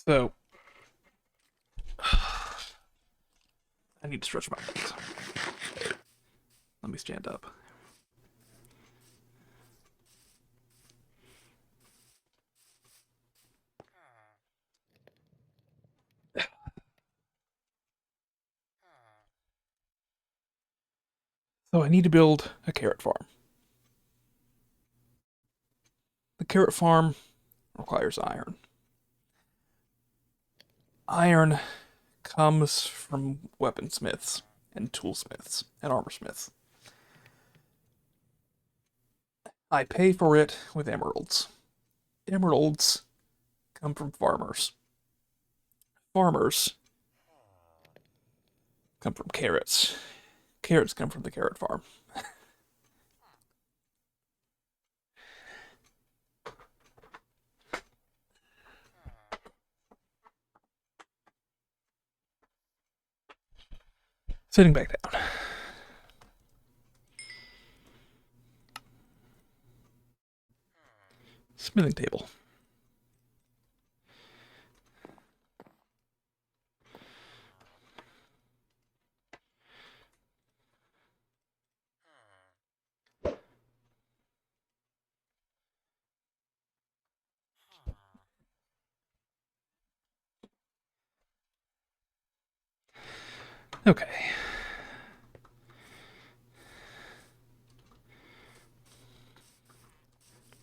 So, I need to stretch my legs. Let me stand up. So I need to build a carrot farm. The carrot farm requires iron. Iron comes from weaponsmiths and toolsmiths and armorsmiths. I pay for it with emeralds. Emeralds come from farmers. Farmers come from carrots. Carrots come from the carrot farm. Sitting back down. Smithing table. Okay.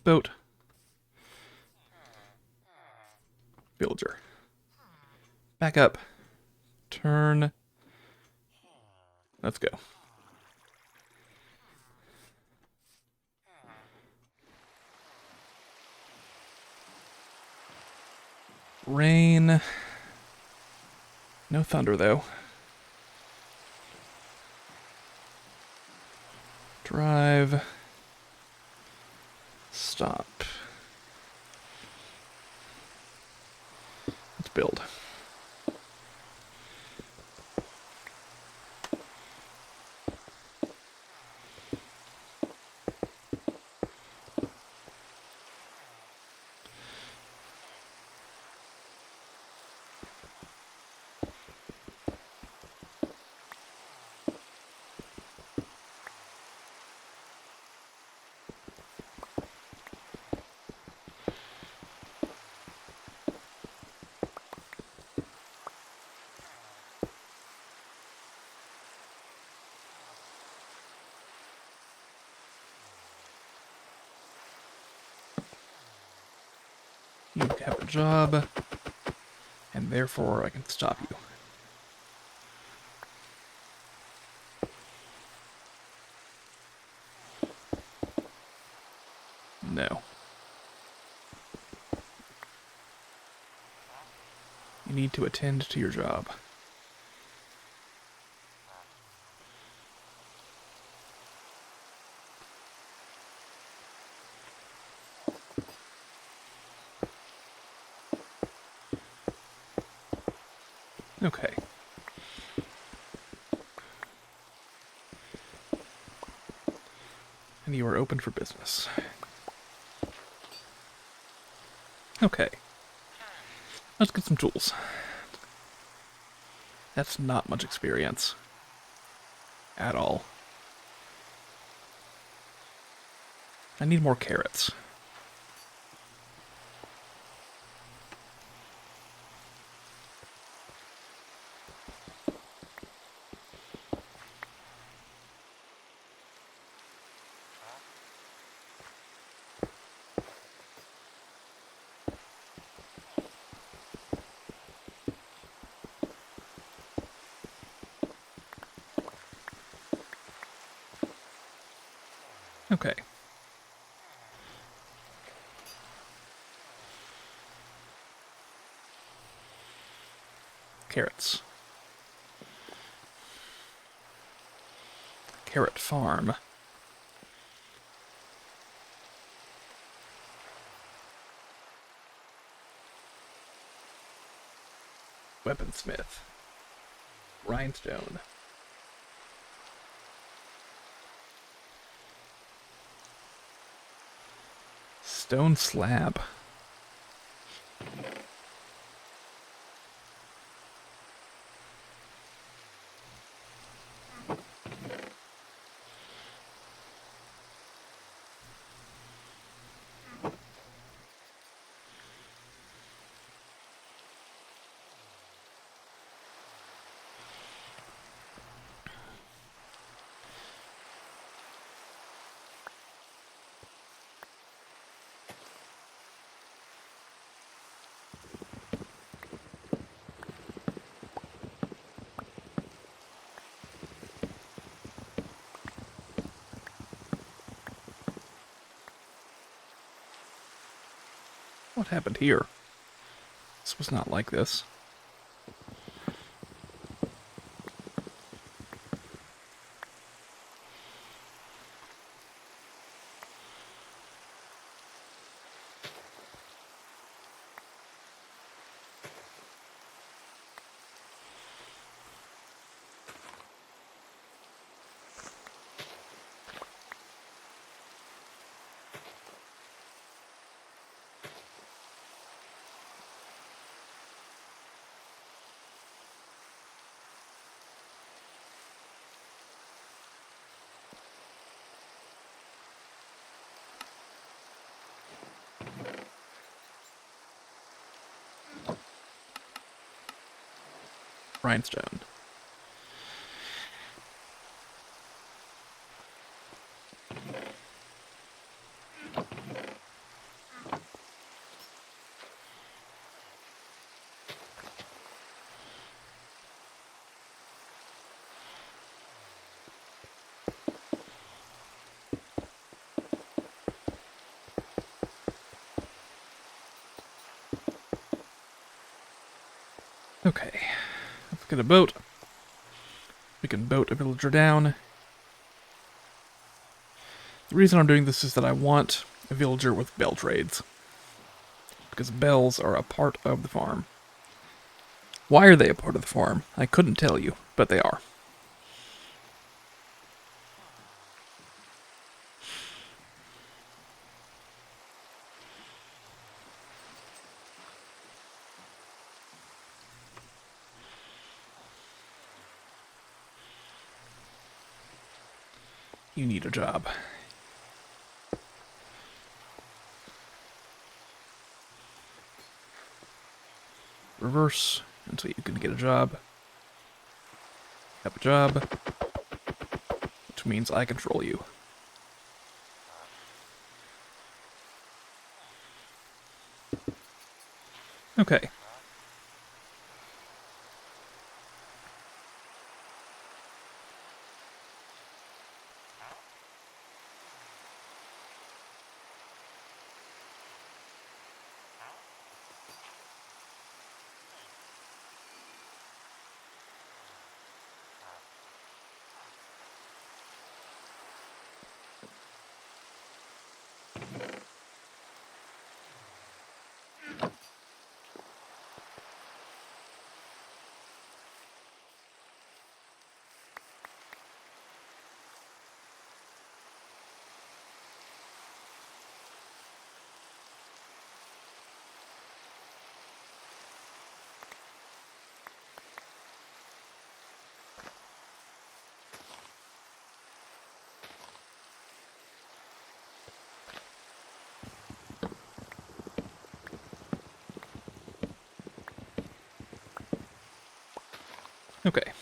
Boat. Villager. Back up. Turn. Let's go. Rain. No thunder, though. Drive. Stop. Let's build. You have a job, and therefore I can stop you. No. You need to attend to your job. Okay. And you are open for business. Okay. Let's get some tools. That's not much experience. At all. I need more carrots. Okay. Carrots. Carrot farm. Weaponsmith. Rhinestone. Stone slab. What happened here? This was not like this. Rhinestone. Okay, let's get a boat. We can boat a villager down. The reason I'm doing this is that I want a villager with bell trades, because bells are a part of the farm. Why are they a part of the farm? I couldn't tell you, but they are. You need a job. Reverse until you can get a job. Have a job, which means I control you. Okay. Okay.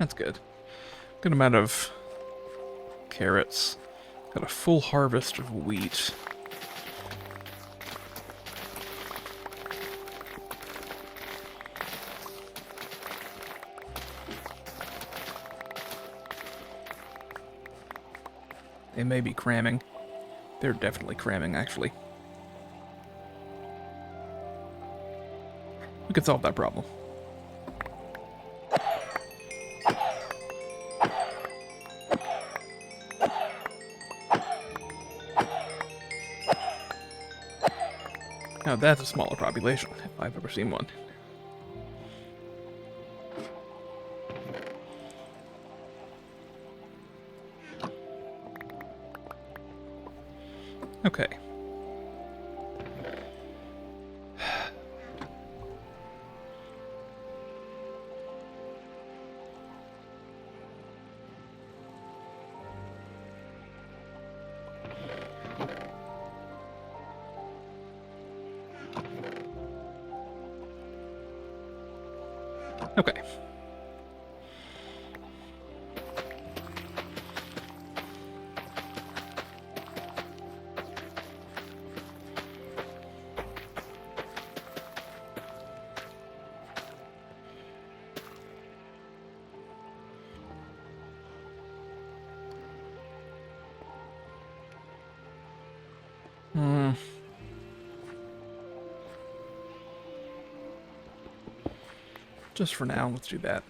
That's good. Good amount of carrots. Got a full harvest of wheat. They may be cramming. They're definitely cramming, actually. We could solve that problem. Now that's a smaller population, if I've ever seen one. Okay. Okay. Just for now, let's do that.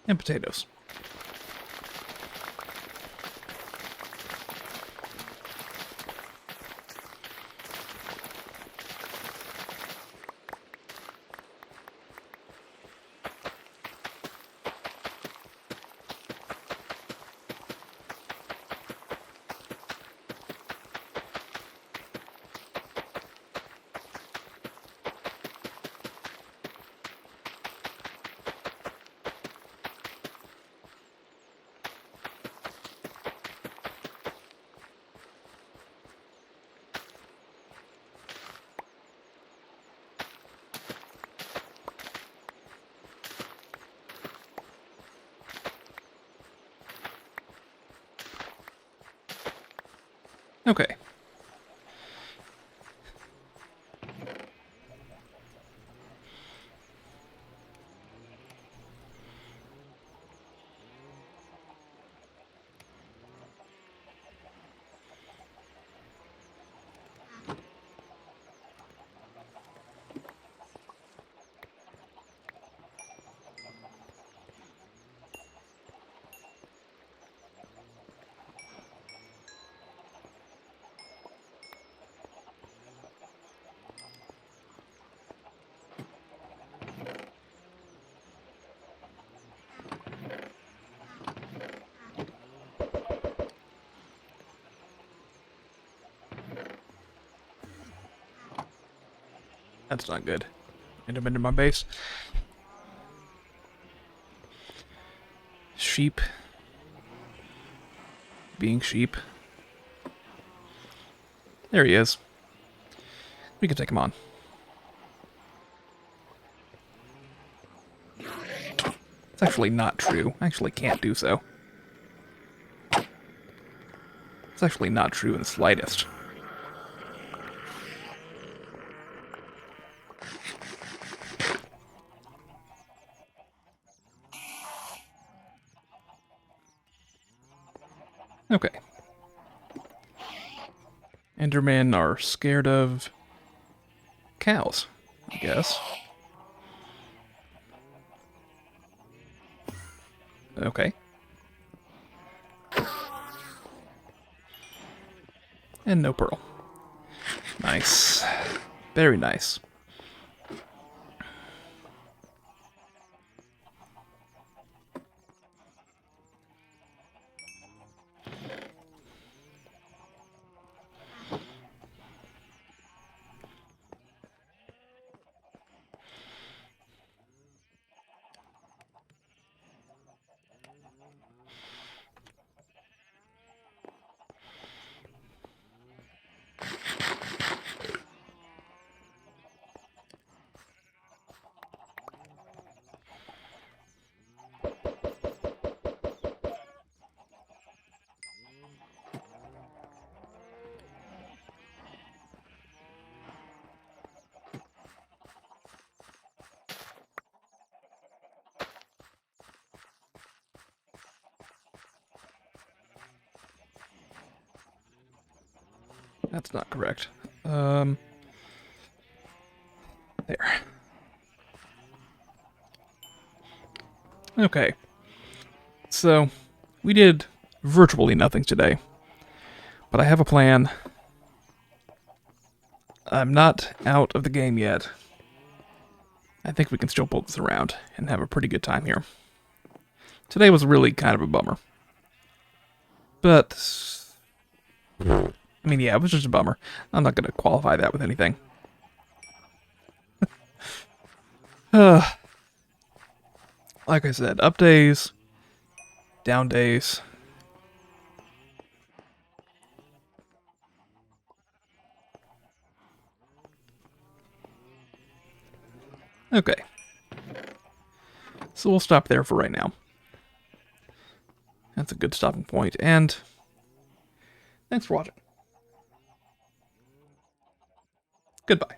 And potatoes. Okay. That's not good. Enderman in my base. Sheep. Being sheep. There he is. We can take him on. It's actually not true. I actually can't do so. It's actually not true in the slightest. Okay. Endermen are scared of cows, I guess. Okay. And no pearl. Nice. Very nice. That's not correct. There. Okay. So, we did virtually nothing today. But I have a plan. I'm not out of the game yet. I think we can still pull this around and have a pretty good time here. Today was really kind of a bummer. But, I mean, yeah, it was just a bummer. I'm not going to qualify that with anything. Like I said, up days, down days. Okay. So we'll stop there for right now. That's a good stopping point, and thanks for watching. Goodbye.